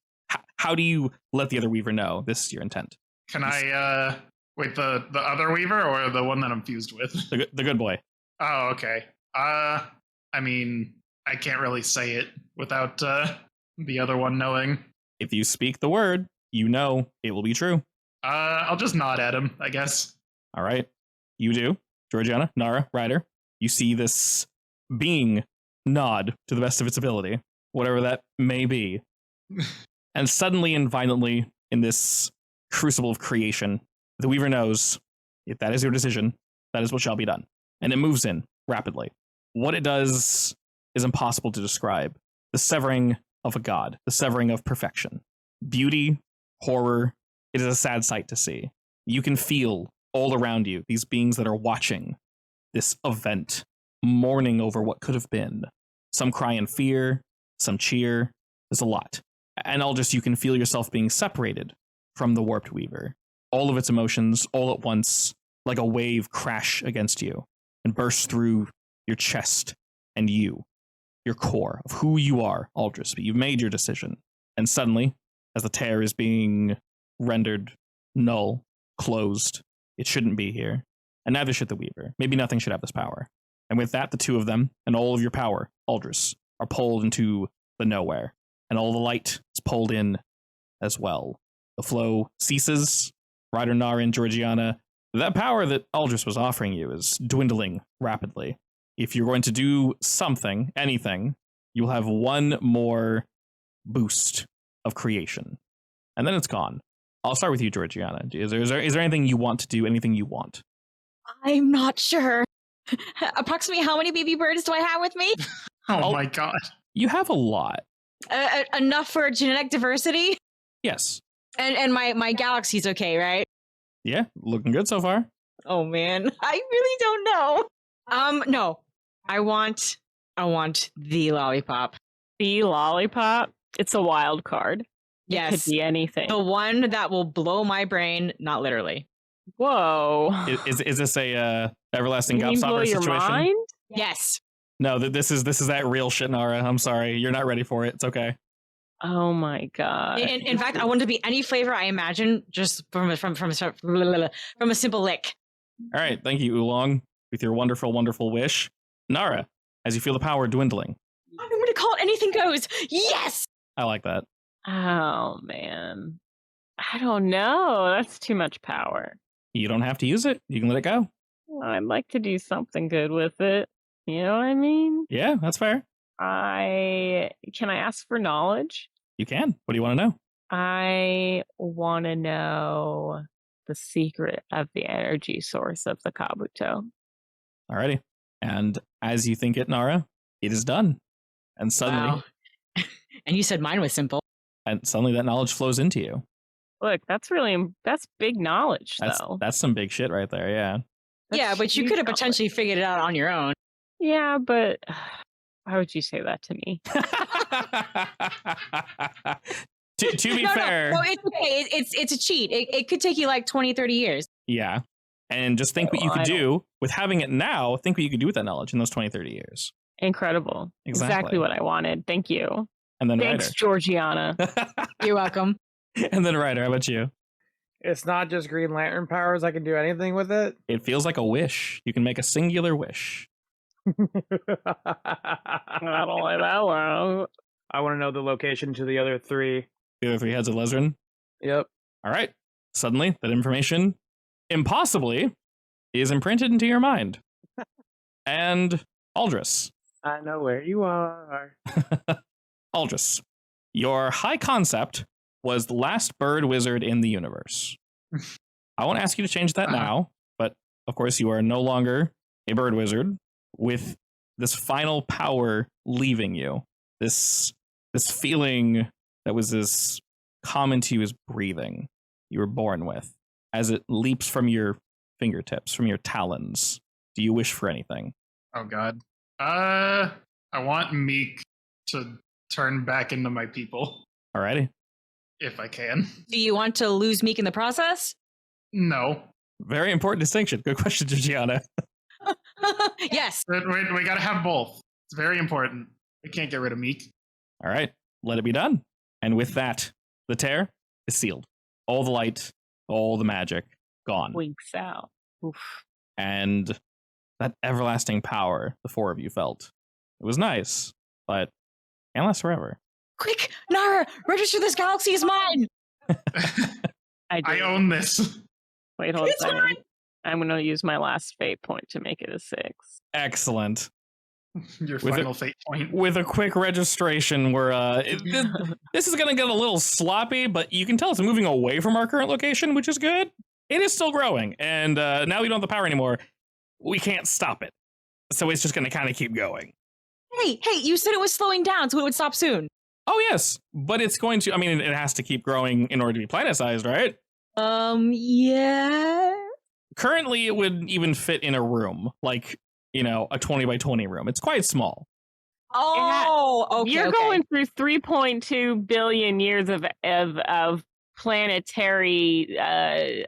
How do you let the other Weaver know this is your intent? Can I, wait, the other Weaver or the one that I'm fused with? The good boy. Oh, okay. I mean, I can't really say it without the other one knowing. If you speak the word, you know it will be true. I'll just nod at him, I guess. All right. You do. Georgiana, Nara, Ryder, you see this being nod to the best of its ability, whatever that may be. And suddenly and violently, in this crucible of creation, the Weaver knows if that is your decision, that is what shall be done. And it moves in rapidly. What it does is impossible to describe. The severing of a god, the severing of perfection. Beauty, horror, it is a sad sight to see. You can feel all around you these beings that are watching this event, mourning over what could have been. Some cry in fear, some cheer. There's a lot. And you can feel yourself being separated from the Warped Weaver. All of its emotions, all at once, like a wave, crash against you and burst through your chest and your core of who you are, Aldris. But you've made your decision. And suddenly, as the tear is being rendered null, closed, it shouldn't be here. And neither should the Weaver. Maybe nothing should have this power. And with that, the two of them and all of your power, Aldris, are pulled into the nowhere. And all the light is pulled in as well. The flow ceases. Ryder, Nara, and Georgiana, that power that Aldris was offering you is dwindling rapidly. If you're going to do something, anything, you'll have one more boost of creation. And then it's gone. I'll start with you, Georgiana. Is there anything you want to do, anything you want? I'm not sure. Approximately how many baby birds do I have with me? Oh my god. You have a lot. Enough for genetic diversity? Yes. And my galaxy's okay, right? Yeah, looking good so far. Oh man, I really don't know. No. I want the lollipop. The lollipop? It's a wild card. Yes. It could be anything. The one that will blow my brain, not literally. Whoa. Is this a everlasting You mean blow gobstopper your situation? mind? Yes. No, this is that real shit, Nara. I'm sorry, you're not ready for it. It's okay. Oh my god. In fact, I want it to be any flavor I imagine, just from a simple lick. All right, thank you, Oolong, with your wonderful, wonderful wish. Nara, as you feel the power dwindling. I'm going to call it anything goes. Yes. I like that. Oh man. I don't know. That's too much power. You don't have to use it. You can let it go. I'd like to do something good with it. You know what I mean? Yeah, that's fair. Can I ask for knowledge? You can. What do you want to know? I want to know the secret of the energy source of the Kabuto. Alrighty. And as you think it, Nara, it is done. And suddenly, Wow. And you said mine was simple. and suddenly that knowledge flows into you. Look, that's big knowledge, though. That's some big shit right there. Yeah. Yeah, but you huge could have knowledge. potentially figured it out on your own. Yeah, but why would you say that to me? to be No, fair, no, it's okay. It's a cheat. It could take you like 20, 30 years. yeah. And just think what you Well, could I don't- do with having it now. Think what you could do with that knowledge in those 20, 30 years. Incredible. Exactly. Exactly what I wanted. Thank you. And then Thanks, Georgiana. Ryder. You're welcome. And then Ryder, how about you? It's not just Green Lantern powers. I can do anything with it. It feels like a wish. You can make a singular wish. I don't like that one. I want to know the location to the other three. The other three heads of Lezrin. Yep. All right. Suddenly, that information, impossibly, is imprinted into your mind. And Aldris. I know where you are. Aldris, your high concept was the last bird wizard in the universe. I won't ask you to change that now, but of course you are no longer a bird wizard with this final power leaving you. This feeling that was as common to you as breathing, you were born with, as it leaps from your fingertips, from your talons. Do you wish for anything? Oh God. I want Meek to turn back into my people Alrighty. if I can. Do you want to lose Meek in the process? No. Very important distinction. Good question, Georgiana. Yes. We gotta have both. It's very important. We can't get rid of Meek. All right, let it be done. And with that, the tear is sealed. All the light, all the magic, gone. Winks out. Oof. And that everlasting power the four of you felt. It was nice, but can't last forever. Quick, Nara, register this galaxy as mine. I own this. Wait, hold It's on. mine. I'm going to use my last fate point to make it a 6. Excellent. Your With final fate point. With a quick registration where this is going to get a little sloppy, but you can tell it's moving away from our current location, which is good. It is still growing, and now we don't have the power anymore. We can't stop it. So it's just going to kind of keep going. Hey, you said it was slowing down, so it would stop soon. Oh, yes. But it's going to, I mean, it has to keep growing in order to be planet-sized, right? Yeah. Currently, it would even fit in a room, like, you know, a 20 by 20 room. It's quite small. Oh, okay. You're okay. going through 3.2 billion years of planetary,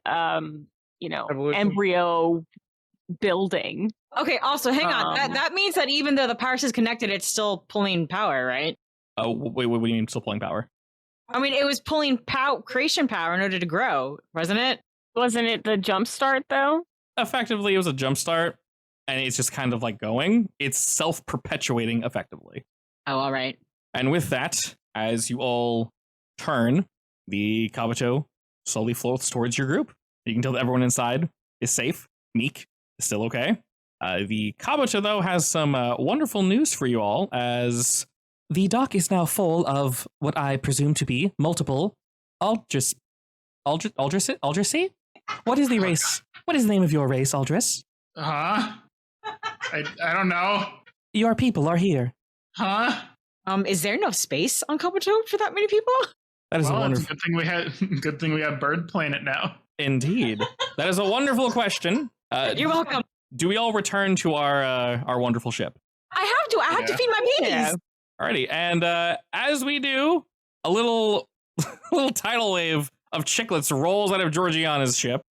Evolution. embryo building. Okay, also, hang on. Um, That means that even though the power is connected, it's still pulling power, right? Oh, wait, what do you mean still pulling power? I mean, it was pulling creation power in order to grow, wasn't it? Wasn't it the jump start though? Effectively, it was a jump start, and it's just kind of like going. It's self-perpetuating effectively. Oh, all right. And with that, as you all turn, the Kabuto slowly floats towards your group. You can tell that everyone inside is safe. Meek is still okay. The Kabuto, though, has some wonderful news for you all, as the dock is now full of what I presume to be multiple Aldris. Aldrisi? What is the race? What is the name of your race, Aldris? Huh? I don't know. Your people are here. Huh? Is there enough space on Kabuto for that many people? That is a Well, it's wonderful. good thing we have Bird Planet now. Indeed. That is a wonderful question. You're welcome. Do we all return to our wonderful ship? I have to Yeah. feed my babies. Yeah. Alrighty, and as we do, a little tidal wave of chiclets rolls out of Georgiana's ship.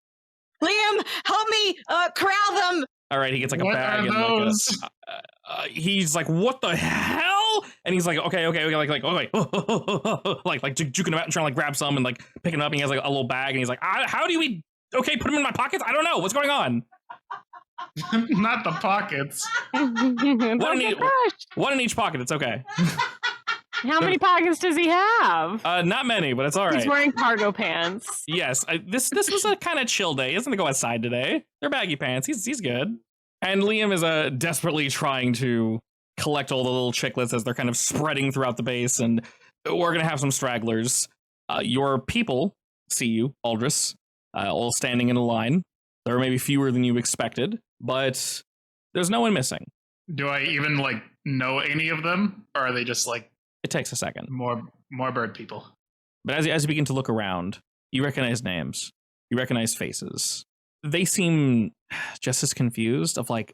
Liam, help me corral them. All right, he gets like a What bag are and those? he's like, "What the hell?" And he's like, "Okay, okay, like like juking him out and trying to like grab some and like picking him up. And he has like a little bag, and he's like, "How do we? Okay, put him in my pockets. I don't know what's going on." Not the pockets. Don't One get in, crushed. one in each pocket. It's okay. How many pockets does he have? Not many, but it's all right. He's wearing cargo pants. Yes, this was a kind of chill day. He doesn't go outside today. They're baggy pants. He's good. And Liam is desperately trying to collect all the little chiclets as they're kind of spreading throughout the base, and we're gonna have some stragglers. Your people see you, Aldris, all standing in a line. There are maybe fewer than you expected, but there's no one missing. Do I even like know any of them, or are they just like It takes a second. more bird people? But as you begin to look around, you recognize names. You recognize faces. They seem just as confused of like,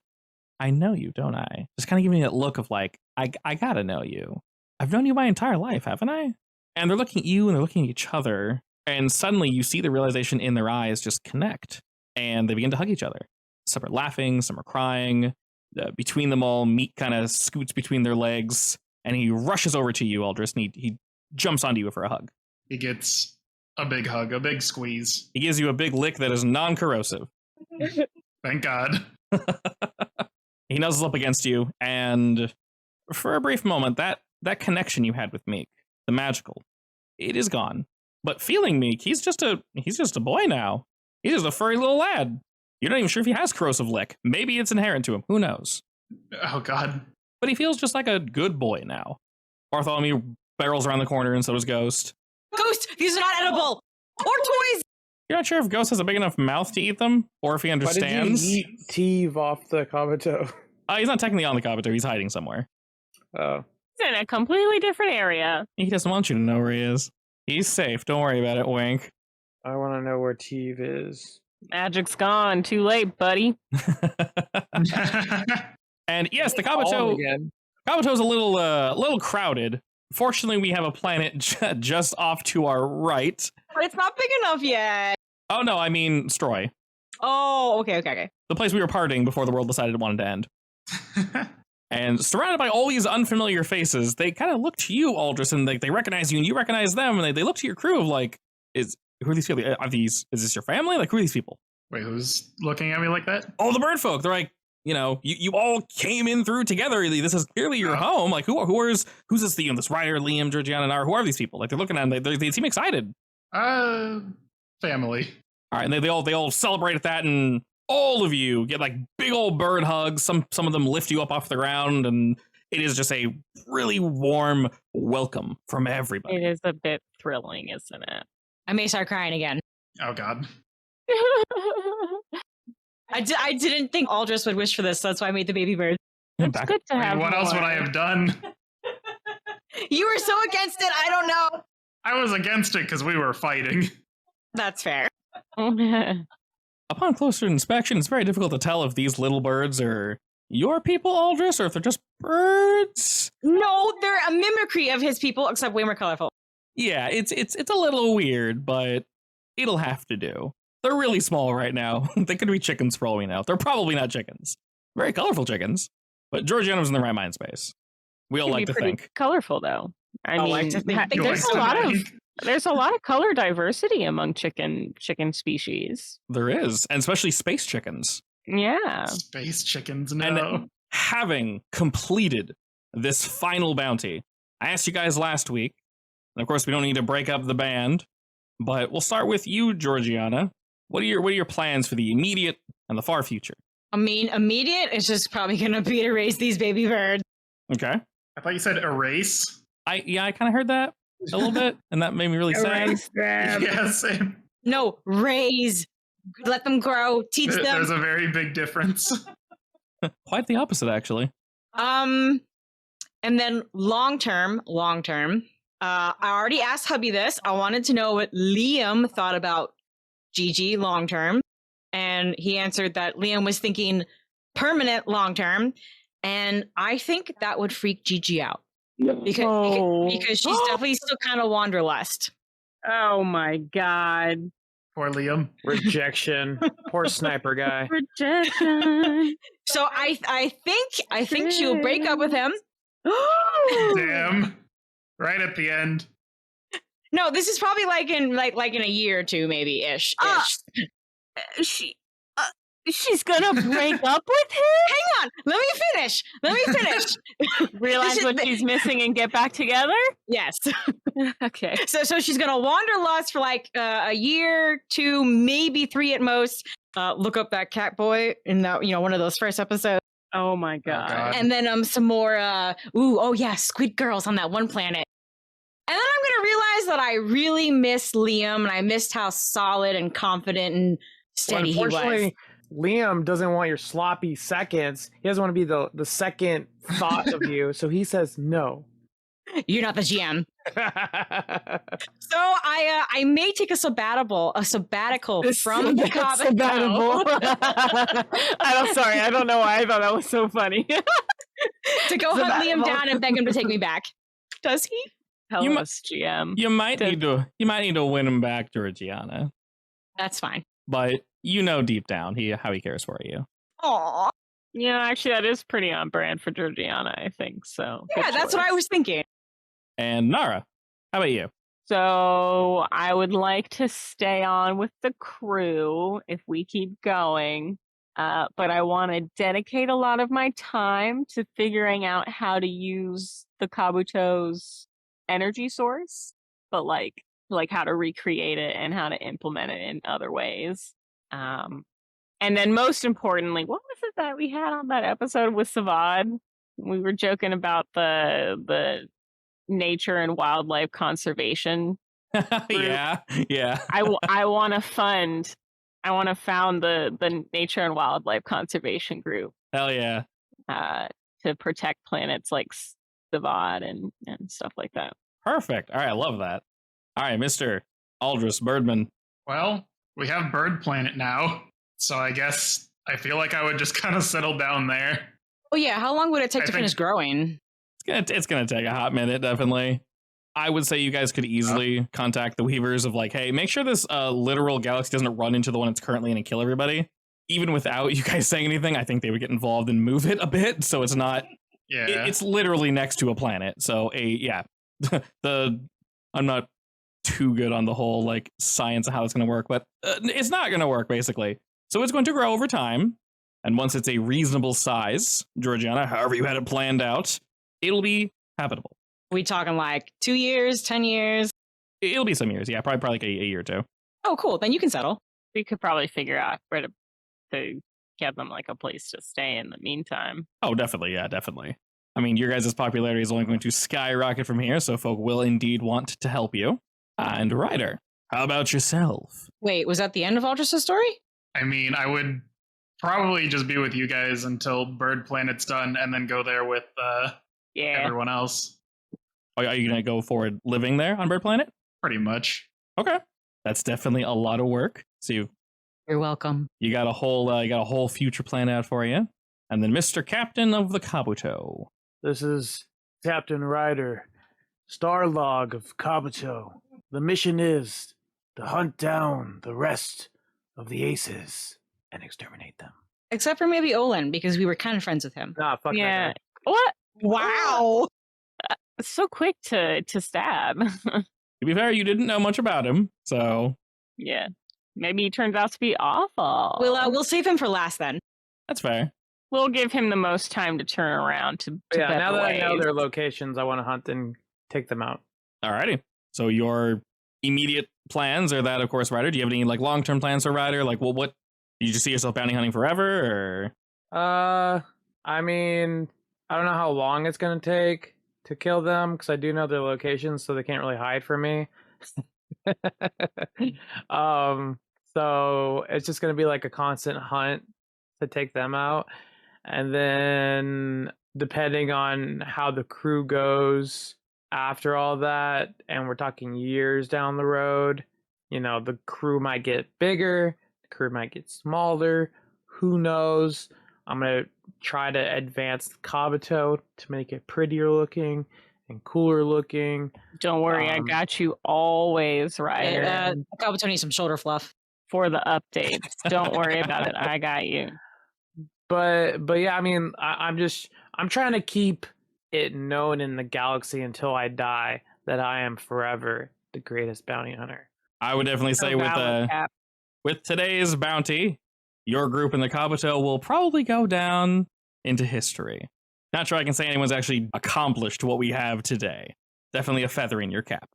I know you, don't I? Just kind of giving that look of like, I gotta know you. I've known you my entire life, haven't I? And they're looking at you and they're looking at each other. And suddenly you see the realization in their eyes just connect. And they begin to hug each other. Some are laughing, some are crying. Between them all, Meat kind of scoots between their legs. And he rushes over to you, Aldris, and he jumps onto you for a hug. He gets a big hug, a big squeeze. He gives you a big lick that is non-corrosive. Thank God. He nuzzles up against you, and for a brief moment, that connection you had with Meek, the magical, it is gone. But feeling Meek, he's just a boy now. He's just a furry little lad. You're not even sure if he has corrosive lick. Maybe it's inherent to him. Who knows? Oh God. But he feels just like a good boy now. Bartholomew barrels around the corner, and so does Ghost. Ghost, these are not edible. Or toys. You're not sure if Ghost has a big enough mouth to eat them, or if he Why did you understands. eat Teve off the Kabuto? He's not technically on the Kabuto. He's hiding somewhere. Oh. He's in a completely different area. He doesn't want you to know where he is. He's safe. Don't worry about it, Wink. I want to know where Teve is. Magic's gone. Too late, buddy. And yes, the Call Kabuto. again. Kabuto's a little crowded. Fortunately, we have a planet just off to our right. But it's not big enough yet. Oh no, I mean Stroy. Oh, okay. The place we were partying before the world decided it wanted to end. And surrounded by all these unfamiliar faces, they kind of look to you, Aldris, and they recognize you, and you recognize them, and they look to your crew of like, who are these people? Is this your family? Like, who are these people? Wait, who's looking at me like that? Oh, the bird folk. They're like, you all came in through together. This is clearly your home. Like, who's this? This Ryder, Liam, Georgiana, Nara? Who are these people? Like, they're looking at them. They seem excited. Family. All right, and they all celebrate at that, and all of you get like big old bird hugs. Some of them lift you up off the ground, and it is just a really warm welcome from everybody. It is a bit thrilling, isn't it? I may start crying again. Oh God. I didn't think Aldris would wish for this, so that's why I made the baby bird. It's good to have. What else would I more. have done? You were so against it, I don't know. I was against it because we were fighting. That's fair. Upon closer inspection, it's very difficult to tell if these little birds are your people, Aldris, or if they're just birds. No, they're a mimicry of his people, except way more colorful. Yeah, it's a little weird, but it'll have to do. They're really small right now. They could be chickens for all we know. They're probably not chickens. Very colorful chickens. But Georgiana was in the right mind space. We all Can like be to pretty think. colorful, though. I mean, like to think You there's like a to lot of think. there's a lot of color diversity among chicken species. There is, and especially space chickens. Yeah. Space chickens, no. And having completed this final bounty, I asked you guys last week, and of course we don't need to break up the band, but we'll start with you, Georgiana. What are your plans for the immediate and the far future? I mean, immediate is just probably going to be to raise these baby birds. Okay. I thought you said erase. I kind of heard that a little bit, and that made me really sad. Yeah, same. No, raise. Let them grow. Teach them. There's a very big difference. Quite the opposite, actually. And then long term, I already asked hubby this. I wanted to know what Liam thought about Gigi long term. And he answered that Liam was thinking permanent long term. And I think that would freak Gigi out. Because she's definitely still kind of wanderlust. Oh my god. Poor Liam. Rejection. Poor sniper guy. Rejection. So I think she'll break up with him. Damn. Right at the end. No, this is probably like in a year or two, maybe ish. She's gonna break up with him? Hang on, let me finish. Realize what she's missing and get back together? Yes. Okay. So she's gonna wanderlust for like a year, 2, maybe 3 at most. Look up that cat boy in that one of those first episodes. Oh my god. God. And then some more squid girls on that one planet. And then I'm gonna realize that I really miss Liam and I missed how solid and confident and steady he was. Unfortunately, Liam doesn't want your sloppy seconds. He doesn't want to be the second thought of you, so he says no. You're not the GM. So I may take a sabbatical from the sabbatical. I'm sorry, I don't know why I thought that was so funny. to go hunt Liam down and beg him to take me back. Does he? Hello, GM. You might need to win him back, Georgiana. That's fine. But deep down how he cares for you. Aw. Yeah, actually, that is pretty on brand for Georgiana, I think. So Yeah, that's what I was thinking. And Nara, how about you? So I would like to stay on with the crew if we keep going. But I want to dedicate a lot of my time to figuring out how to use the Kabuto's energy source, but like how to recreate it and how to implement it in other ways. And then most importantly, what was it that we had on that episode with Savad? We were joking about the nature and wildlife conservation. Yeah. I want to found the nature and wildlife conservation group. Hell yeah. to protect planets like Savad and stuff like that. Perfect. All right, I love that. All right, Mr. Aldous Birdman. Well, we have Bird Planet now, so I guess I feel like I would just kind of settle down there. Oh yeah, how long would it take I to think- finish growing? It's gonna take a hot minute, definitely. I would say you guys could easily contact the Weavers of like, hey, make sure this literal galaxy doesn't run into the one it's currently in and kill everybody. Even without you guys saying anything, I think they would get involved and move it a bit, so it's not. Yeah. It's literally next to a planet, so I'm not too good on the whole like science of how it's going to work, but it's not going to work basically. So it's going to grow over time, and once it's a reasonable size, Georgiana, however you had it planned out, it'll be habitable. We talking like 2 years, 10 years? It'll be some years, yeah, probably like a year or two. Oh, cool. Then you can settle. We could probably figure out where to give them like a place to stay in the meantime. Oh, definitely, yeah, definitely. I mean, your guys' popularity is only going to skyrocket from here, so folk will indeed want to help you. And Ryder, how about yourself? Wait, was that the end of Aldous' story? I mean, I would probably just be with you guys until Bird Planet's done and then go there with Yeah. everyone else. Are you going to go forward living there on Bird Planet? Pretty much. Okay. That's definitely a lot of work. So You're welcome. you got a whole future planned out for you. And then Mr. Captain of the Kabuto. This is Captain Ryder, Star Log of Kabuto. The mission is to hunt down the rest of the aces and exterminate them. Except for maybe Olin, because we were kind of friends with him. Nah, fuck Yeah. that What? Wow. It's so quick to stab. To be fair, you didn't know much about him, so Yeah. Maybe he turns out to be awful. We'll save him for last then. that's fair. We'll give him the most time to turn around to guy. Yeah, better now that I know ways. their locations, I want to hunt and take them out. Alrighty. So your immediate plans are that, of course, Ryder. Do you have any like long-term plans for Ryder? Like, well, what? Do you just see yourself bounty hunting forever, or? I mean, I don't know how long it's gonna take to kill them because I do know their locations, so they can't really hide from me. So it's just gonna be like a constant hunt to take them out, and then depending on how the crew goes after all that, and we're talking years down the road, you know, the crew might get bigger, the crew might get smaller. Who knows? I'm gonna try to advance Kabuto to make it prettier looking and cooler looking. Don't worry, I got you always, Ryder, Kabuto needs some shoulder fluff. for the updates. Don't worry about it. I got you. But yeah, I mean, I'm trying to keep it known in the galaxy until I die that I am forever the greatest bounty hunter. I would definitely say So valid, Cap. with today's bounty, your group in the Kabuto will probably go down into history. Not sure I can say anyone's actually accomplished what we have today. Definitely a feather in your cap.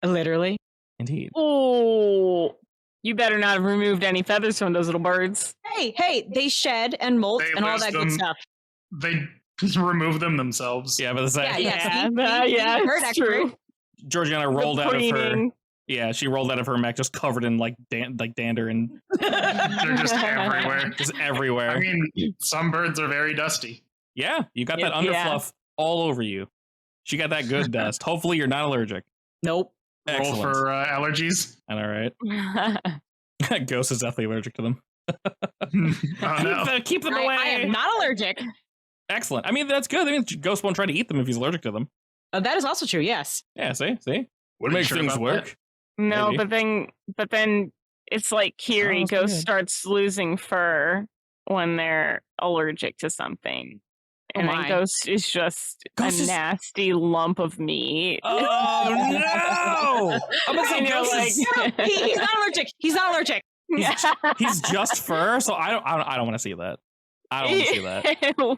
Literally. Indeed. Oh, you better not have removed any feathers from those little birds. Hey, they shed and molt They and all lose that them. good stuff. They remove them themselves. Yeah, but the same. Yeah, so Yeah, he heard it's expert. true. Georgiana rolled The out of her. preening. Yeah, she rolled out of her mech just covered in like dander and They're just everywhere. just everywhere. I mean, some birds are very dusty. Yeah, you got that Yeah. underfluff all over you. She got that good dust. Hopefully, you're not allergic. Nope. Excellent. Roll for allergies. All right. Ghost is definitely allergic to them. Oh, no. Keep them away. I am not allergic. Excellent. I mean, that's good. I mean, Ghost won't try to eat them if he's allergic to them. That is also true, yes. Yeah, see? Would Wasn't make sure things about work. No, Maybe. but then it's like Kiri Oh, Ghost good. starts losing fur when they're allergic to something. Oh And my. then Ghost is just Ghost a is- nasty lump of meat. Oh, no! I'm gonna say I know, Ghost like- is- He's not allergic. He's not allergic. he's just fur, so I don't want to see that. I don't want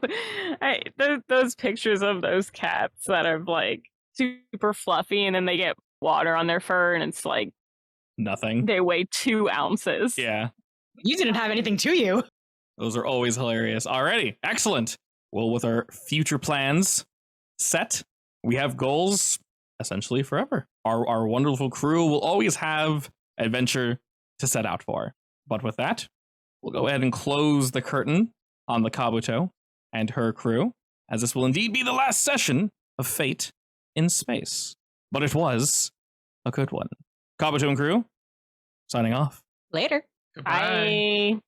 to see that. Those pictures of those cats that are like super fluffy and then they get water on their fur and it's like Nothing. they weigh 2 ounces. Yeah. You didn't have anything to you. Those are always hilarious. Alrighty, excellent. Well, with our future plans set, we have goals essentially forever. Our wonderful crew will always have adventure to set out for. But with that, we'll go ahead and close the curtain on the Kabuto. and her crew, as this will indeed be the last session of Fate in Space. But it was a good one. Kabuto and crew, signing off. Later. Goodbye. Bye.